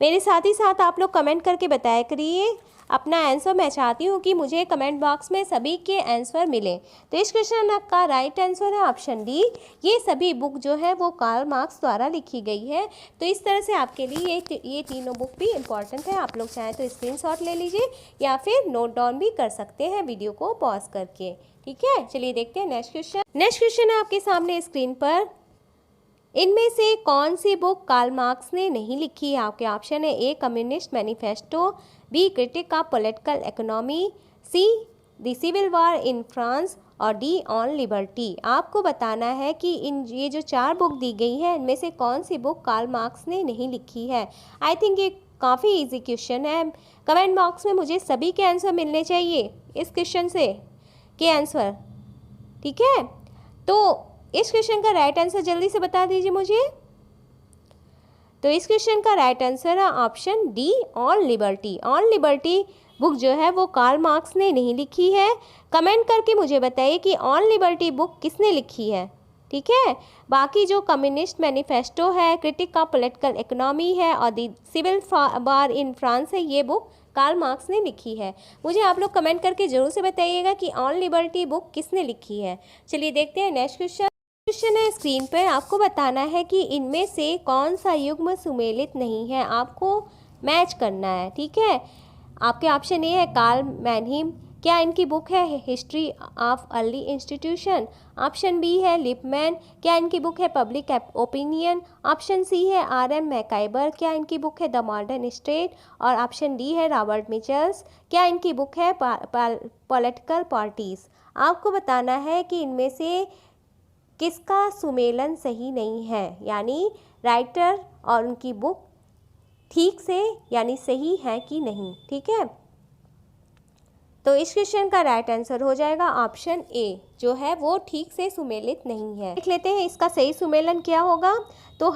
मेरे साथ ही साथ आप लोग कमेंट करके बताया करिए अपना आंसर। मैं चाहती हूँ कि मुझे कमेंट बॉक्स में सभी के आंसर मिले। तो इस क्वेश्चन का राइट आंसर है ऑप्शन डी, ये सभी बुक जो है वो कार्ल मार्क्स द्वारा लिखी गई है। तो इस तरह से आपके लिए ये तीनों बुक भी इम्पॉर्टेंट है। आप लोग चाहें तो स्क्रीनशॉट ले लीजिए या फिर नोट डाउन भी कर सकते हैं वीडियो को पॉज करके। ठीक है, चलिए देखते हैं नेक्स्ट क्वेश्चन। नेक्स्ट क्वेश्चन है आपके सामने स्क्रीन पर, इनमें से कौन सी बुक कार्ल मार्क्स ने नहीं लिखी है? आपके ऑप्शन है A, communist manifesto, B, critique of political economy, C, the civil war in France और डी, ऑन लिबर्टी। आपको बताना है कि ये जो 4 बुक दी गई है इनमें से कौन सी बुक कार्ल मार्क्स ने नहीं लिखी है। आई थिंक ये काफ़ी इजी क्वेश्चन है। कमेंट बॉक्स में मुझे सभी के आंसर मिलने चाहिए इस क्वेश्चन से के आंसर। ठीक है, तो इस क्वेश्चन का राइट आंसर जल्दी से बता दीजिए मुझे। तो इस क्वेश्चन का राइट आंसर है option D, on liberty. On liberty book जो है वो कार्ल मार्क्स ने नहीं लिखी है। कमेंट करके मुझे बताइए कि ऑन लिबर्टी बुक किसने लिखी है। ठीक है, बाकी जो कम्युनिस्ट मैनिफेस्टो है, क्रिटिक ऑफ पॉलिटिकल इकोनॉमी है और the civil war in France है, ये बुक कार्ल मार्क्स ने लिखी है। मुझे आप लोग कमेंट करके जरूर से बताइएगा कि ऑन लिबर्टी बुक किसने लिखी है। चलिए देखते हैं नेक्स्ट क्वेश्चन। क्वेश्चन है स्क्रीन पर, आपको बताना है कि इनमें से कौन सा युग्म सुमेलित नहीं है। आपको मैच करना है। ठीक है, आपके ऑप्शन ए है कार्ल मैनहीम, क्या इनकी बुक है history of early institution, option B है लिपमैन, क्या इनकी बुक है पब्लिक ओपिनियन, ऑप्शन सी है RM मैकाइबर, क्या इनकी बुक है द मॉडर्न स्टेट और ऑप्शन डी है रॉबर्ट मिचल्स, क्या इनकी बुक है पॉलिटिकल पार्टीज। आपको बताना है कि इनमें से किसका सुमेलन सही नहीं है, यानी राइटर और उनकी बुक ठीक से यानी सही है कि नहीं। ठीक है, तो इस क्वेश्चन का राइट आंसर हो जाएगा ऑप्शन ए, जो है वो ठीक से सुमेलित नहीं है। देख लेते हैं इसका सही सुमेलन क्या होगा। तो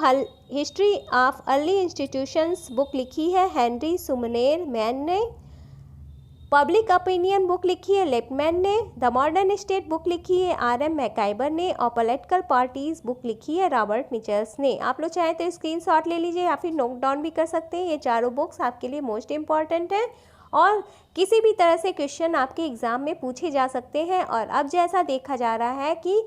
history of early institutions book लिखी है हेनरी सुमनेर मैन ने, पब्लिक ओपिनियन बुक लिखी है लिपमैन ने, द मॉडर्न स्टेट बुक लिखी है RM मैकाइबर ने और पॉलिटिकल पार्टीज बुक लिखी है रॉबर्ट मिचल्स ने। आप लोग चाहें तो स्क्रीनशॉट ले लीजिए या फिर नोट डाउन भी कर सकते हैं। ये चारों बुक्स आपके लिए मोस्ट इंपॉर्टेंट है और किसी भी तरह से क्वेश्चन आपके एग्ज़ाम में पूछे जा सकते हैं। और अब जैसा देखा जा रहा है कि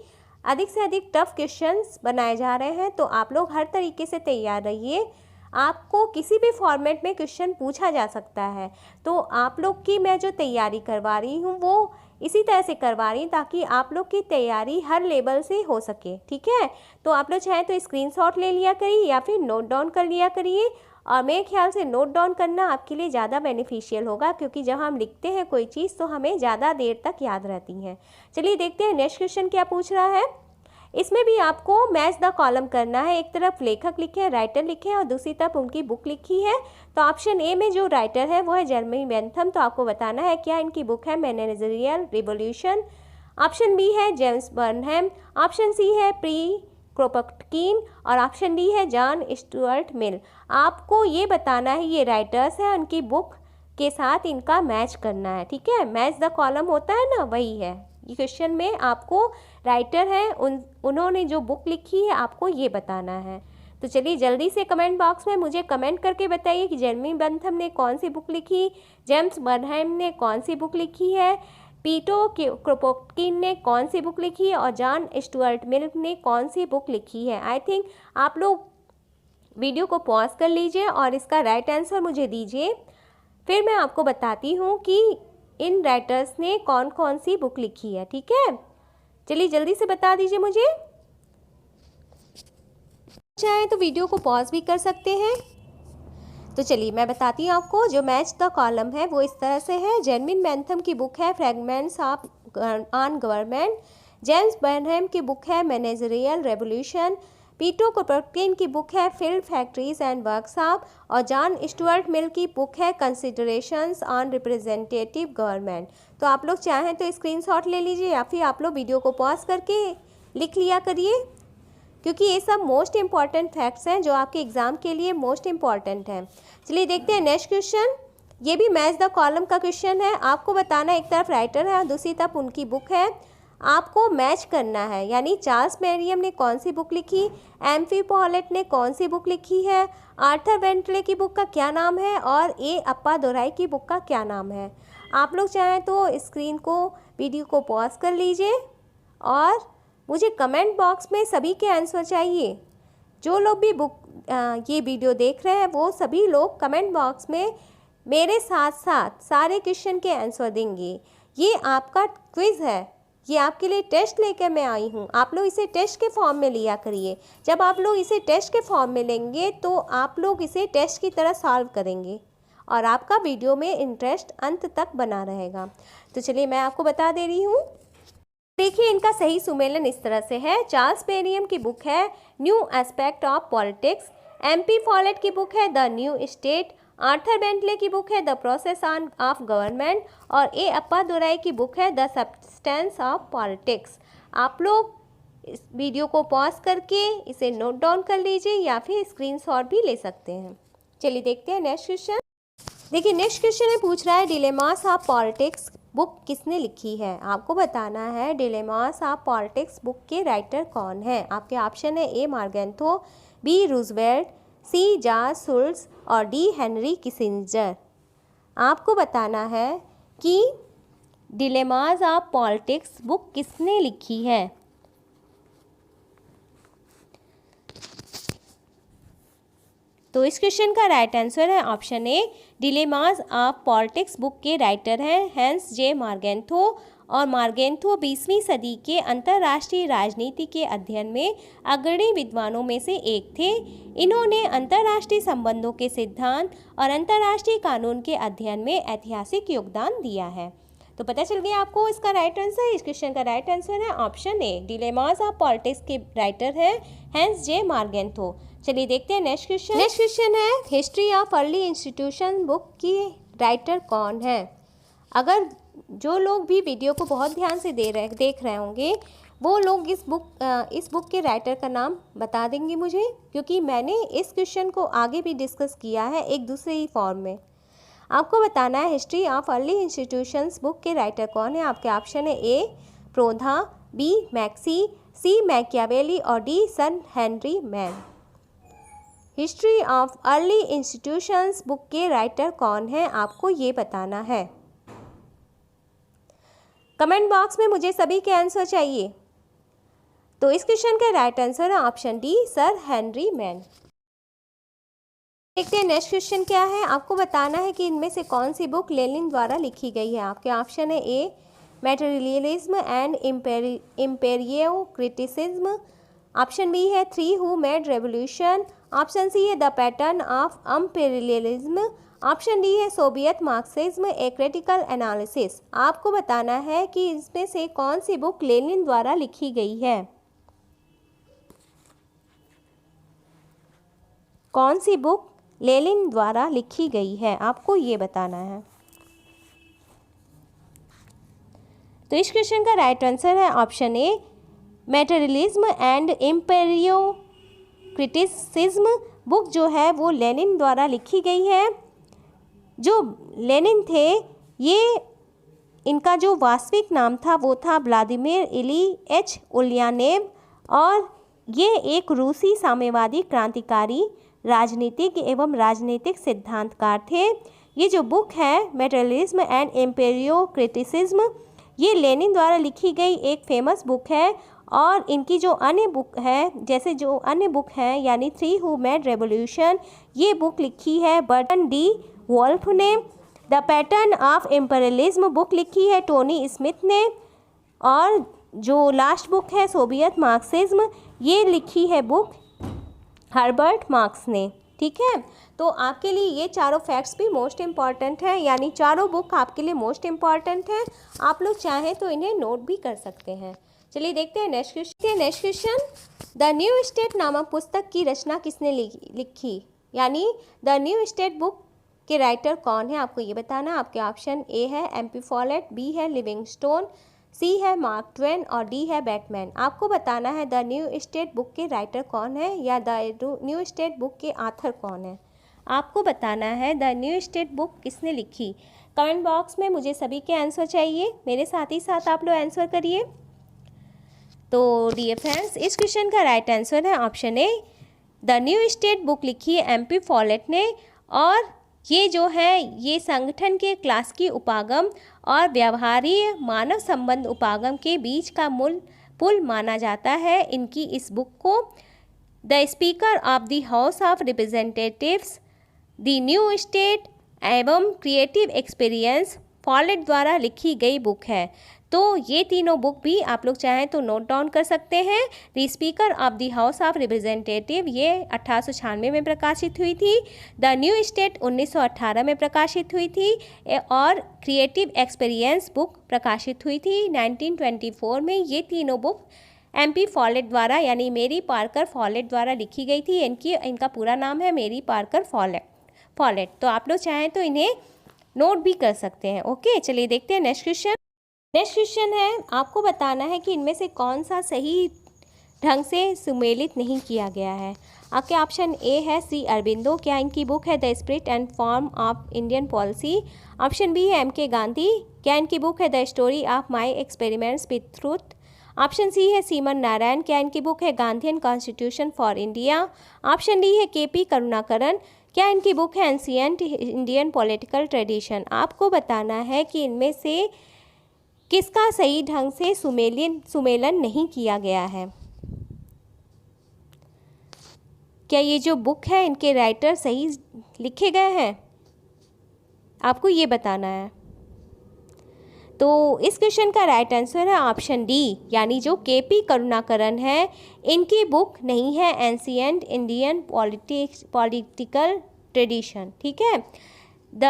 अधिक से अधिक टफ क्वेश्चंस बनाए जा रहे हैं, तो आप लोग हर तरीके से तैयार रहिए। आपको किसी भी फॉर्मेट में क्वेश्चन पूछा जा सकता है, तो आप लोग की मैं जो तैयारी करवा रही हूँ वो इसी तरह से करवा रही हूँ ताकि आप लोग की तैयारी हर लेवल से हो सके। ठीक है, तो आप लोग चाहें तो स्क्रीनशॉट ले लिया करिए या फिर नोट डाउन कर लिया करिए। और मेरे ख्याल से नोट डाउन करना आपके लिए ज़्यादा बेनिफिशियल होगा, क्योंकि जब हम लिखते हैं कोई चीज़ तो हमें ज़्यादा देर तक याद रहती है। चलिए देखते हैं नेक्स्ट क्वेश्चन क्या पूछ रहा है। इसमें भी आपको मैच द कॉलम करना है। एक तरफ लेखक लिखे हैं, राइटर लिखे हैं और दूसरी तरफ उनकी बुक लिखी है। तो ऑप्शन ए में जो राइटर है वो है जेरेमी बेंथम, तो आपको बताना है क्या इनकी बुक है मैनेजरियल रिवोल्यूशन, ऑप्शन बी है जेम्स बर्नहम, ऑप्शन सी है प्री क्रोपटकीन और ऑप्शन डी है जॉन स्टुअर्ट मिल। आपको ये बताना है ये राइटर्स हैं, उनकी बुक के साथ इनका मैच करना है। ठीक है, मैच द कॉलम होता है ना, वही है ये क्वेश्चन में। आपको राइटर है उन्होंने जो बुक लिखी है आपको ये बताना है। तो चलिए जल्दी से कमेंट बॉक्स में मुझे कमेंट करके बताइए कि जेरेमी बेंथम ने कौन सी बुक लिखी, जेम्स बर्नहेम ने कौन सी बुक लिखी है, पीटो क्रोपोटकिन ने कौन सी बुक लिखी है और जॉन स्टुअर्ट मिल ने कौन सी बुक लिखी है। आई थिंक आप लोग वीडियो को पॉज कर लीजिए और इसका राइट आंसर मुझे दीजिए। फिर मैं आपको बताती हूँ कि इन राइटर्स ने कौन कौन सी बुक लिखी है। ठीक है, चलिए जल्दी से बता दीजिए मुझे। चाहे तो वीडियो को पॉज भी कर सकते हैं। तो चलिए मैं बताती हूँ आपको। जो मैच द कॉलम है वो इस तरह से है। जेरेमी बेंथम की बुक है fragments of on government, James Burnham की बुक है मैनेजरियल रेवोल्यूशन, पीटो क्रोपोटकिन की बुक है फील्ड फैक्ट्रीज एंड वर्कशॉप और जॉन स्टुअर्ट मिल की बुक है कंसिडरेशंस ऑन रिप्रेजेंटेटिव गवर्नमेंट। तो आप लोग चाहें तो स्क्रीनशॉट ले लीजिए या फिर आप लोग वीडियो को पॉज करके लिख लिया करिए, क्योंकि ये सब मोस्ट इम्पॉर्टेंट फैक्ट्स हैं जो आपके एग्ज़ाम के लिए मोस्ट इम्पॉर्टेंट हैं। चलिए देखते हैं नेक्स्ट क्वेश्चन। ये भी मैच द कॉलम का क्वेश्चन है। आपको बताना एक तरफ राइटर है और दूसरी तरफ उनकी बुक है, आपको मैच करना है। यानी चार्ल्स मैरियम ने कौन सी बुक लिखी, एम्फी पॉलेट ने कौन सी बुक लिखी है, आर्थर बेंटले की बुक का क्या नाम है और ए अप्पादोराई की बुक का क्या नाम है। आप लोग चाहें तो स्क्रीन को, वीडियो को पॉज कर लीजिए और मुझे कमेंट बॉक्स में सभी के आंसर चाहिए। जो लोग भी ये वीडियो देख रहे हैं वो सभी लोग कमेंट बॉक्स में मेरे साथ साथ सारे क्वेश्चन के आंसर देंगे। ये आपका क्विज़ है, ये आपके लिए टेस्ट लेकर मैं आई हूँ। आप लोग इसे टेस्ट के फॉर्म में लिया करिए। जब आप लोग इसे टेस्ट के फॉर्म में लेंगे तो आप लोग इसे टेस्ट की तरह सॉल्व करेंगे और आपका वीडियो में इंटरेस्ट अंत तक बना रहेगा। तो चलिए मैं आपको बता दे रही हूँ। देखिए इनका सही सुमेलन इस तरह से है। चार्ल्स मैरियम की बुक है new aspect of politics, M P Follett की बुक है the new state, Arthur Bentley की बुक है द प्रोसेस ऑफ गवर्नमेंट और ए अप्पादोराई की बुक है द सब्सटेंस ऑफ पॉलिटिक्स। आप लोग इस वीडियो को पॉज करके इसे नोट डाउन कर लीजिए या फिर स्क्रीनशॉट भी ले सकते हैं। चलिए देखते हैं नेक्स्ट क्वेश्चन। देखिए नेक्स्ट क्वेश्चन में पूछ रहा है डिलेमास ऑफ पॉलिटिक्स बुक किसने लिखी है। आपको बताना है डिलेमास ऑफ पॉलिटिक्स बुक के राइटर कौन है। आपके ऑप्शन है ए मार्गेंथो, बी रूजवेल्ट, सी जॉर्ज शुल्ट्ज और डी हेनरी किसिंजर। आपको बताना है कि डिलेमास ऑफ पॉलिटिक्स बुक किसने लिखी है। तो इस क्वेश्चन का राइट आंसर है option A. Dilemmas of politics book के राइटर हैं हैंस जे मार्गेंथो और मार्गेंथो 20वीं सदी के अंतर्राष्ट्रीय राजनीति के अध्ययन में अग्रणी विद्वानों में से एक थे। इन्होंने अंतर्राष्ट्रीय संबंधों के सिद्धांत और अंतर्राष्ट्रीय कानून के अध्ययन में ऐतिहासिक योगदान दिया है। तो पता चल गया आपको इसका राइट आंसर। इस क्वेश्चन का राइट आंसर है option A. Dilemmas of politics के राइटर हैं हैंस जे मार्गेंथो। चलिए देखते हैं नेक्स्ट क्वेश्चन। नेक्स्ट क्वेश्चन है history of early institution book की राइटर कौन है। अगर जो लोग भी वीडियो को बहुत ध्यान से देख रहे होंगे वो लोग इस बुक के राइटर का नाम बता देंगे मुझे, क्योंकि मैंने इस क्वेश्चन को आगे भी डिस्कस किया है एक दूसरे ही फॉर्म में। आपको बताना है history of early institutions book के राइटर कौन है। आपके ऑप्शन है ए प्रोधा, बी मैक्सी, सी मैकियावेली और D sir Henry man. History of early institutions book के राइटर कौन है आपको ये बताना है। कमेंट बॉक्स में मुझे सभी के आंसर चाहिए। तो इस क्वेश्चन का राइट आंसर है option D sir Henry man. देखते हैं नेक्स्ट क्वेश्चन क्या है। आपको बताना है कि इनमें से कौन सी बुक लेनिन द्वारा लिखी गई है। आपके ऑप्शन है A materialism and empirio criticism, option B है 3 who made revolution, option C है the pattern of imperialism, option D है Soviet Marxism a critical analysis. आपको बताना है कि इसमें से कौन सी बुक लेनिन द्वारा लिखी गई है। कौन सी बुक लेनिन द्वारा लिखी गई है आपको ये बताना है। तो इस क्वेश्चन का राइट आंसर है option A materialism and empirio criticism book जो है वो लेनिन द्वारा लिखी गई है। जो लेनिन थे ये इनका जो वास्तविक नाम था वो था व्लादिमीर इलीच उलियानेव और ये एक रूसी साम्यवादी क्रांतिकारी, राजनीतिज्ञ एवं राजनीतिक सिद्धांतकार थे। ये जो बुक है मटेरियलिज्म एंड एम्पेरियोक्रिटिसिज्म, ये लेनिन द्वारा लिखी गई एक फेमस बुक है। और इनकी जो अन्य बुक है, जैसे जो अन्य बुक है यानी थ्री हु मेड रेवोल्यूशन, ये बुक लिखी है बर्टन डी वोल्फ ने। The pattern of imperialism book लिखी है टोनी स्मिथ ने। और जो लास्ट बुक है सोवियत मार्क्सिज्म, ये लिखी है बुक हर्बर्ट मार्क्स ने। ठीक है, तो आपके लिए ये चारों फैक्ट्स भी मोस्ट इम्पॉर्टेंट है, यानी चारों बुक आपके लिए मोस्ट इम्पॉर्टेंट है। आप लोग चाहें तो इन्हें नोट भी कर सकते हैं। चलिए देखते हैं next question. Next question, the new state नामक पुस्तक की रचना किसने लिखी, यानी द न्यू स्टेट बुक के राइटर कौन है, आपको ये बताना। आपके ऑप्शन ए है एम.पी. फॉलेट, बी है लिविंगस्टोन, सी है मार्क ट्वेन और डी है बैटमैन। आपको बताना है द न्यू स्टेट बुक के राइटर कौन है या द न्यू स्टेट बुक के ऑथर कौन है। आपको बताना है द न्यू स्टेट बुक किसने लिखी। कमेंट बॉक्स में मुझे सभी के आंसर चाहिए, मेरे साथ ही साथ आप लोग आंसर करिए। तो डियर फ्रेंड्स, इस क्वेश्चन का राइट आंसर है option A, the new state book लिखी है एम.पी. फॉलेट ने। और ये जो है ये संगठन के क्लासिकी उपागम और व्यवहारीय मानव संबंध उपागम के बीच का मूल पुल माना जाता है। इनकी इस बुक को the speaker of the house of representatives, the new state एवं क्रिएटिव एक्सपीरियंस फॉलेट द्वारा लिखी गई बुक है। तो ये तीनों बुक भी आप लोग चाहें तो नोट डाउन कर सकते हैं। The speaker of the house of representative ये 1896 में प्रकाशित हुई थी। द न्यू स्टेट 1918 में प्रकाशित हुई थी। और क्रिएटिव एक्सपीरियंस बुक प्रकाशित हुई थी 1924 में। ये तीनों बुक एम.पी. फॉलेट द्वारा यानी मेरी पार्कर फॉलेट द्वारा लिखी गई थी। इनका पूरा नाम है मेरी पार्कर फॉलेट। तो आप लोग चाहें तो इन्हें नोट भी कर सकते हैं। ओके, चलिए देखते हैं नेक्स्ट क्वेश्चन। नेक्स्ट क्वेश्चन है, आपको बताना है कि इनमें से कौन सा सही ढंग से सुमेलित नहीं किया गया है। आपके ऑप्शन ए है श्री अरबिंदो, क्या इनकी बुक है the spirit and form of Indian policy. Option B है एम.के. गांधी, क्या इनकी बुक है the story of my experiments with truth. Option C है सीमन नारायण, क्या इनकी बुक है Gandhian constitution for India. Option D है के.पी. करुणाकरन, क्या इनकी बुक है एंशिएंट इंडियन पॉलिटिकल ट्रेडिशन। आपको बताना है कि इनमें से किसका सही ढंग से सुमेलन नहीं किया गया है। क्या ये जो बुक है इनके राइटर सही लिखे गए हैं, आपको ये बताना है। तो इस क्वेश्चन का राइट आंसर है ऑप्शन डी, यानी जो के.पी. करुणाकरन है, इनकी बुक नहीं है एंशिएंट इंडियन पॉलिटिकल ट्रेडिशन। ठीक है, the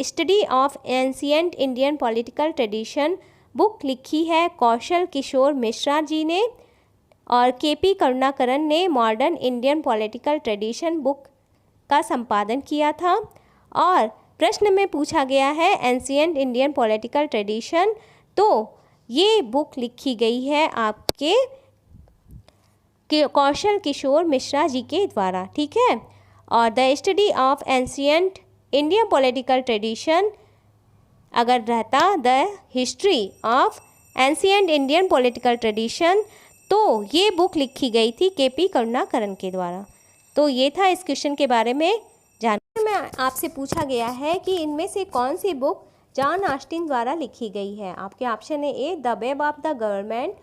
study of ancient Indian political tradition book लिखी है कौशल किशोर मिश्रा जी ने। और के.पी. करुणाकरन ने modern Indian political tradition book का संपादन किया था। और प्रश्न में पूछा गया है एंशिएंट इंडियन पॉलिटिकल ट्रेडिशन, तो ये बुक लिखी गई है आपके कौशल किशोर मिश्रा जी के द्वारा। ठीक है, और the study of ancient Indian political tradition अगर रहता the history of ancient Indian political tradition, तो ये बुक लिखी गई थी के.पी. करुणाकरन के द्वारा। तो ये था इस क्वेश्चन के बारे में जानने में आपसे पूछा गया है कि इनमें से कौन सी बुक जॉन ऑस्टिन द्वारा लिखी गई है। आपके ऑप्शन है A the web of the government,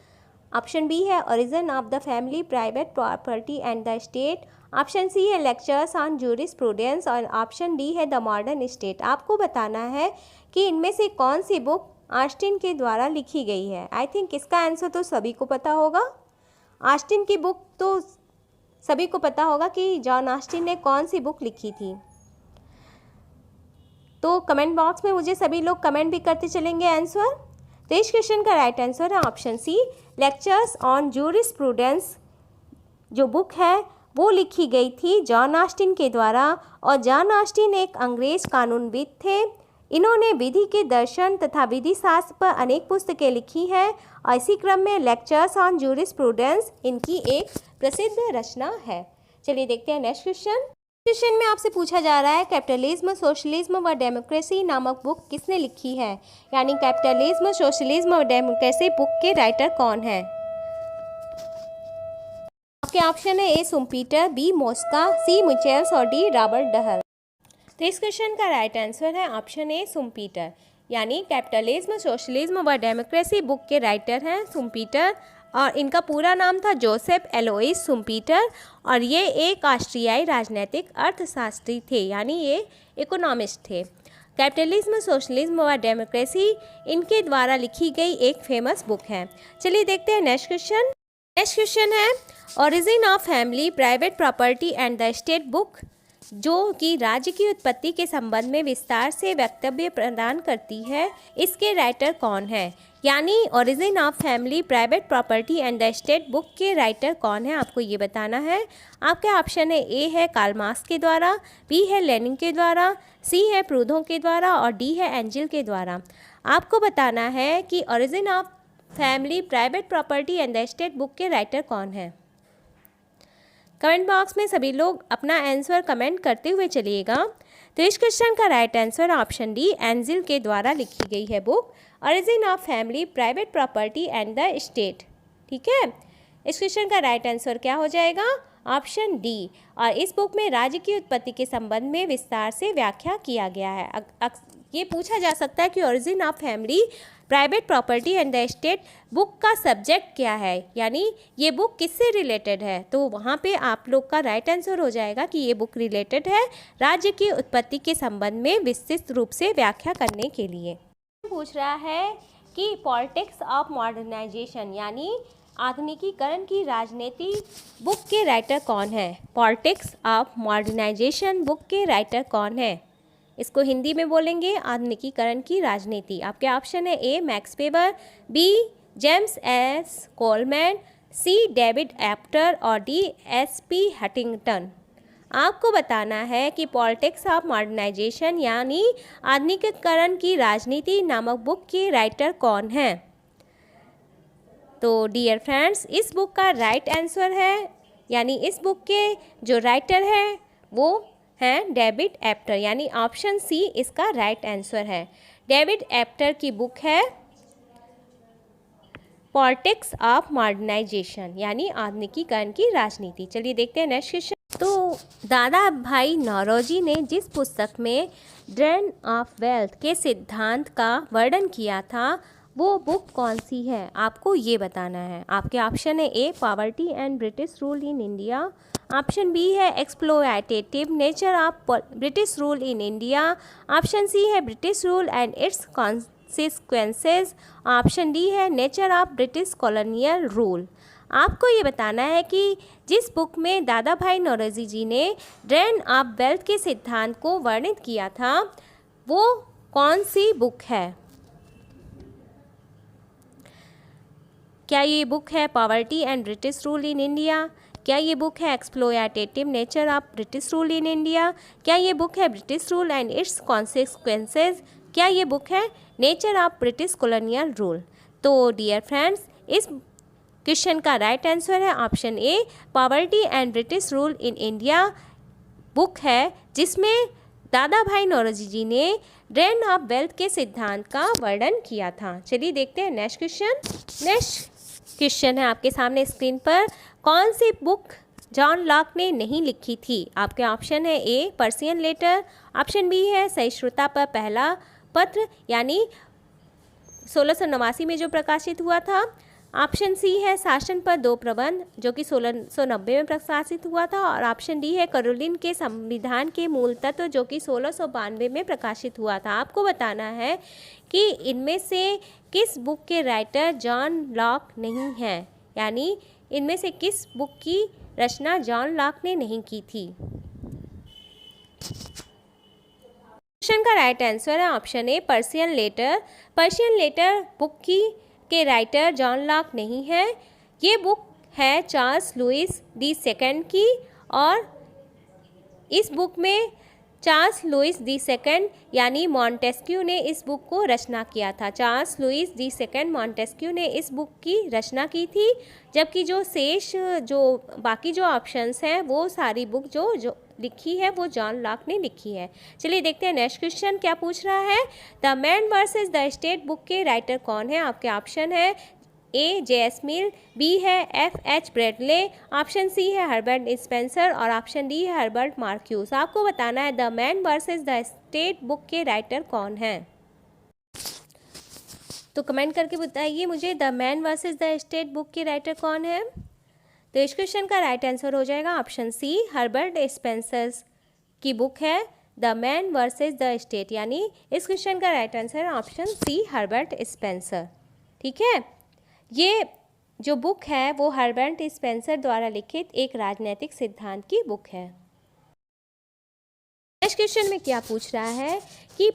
option B है origin of the family, private property and the state, option C है लेक्चर्स ऑन जूरिस्प्रूडेंस और ऑप्शन डी है द मॉडर्न स्टेट। आपको बताना है कि इनमें से कौन सी बुक ऑस्टिन के द्वारा लिखी गई है। आई थिंक इसका आंसर तो सभी को पता होगा। ऑस्टिन की बुक तो सभी को पता होगा कि जॉन ऑस्टिन ने कौन सी बुक लिखी थी। तो कमेंट बॉक्स में मुझे सभी लोग कमेंट भी करते चलेंगे आंसर। तो इस क्वेश्चन का राइट आंसर है option C lectures on jurisprudence. जो बुक है वो लिखी गई थी जॉन ऑस्टिन के द्वारा। और जॉन ऑस्टिन एक अंग्रेज कानूनविद थे। इन्होंने विधि के दर्शन तथा विधि शास्त्र पर अनेक पुस्तकें लिखी हैं और इसी क्रम में लेक्चर्स ऑन जूरिस्प्रूडेंस इनकी एक प्रसिद्ध रचना है। चलिए देखते हैं नेक्स्ट क्वेश्चन। क्वेश्चन में आपसे पूछा जा रहा है कैपिटलिज्म, सोशलिज्म व डेमोक्रेसी नामक बुक किसने लिखी है, यानी कैपिटलिज्म, सोशलिज्म और डेमोक्रेसी बुक के राइटर कौन है। आपके ऑप्शन है ए सुम्पीटर, बी मोस्का, सी मिचेल्स और डी रॉबर्ट डहल। तो इस क्वेश्चन का राइट आंसर है ऑप्शन ए सुम्पीटर, यानी कैपिटलिज्म, सोशलिज्म व डेमोक्रेसी बुक के राइटर हैं सुम्पीटर, और इनका पूरा नाम था जोसेफ एलोइस सुम्पीटर, और ये एक ऑस्ट्रियाई राजनीतिक अर्थशास्त्री थे, यानी ये इकोनॉमिस्ट थे। कैपिटलिज्म, सोशलिज्म व डेमोक्रेसी इनके द्वारा लिखी गई एक फेमस बुक है। चलिए देखते हैं नेक्स्ट क्वेश्चन। नेक्स्ट क्वेश्चन है origin of family, private property and the state book, जो कि राज्य की उत्पत्ति के संबंध में विस्तार से वक्तव्य प्रदान करती है। इसके राइटर कौन है? यानी origin of family, private property and the state book के राइटर कौन है, आपको ये बताना है। आपके ऑप्शन है ए है कार्ल मार्क्स के द्वारा, बी है लेनिन के द्वारा, सी है प्रूदो के द्वारा और डी है एंजिल के द्वारा। आपको बताना है कि origin of family, private property and the state book के राइटर कौन है। कमेंट बॉक्स में सभी लोग अपना आंसर कमेंट करते हुए चलिएगा। तो इस क्वेश्चन का right answer option D angel के द्वारा लिखी गई है book origin of family, private property and the state. ठीक है, इस क्वेश्चन का राइट आंसर क्या हो जाएगा? Option D. और इस बुक में राज्य की उत्पत्ति के संबंध में विस्तार से व्याख्या किया गया है। ये पूछा जा सकता है कि origin of family, private property and the state book का सब्जेक्ट क्या है, यानी ये बुक किससे रिलेटेड है। तो वहाँ पे आप लोग का राइट आंसर हो जाएगा कि ये बुक रिलेटेड है राज्य की उत्पत्ति के संबंध में विस्तृत रूप से व्याख्या करने के लिए। पूछ रहा है कि पॉलिटिक्स ऑफ मॉडर्नाइजेशन, यानी आधुनिकीकरण की राजनीति बुक के राइटर कौन है। पॉलिटिक्स ऑफ मॉडर्नाइजेशन बुक के राइटर कौन है? इसको हिंदी में बोलेंगे आधुनिकीकरण की राजनीति। आपके ऑप्शन है A Max Weber, B James S Coleman, C David Apter और डी एस पी हटिंगटन। आपको बताना है कि पॉलिटिक्स ऑफ मॉडर्नाइजेशन यानी आधुनिकीकरण की राजनीति नामक बुक के राइटर कौन है। तो डियर फ्रेंड्स, इस बुक का राइट आंसर है, यानी इस बुक के जो राइटर हैं वो हैं डेविड एप्टर, यानी ऑप्शन सी इसका राइट आंसर है। डेविड एप्टर की बुक है पॉलिटिक्स ऑफ मॉडर्नाइजेशन, यानी आधुनिकीकरण की राजनीति। चलिए देखते हैं नेक्स्ट क्वेश्चन। तो दादा भाई नौरोजी ने जिस पुस्तक में ड्रेन ऑफ वेल्थ के सिद्धांत का वर्णन किया था वो बुक कौन सी है, आपको ये बताना है। आपके ऑप्शन है A poverty and British rule in India, option B है exploitative nature of British rule in India, option C है British rule and its consequences, option D है nature of British colonial rule. आपको ये बताना है कि जिस बुक में दादा भाई नौरोजी जी ने ड्रेन ऑफ वेल्थ के सिद्धांत को वर्णित किया था वो कौन सी बुक है। क्या ये बुक है poverty and British rule in India, क्या ये बुक है exploitative nature of British rule in India, क्या ये बुक है British rule and its consequences, क्या ये बुक है nature of British colonial rule. तो डियर फ्रेंड्स, इस क्वेश्चन का राइट आंसर है option A poverty and British rule in India book है, जिसमें दादा भाई नौरोजी जी ने ड्रेन ऑफ वेल्थ के सिद्धांत का वर्णन किया था। चलिए देखते हैं नेक्स्ट क्वेश्चन। नेक्स्ट क्वेश्चन है आपके सामने स्क्रीन पर, कौन सी बुक जॉन लॉक ने नहीं लिखी थी। आपके ऑप्शन है ए पर्सियन लेटर, ऑप्शन बी है सहिष्णुता पर पहला पत्र, यानी 1689 में जो प्रकाशित हुआ था, ऑप्शन सी है शासन पर दो प्रबंध जो कि 1690 में प्रकाशित हुआ था, और ऑप्शन डी है कैरोलिन के संविधान के मूल तत्व जो कि 1692 में प्रकाशित हुआ था। आपको बताना है कि इनमें से किस बुक के राइटर जॉन लॉक नहीं है, यानी इनमें से किस बुक की रचना जॉन लॉक ने नहीं की थी। क्वेश्चन का राइट आंसर है option A Persian letter. Persian letter book के राइटर जॉन लॉक नहीं है, ये बुक है चार्ल्स लुइस दी सेकंड की, और इस बुक में चार्ल्स लुइस दी सेकंड यानी मॉन्टेस्क्यू ने इस बुक को रचना किया था। Charles Louis the second Montesquieu ने इस बुक की रचना की थी, जबकि जो बाकी जो ऑप्शंस हैं वो सारी बुक जो लिखी है वो जॉन लॉक ने लिखी है। चलिए देखते हैं नेक्स्ट क्वेश्चन क्या पूछ रहा है। The man versus the state book के राइटर कौन है। आपके ऑप्शन है ए जेसमिल, बी है F H Bradley, option C है हर्बर्ट स्पेंसर और ऑप्शन डी है हर्बर्ट मार्क्यूस। आपको बताना है the man versus the state book के राइटर कौन हैं। तो कमेंट करके बताइए मुझे the man versus the state book के राइटर कौन है। तो इस क्वेश्चन का राइट आंसर हो जाएगा ऑप्शन सी, हर्बर्ट स्पेंसर की बुक है the man versus the state, यानी इस क्वेश्चन का राइट आंसर है ऑप्शन सी, हर्बर्ट स्पेंसर। ठीक है, ये जो बुक है वो हर्बर्ट स्पेंसर द्वारा लिखित एक राजनीतिक सिद्धांत की बुक है। नेक्स्ट क्वेश्चन में क्या पूछ रहा है कि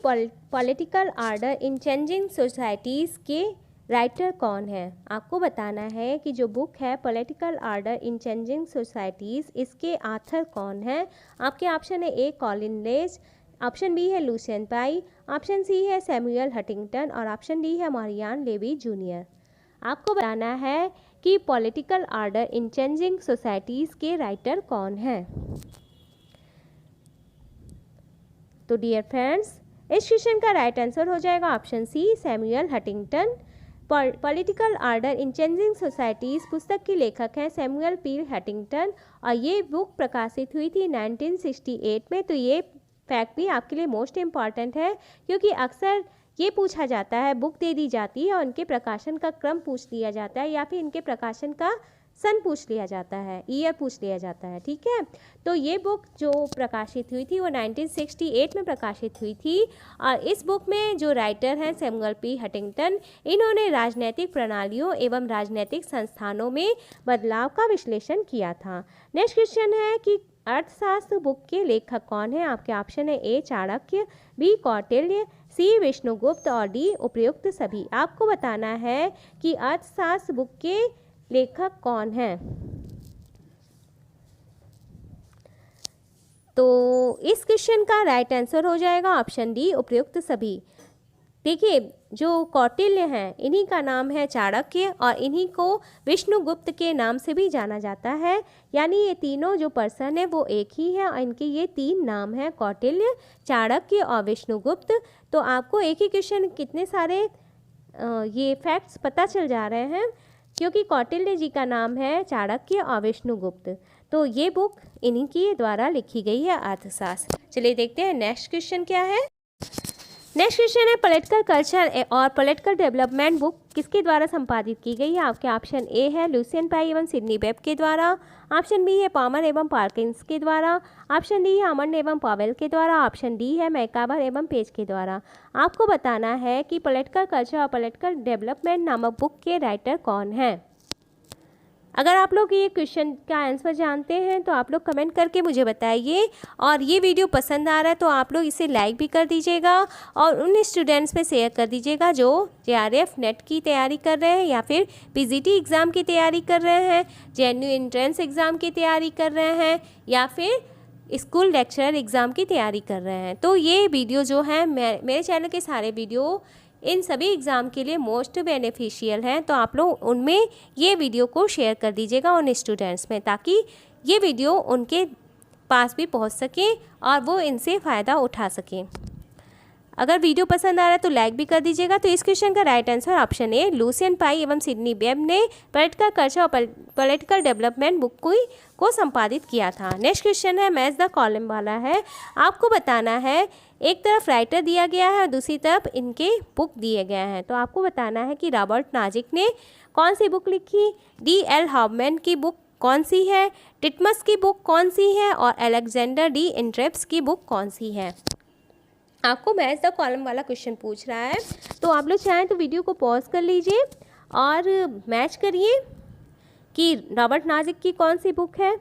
political order in changing societies के राइटर कौन है। आपको बताना है कि जो बुक है political order in changing societies, इसके ऑथर कौन है। आपके ऑप्शन है ए कॉलिन लेज, ऑप्शन बी है लुसियन पाई, ऑप्शन सी है सैमुअल हंटिंगटन और ऑप्शन डी है मारियान लेवी जूनियर। आपको बताना है कि political order in changing societies के राइटर कौन है। तो डियर फ्रेंड्स, इस क्वेश्चन का राइट आंसर हो जाएगा option C, Samuel Huntington. Political order in changing societies पुस्तक के लेखक हैं सैमुअल पी हंटिंगटन और ये बुक प्रकाशित हुई थी 1968 में। तो ये फैक्ट भी आपके लिए मोस्ट इम्पॉर्टेंट है, क्योंकि अक्सर ये पूछा जाता है, बुक दे दी जाती है और उनके प्रकाशन का क्रम पूछ लिया जाता है या फिर इनके प्रकाशन का सन पूछ लिया जाता है, ईयर पूछ लिया जाता है। ठीक है, तो ये बुक जो प्रकाशित हुई थी वो 1968 में प्रकाशित हुई थी और इस बुक में जो राइटर हैं सैमुअल पी हंटिंगटन, इन्होंने राजनीतिक प्रणालियों एवं राजनीतिक संस्थानों में बदलाव का विश्लेषण किया था। नेक्स्ट क्वेश्चन है कि अर्थशास्त्र बुक के लेखक कौन है। आपके ऑप्शन है ए चाणक्य, बी कौटिल्य, सी विष्णुगुप्त और डी उपर्युक्त सभी। आपको बताना है कि अर्थशास्त्र बुक के लेखक कौन हैं। तो इस क्वेश्चन का राइट आंसर हो जाएगा ऑप्शन डी उपर्युक्त सभी। देखिए, जो कौटिल्य हैं इन्हीं का नाम है चाणक्य और इन्हीं को विष्णुगुप्त के नाम से भी जाना जाता है, यानी ये तीनों जो पर्सन है वो एक ही है और इनके ये तीन नाम हैं, कौटिल्य, चाणक्य और विष्णुगुप्त। तो आपको एक ही क्वेश्चन कितने सारे ये फैक्ट्स पता चल जा रहे हैं, क्योंकि कौटिल्य जी का नाम है चाणक्य और विष्णुगुप्त। तो ये बुक इन्हीं के द्वारा लिखी गई है अर्थशास्त्र। चलिए देखते हैं नेक्स्ट क्वेश्चन क्या है। नेक्स्ट क्वेश्चन है पॉलिटिकल कल्चर और पॉलिटिकल डेवलपमेंट बुक किसके द्वारा संपादित की गई है। आपके ऑप्शन ए है लुसियन पाई एवं सिडनी वेब के द्वारा, ऑप्शन बी है पामर एवं पार्किंस के द्वारा, ऑप्शन डी है अमन एवं पावेल के द्वारा, ऑप्शन डी है मैकाबर एवं पेज के द्वारा। आपको बताना है कि पॉलिटिकल कल्चर और पॉलिटिकल डेवलपमेंट नामक बुक के राइटर कौन है। अगर आप लोग ये क्वेश्चन का आंसर जानते हैं तो आप लोग कमेंट करके मुझे बताइए, और ये वीडियो पसंद आ रहा है तो आप लोग इसे लाइक भी कर दीजिएगा और उन स्टूडेंट्स में शेयर कर दीजिएगा जो JRF नेट की तैयारी कर रहे हैं या फिर PGT एग्ज़ाम की तैयारी कर रहे हैं, JNU एंट्रेंस एग्ज़ाम की तैयारी कर रहे हैं या फिर स्कूल लेक्चरर एग्ज़ाम की तैयारी कर रहे हैं। तो ये वीडियो जो है मेरे चैनल के सारे वीडियो इन सभी एग्ज़ाम के लिए मोस्ट बेनिफिशियल हैं, तो आप लोग उनमें ये वीडियो को शेयर कर दीजिएगा उन स्टूडेंट्स में, ताकि ये वीडियो उनके पास भी पहुंच सके और वो इनसे फ़ायदा उठा सकें। अगर वीडियो पसंद आ रहा है तो लाइक भी कर दीजिएगा। तो इस क्वेश्चन का right answer option A Lucian Pye एवं सिडनी वेब ने पॉलिटिकल कल्चर और पॉलिटिकल डेवलपमेंट बुक को संपादित किया था। नेक्स्ट क्वेश्चन है मैच द कॉलम वाला है। आपको बताना है, एक तरफ राइटर दिया गया है और दूसरी तरफ इनके बुक दिए गए हैं। तो आपको बताना है कि रॉबर्ट नाजिक ने कौन सी बुक लिखी, D.L. हॉबमैन की बुक कौन सी है, टिटमस की बुक कौन सी है और अलेक्जेंडर डी इंट्रेप्स की बुक कौन सी है। आपको मैच द कॉलम वाला क्वेश्चन पूछ रहा है, तो आप लोग चाहें तो वीडियो को पॉज कर लीजिए और मैच करिए कि रॉबर्ट नाजिक की कौन सी बुक है,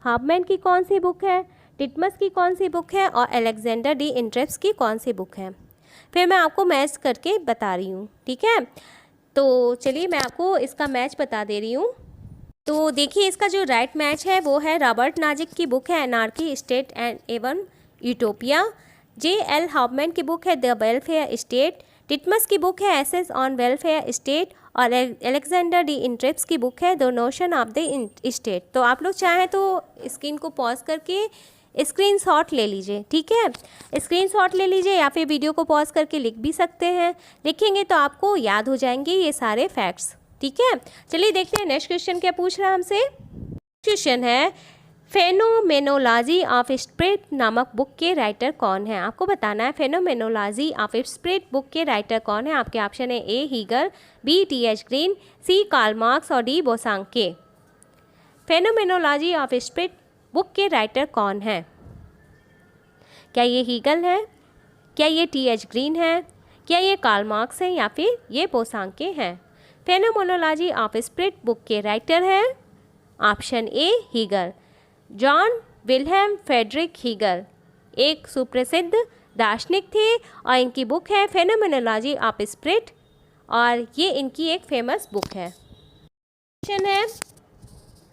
हॉबमैन की कौन सी बुक है, टिटमस की कौन सी बुक है और अलेक्जेंडर डी इंट्रेप्स की कौन सी बुक है। फिर मैं आपको मैच करके बता रही हूँ, ठीक है। तो चलिए मैं आपको इसका मैच बता दे रही हूँ। तो देखिए, इसका जो राइट मैच है वो है रॉबर्ट नाजिक की बुक है anarchy state and even utopia, J.L. Hobman की बुक है द वेलफेयर स्टेट, टिटमस की बुक है एसेस ऑन वेलफेयर स्टेट और अलेक्जेंडर डी इंट्रेप्स की बुक है the notion of the state. तो आप लोग चाहें तो स्क्रीन को पॉज करके स्क्रीनशॉट ले लीजिए, ठीक है। स्क्रीनशॉट ले लीजिए या फिर वीडियो को पॉज करके लिख भी सकते हैं। लिखेंगे तो आपको याद हो जाएंगे ये सारे फैक्ट्स। ठीक है, चलिए देखते हैं नेक्स्ट क्वेश्चन क्या पूछ रहा है हमसे। क्वेश्चन है फेनोमेनोलॉजी ऑफ स्प्रिट नामक बुक के राइटर कौन है। आपको बताना है फेनोमेनोलॉजी ऑफ स्प्रिट बुक के राइटर कौन है। आपके ऑप्शन है A Hegel, B T H. Green, C Karl Marx और D Bosanquet. Phenomenology of spirit book के राइटर कौन है? क्या ये हीगल है, क्या ये टी.एच. ग्रीन है, क्या ये कार्ल मार्क्स है या फिर ये बोसांके हैं? फेनोमेनोलॉजी ऑफ स्प्रिट बुक के राइटर है option A Hegel. John Wilhelm Friedrich Hegel एक सुप्रसिद्ध दार्शनिक थे और इनकी बुक है फेनोमेनोलॉजी ऑफ स्प्रिट और ये इनकी एक फेमस बुक है। क्वेश्चन है,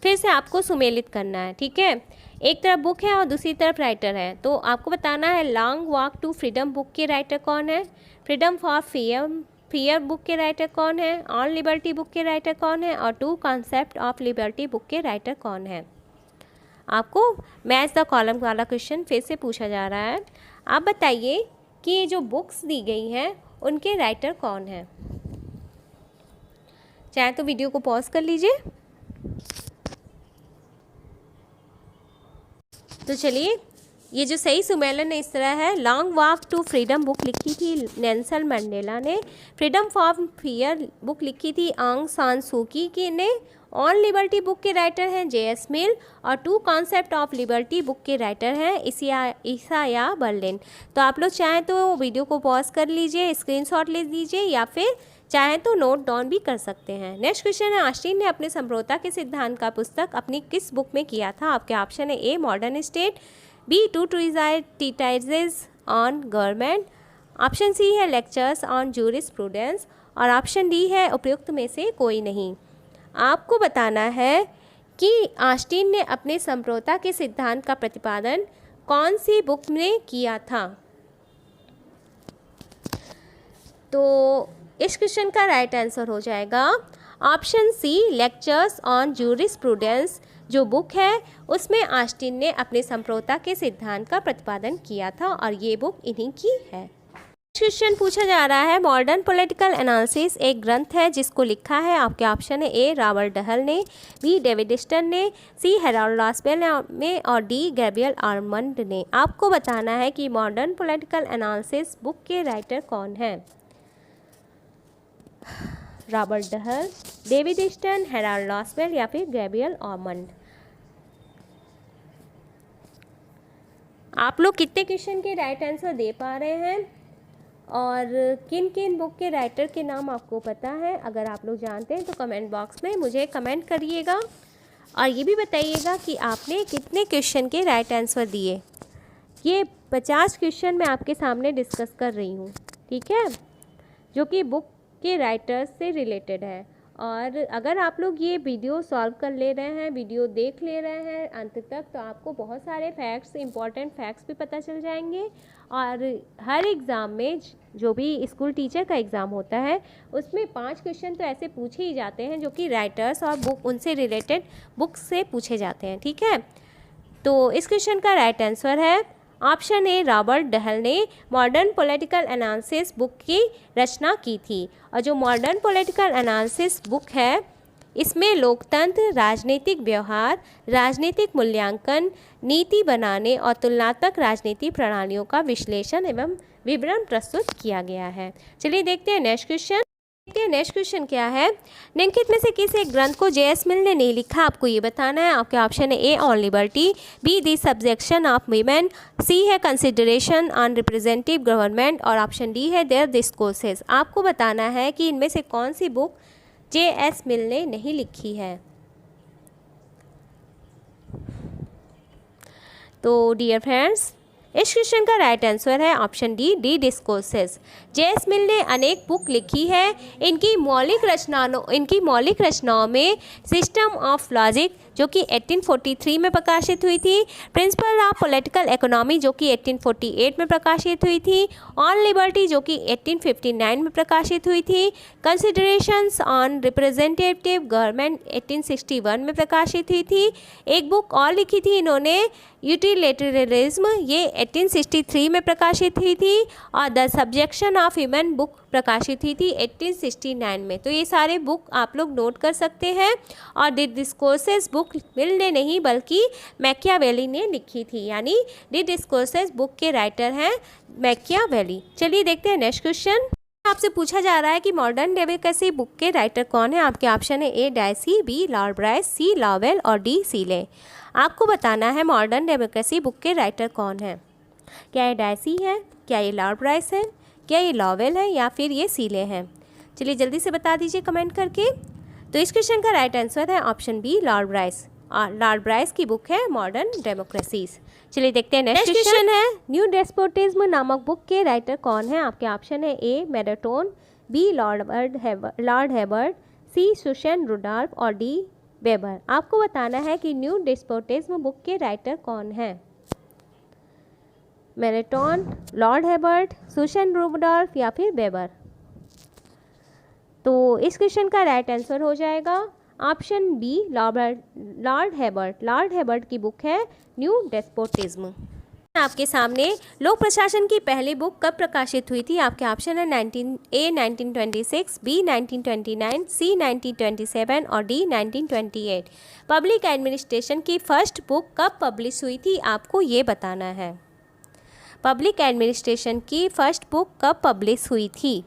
फिर से आपको सुमेलित करना है, ठीक है। एक तरफ बुक है और दूसरी तरफ राइटर है, तो आपको बताना है long walk to freedom book के राइटर कौन है, फ्रीडम फॉर फियर बुक के राइटर कौन है, ऑन लिबर्टी बुक के राइटर कौन है और two concept of liberty book के राइटर कौन है। आपको मैच द कॉलम वाला क्वेश्चन फिर से पूछा जा रहा है। आप बताइए कि ये जो बुक्स दी गई हैं उनके राइटर कौन हैं। चाहे तो वीडियो को पॉज कर लीजिए। तो चलिए, ये जो सही सुमेलन है इस तरह है। Long walk to freedom book लिखी थी नेल्सन मंडेला ने, फ्रीडम फॉर फियर बुक लिखी थी आंग सान सूकी की ने, ऑन लिबर्टी बुक के राइटर हैं जे.एस. मिल और two concept of liberty book के राइटर हैं इसाया बर्लिन। तो आप लोग चाहें तो वीडियो को पॉज कर लीजिए, स्क्रीनशॉट ले लीजिए या फिर चाहें तो नोट डाउन भी कर सकते हैं। नेक्स्ट क्वेश्चन है, ऑस्टिन ने अपने समझौता के सिद्धांत का पुस्तक अपनी किस बुक में किया था। आपके ऑप्शन है A modern state, B two treatises on government, option C है लेक्चर्स ऑन जूरिस्प्रूडेंस और ऑप्शन डी है उपयुक्त में से कोई नहीं। आपको बताना है कि ऑस्टिन ने अपने समझौता के सिद्धांत का प्रतिपादन कौन सी बुक में किया था। तो इस क्वेश्चन का राइट आंसर हो जाएगा option C lectures on jurisprudence. जो बुक है उसमें ऑस्टिन ने अपने समझौता के सिद्धांत का प्रतिपादन किया था और ये बुक इन्हीं की है। क्वेश्चन पूछा जा रहा है, मॉडर्न पॉलिटिकल एनालिसिस एक ग्रंथ है जिसको लिखा है। आपके ऑप्शन है ए रॉबर्ट डहल ने, बी डेविड स्टन ने, सी हेराल्ड लॉसबेल ने और डी गैब्रियल आर्मंड ने। आपको बताना है कि मॉडर्न पॉलिटिकल एनालिसिस बुक के राइटर कौन है। Robert Dahl, David Easton, Harold Lasswell या फिर गैब्रियल आर्मंड। आप लोग कितने क्वेश्चन के राइट आंसर दे पा रहे हैं और किन किन बुक के राइटर के नाम आपको पता है? अगर आप लोग जानते हैं तो कमेंट बॉक्स में मुझे कमेंट करिएगा और ये भी बताइएगा कि आपने कितने क्वेश्चन के राइट आंसर दिए। ये 50 क्वेश्चन मैं आपके सामने डिस्कस कर रही हूँ, ठीक है, जो कि बुक के राइटर्स से रिलेटेड है। और अगर आप लोग ये वीडियो सॉल्व कर ले रहे हैं, वीडियो देख ले रहे हैं अंत तक, तो आपको बहुत सारे फैक्ट्स, इंपॉर्टेंट फैक्ट्स भी पता चल जाएंगे। और हर एग्ज़ाम में, जो भी स्कूल टीचर का एग्ज़ाम होता है, उसमें 5 क्वेश्चन तो ऐसे पूछे ही जाते हैं जो कि राइटर्स और बुक, उनसे रिलेटेड बुक्स से पूछे जाते हैं, ठीक है। तो इस क्वेश्चन का राइट आंसर है ऑप्शन ए रॉबर्ट डहल ने मॉडर्न पॉलिटिकल एनालिसिस बुक की रचना की थी। और जो मॉडर्न पॉलिटिकल एनालिसिस बुक है, इसमें लोकतंत्र, राजनीतिक व्यवहार, राजनीतिक मूल्यांकन, नीति बनाने और तुलनात्मक राजनीति प्रणालियों का विश्लेषण एवं विवरण प्रस्तुत किया गया है। चलिए देखते हैं नेक्स्ट क्वेश्चन। नेक्स्ट क्वेश्चन क्या है, निम्नलिखित में से किस एक ग्रंथ को जे.एस. मिल ने नहीं लिखा। आपको ये बताना है। आपके ऑप्शन है A on liberty, B the subjection of women, C है कंसिडरेशन ऑन रिप्रेजेंटेटिव गवर्नमेंट और ऑप्शन डी है देयर डिस्कोर्सेस। आपको बताना है कि इनमें से कौन सी बुक जे.एस. मिल ने नहीं लिखी है। तो डियर फ्रेंड्स, इस क्वेश्चन का राइट आंसर है ऑप्शन डी डिस्कोर्सेस। जे.एस. मिल ने अनेक बुक लिखी है। इनकी मौलिक रचनाओं में सिस्टम ऑफ लॉजिक जो कि 1843 में प्रकाशित हुई थी, प्रिंसिपल ऑफ पॉलिटिकल इकोनॉमी जो कि 1848 में प्रकाशित हुई थी, ऑन लिबर्टी जो कि 1859 में प्रकाशित हुई थी, कंसिडरेशंस ऑन रिप्रेजेंटेटिव गवर्नमेंट 1861 में प्रकाशित हुई थी। एक बुक और लिखी थी इन्होंने, यूटिलिटेरियनिज्म, ये 1863 में प्रकाशित हुई थी। और the subjection of human book प्रकाशित हुई थी 1869 में। तो ये सारे बुक आप लोग नोट कर सकते हैं। और द डिस्कोर्सेस बुक मिल ने नहीं बल्कि मैकियावेली ने लिखी थी, यानी द डिस्कोर्सेस बुक के राइटर हैं मैकियावेली। चलिए देखते हैं नेक्स्ट क्वेश्चन। आपसे पूछा जा रहा है कि मॉडर्न डेमोक्रेसी बुक के राइटर कौन है। आपके ऑप्शन है A Dicey, B Lord Bryce, C Lovell और डी सीले। आपको बताना है मॉडर्न डेमोक्रेसी बुक के राइटर कौन है। क्या ये डायसी है, क्या ये लॉर्ड ब्राइस है, क्या ये लॉवेल है या फिर ये सीले हैं। चलिए जल्दी से बता दीजिए कमेंट करके। तो इस क्वेश्चन का राइट आंसर है ऑप्शन बी लॉर्ड ब्राइस। और लॉर्ड ब्राइस की बुक है मॉडर्न डेमोक्रेसीज। चलिए देखते हैं नेक्स्ट क्वेश्चन है न्यू डेस्पोटिज्म नामक बुक के राइटर कौन है। आपके ऑप्शन है ए मेराटोन, बी लॉर्ड हेबर्ट, सी सुशन रुडॉल्फ और डी वेबर। आपको बताना है कि न्यू डेस्पोटिज्म बुक के राइटर कौन है। मेराटोन, लॉर्ड हेबर्ट, सुशन रुडॉल्फ या फिर वेबर। तो इस क्वेश्चन का राइट आंसर हो जाएगा option B Lord Hewart. Lord Hewart की बुक है न्यू डेस्पोटिज्म। आपके सामने लोक प्रशासन की पहली बुक कब प्रकाशित हुई थी। आपके ऑप्शन है 1926, बी 1929, सी 1927 और डी 1928। पब्लिक एडमिनिस्ट्रेशन की फर्स्ट बुक कब पब्लिश हुई थी, आपको ये बताना है। पब्लिक एडमिनिस्ट्रेशन की फर्स्ट बुक कब पब्लिश हुई थी।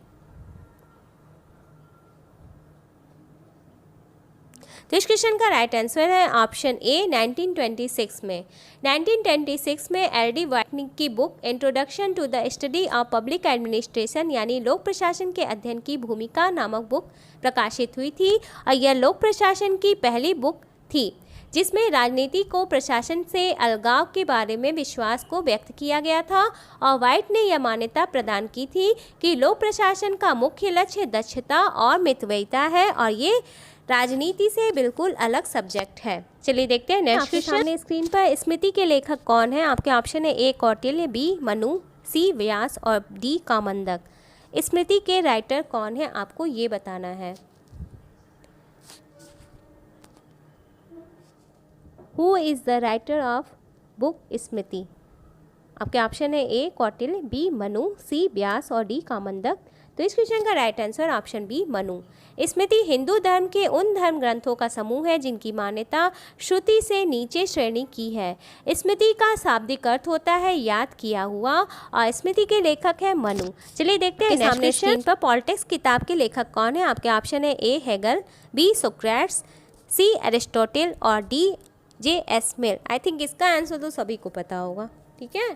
तो इस क्वेश्चन का राइट आंसर है ऑप्शन ए 1926 में। 1926 में एल.डी. वाइटनिक की book introduction to the study of public administration यानी लोक प्रशासन के अध्ययन की भूमिका नामक बुक प्रकाशित हुई थी। और यह लोक प्रशासन की पहली बुक थी जिसमें राजनीति को प्रशासन से अलगाव के बारे में विश्वास को व्यक्त किया गया था। और वाइट ने यह मान्यता प्रदान की थी कि लोक प्रशासन का मुख्य लक्ष्य दक्षता और मितव्ययिता है और ये राजनीति से बिल्कुल अलग सब्जेक्ट है। चलिए देखते हैं नेक्स्ट क्वेश्चन। सामने स्क्रीन पर स्मृति के लेखक कौन है। आपके ऑप्शन है A Kautilya, B Manu, C Vyas और डी कामंदक। स्मृति के राइटर कौन है, आपको ये बताना है। Who is the writer of book Smriti. आपके ऑप्शन है A Kautilya, B Manu, C Vyas और डी कामंदक। तो इस क्वेश्चन का right answer option B Manu. स्मृति हिंदू धर्म के उन धर्म ग्रंथों का समूह है जिनकी मान्यता श्रुति से नीचे श्रेणी की है। स्मृति का शाब्दिक अर्थ होता है याद किया हुआ और स्मृति के लेखक है मनु। चलिए देखते हैं सामने स्क्रीन पर पॉलिटिक्स किताब के लेखक कौन है। आपके ऑप्शन है ए हेगल, बी सोक्रेट्स, सी एरिस्टोटल और D JS. Mill. I think इसका आंसर तो सभी को पता होगा। ठीक है,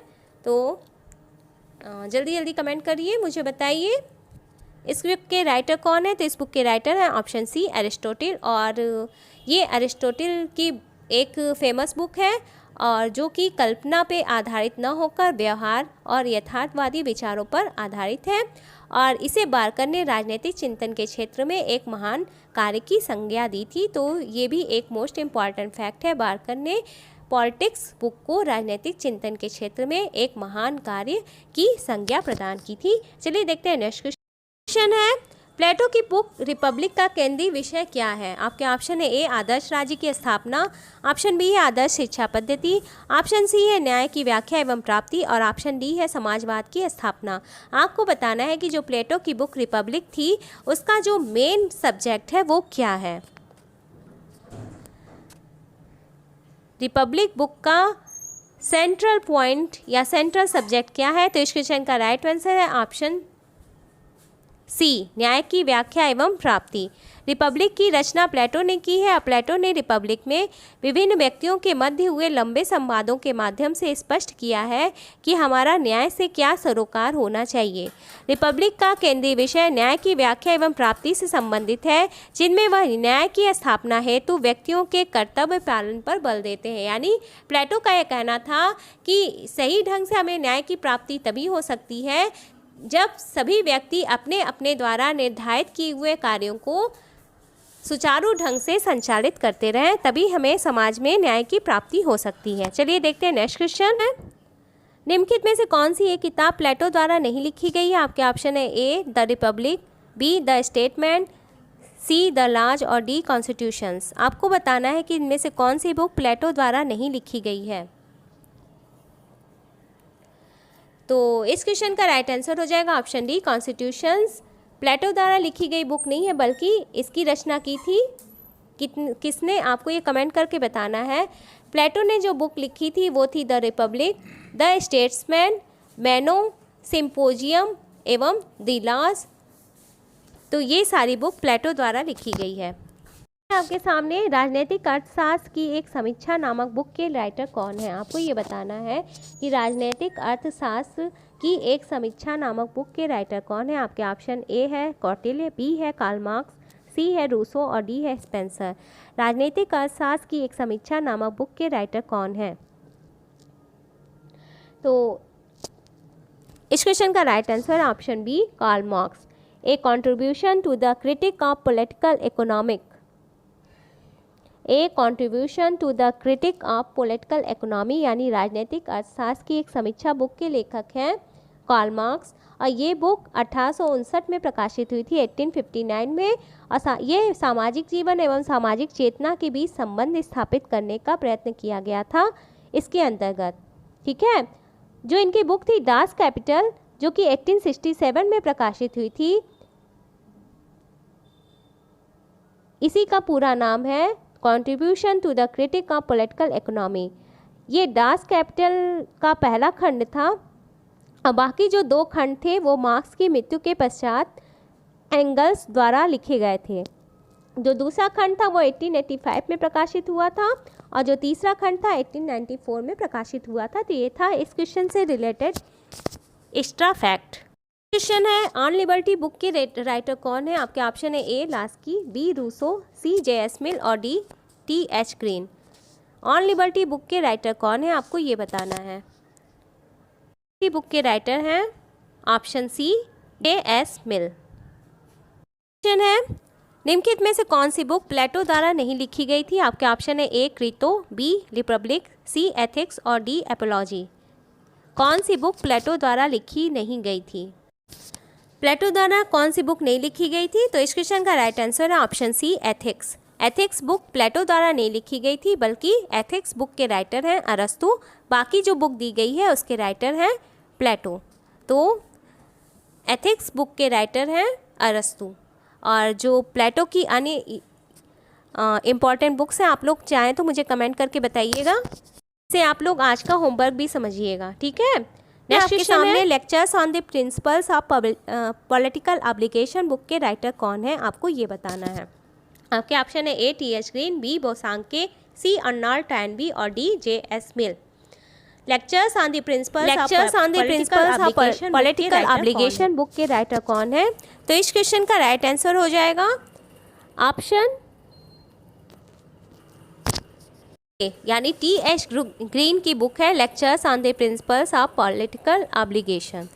तो जल्दी जल्दी कमेंट करिए, मुझे बताइए इस बुक के राइटर कौन है। तो इस बुक के राइटर हैं ऑप्शन सी एरिस्टोटल। और ये एरिस्टोटल की एक फेमस बुक है और जो कि कल्पना पे आधारित न होकर व्यवहार और यथार्थवादी विचारों पर आधारित है। और इसे बार्कर ने राजनीतिक चिंतन के क्षेत्र में एक महान कार्य की संज्ञा दी थी। तो ये भी एक मोस्ट इम्पॉर्टेंट फैक्ट है, बार्कर ने पॉलिटिक्स बुक को राजनीतिक चिंतन के क्षेत्र में एक महान कार्य की संज्ञा प्रदान की थी। चलिए देखते हैं नेक्स्ट क्वेश्चन है प्लेटो की बुक रिपब्लिक का केंद्रीय विषय क्या है। आपके ऑप्शन है ए आदर्श राज्य की स्थापना, ऑप्शन बी है आदर्श शिक्षा पद्धति, ऑप्शन सी है न्याय की व्याख्या एवं प्राप्ति और ऑप्शन डी है समाजवाद की स्थापना। आपको बताना है कि जो प्लेटो की बुक रिपब्लिक थी उसका जो मेन सब्जेक्ट है वो क्या है। रिपब्लिक बुक का सेंट्रल पॉइंट या सेंट्रल सब्जेक्ट क्या है। तो इस क्वेश्चन का राइट आंसर है ऑप्शन सी न्याय की व्याख्या एवं प्राप्ति। रिपब्लिक की रचना प्लेटो ने की है। प्लेटो ने रिपब्लिक में विभिन्न व्यक्तियों के मध्य हुए लंबे संवादों के माध्यम से स्पष्ट किया है कि हमारा न्याय से क्या सरोकार होना चाहिए। रिपब्लिक का केंद्रीय विषय न्याय की व्याख्या एवं प्राप्ति से संबंधित है, जिनमें वह न्याय की स्थापना हेतु व्यक्तियों के कर्तव्य पालन पर बल देते हैं। यानी प्लेटो का यह कहना था कि सही ढंग से हमें न्याय की प्राप्ति तभी हो सकती है जब सभी व्यक्ति अपने अपने द्वारा निर्धारित किए हुए कार्यों को सुचारू ढंग से संचालित करते रहें, तभी हमें समाज में न्याय की प्राप्ति हो सकती है। चलिए देखते हैं नेक्स्ट क्वेश्चन है निम्नलिखित में से कौन सी एक किताब प्लेटो द्वारा नहीं लिखी गई है। आपके ऑप्शन है A the republic, B the statement, C the laws और डी कॉन्स्टिट्यूशंस। आपको बताना है कि इनमें से कौन सी बुक प्लेटो द्वारा नहीं लिखी गई है। तो इस क्वेश्चन का राइट आंसर हो जाएगा ऑप्शन डी कॉन्स्टिट्यूशंस। प्लेटो द्वारा लिखी गई बुक नहीं है, बल्कि इसकी रचना की थी किसने, आपको ये कमेंट करके बताना है। प्लेटो ने जो बुक लिखी थी वो थी the republic, the statesman, Meno, symposium एवं द लॉज। तो ये सारी बुक प्लेटो द्वारा लिखी गई है। आपके सामने राजनीतिक अर्थशास्त्र की एक समीक्षा नामक बुक के राइटर कौन है। आपको ये बताना है कि राजनीतिक अर्थशास्त्र की एक समीक्षा नामक बुक के राइटर कौन है। आपके ऑप्शन ए है कौटिल्य, बी है कार्ल मार्क्स, सी है रूसो और डी है स्पेंसर। राजनीतिक अर्थशास्त्र की एक समीक्षा नामक बुक के राइटर कौन है। तो इस क्वेश्चन का राइट आंसर है option B Karl Marx. A contribution to the critique of political economic, a contribution to the critique of political economy यानी राजनीतिक अर्थशास्त्र की एक समीक्षा बुक के लेखक हैं कार्ल मार्क्स। और ये बुक 1859 में प्रकाशित हुई थी, 1859 में। और ये सामाजिक जीवन एवं सामाजिक चेतना के बीच संबंध स्थापित करने का प्रयत्न किया गया था इसके अंतर्गत। ठीक है, जो इनकी बुक थी दास कैपिटल, जो कि 1867 में प्रकाशित हुई थी, इसी का पूरा नाम है contribution to the critique of political economy. ये दास कैपिटल का पहला खंड था और बाकी जो 2 खंड थे वो मार्क्स की मृत्यु के पश्चात एंगल्स द्वारा लिखे गए थे। जो दूसरा खंड था वो 1885 में प्रकाशित हुआ था और जो तीसरा खंड था 1894 में प्रकाशित हुआ था। तो ये था इस क्वेश्चन से रिलेटेड एक्स्ट्रा फैक्ट। क्वेश्चन है ऑन लिबर्टी बुक के राइटर कौन है। आपके ऑप्शन है ए लास्की, बी रूसो, सी जे.एस. मिल और D TH. Green. On liberty book के राइटर कौन है, आपको ये बताना है। बुक के राइटर हैं ऑप्शन सी जे.एस. मिल। क्वेश्चन है निम्नलिखित में से कौन सी बुक प्लेटो द्वारा नहीं लिखी गई थी। आपके ऑप्शन है ए क्रीतो, बी रिपब्लिक, सी एथिक्स और डी एपोलॉजी। कौन सी बुक प्लेटो द्वारा लिखी नहीं गई थी। प्लेटो द्वारा कौन सी बुक नहीं लिखी गई थी। तो इस क्वेश्चन का राइट आंसर है option C ethics. Ethics book Plato द्वारा नहीं लिखी गई थी, बल्कि एथिक्स बुक के राइटर हैं अरस्तु। बाकी जो बुक दी गई है उसके राइटर हैं प्लेटो। तो एथिक्स बुक के राइटर हैं अरस्तु। और जो प्लेटो की अन्य इम्पॉर्टेंट बुक्स हैं, आप लोग चाहें तो मुझे कमेंट करके बताइएगा, इससे आप लोग आज का होमवर्क भी समझिएगा। ठीक है, नेक्स्ट के सामने lectures on the principles of political application book के राइटर कौन है, आपको ये बताना है। आपके ऑप्शन है ए टी.एच. ग्रीन, बी बोसांके, सी अर्नॉल्ड टैनबी और D JS. Mill. Lectures on the principles of political application book के राइटर कौन है। तो इस क्वेश्चन का राइट आंसर हो जाएगा ऑप्शन ए, यानी टी.एच. ग्रीन की बुक है lectures on the principles of political application.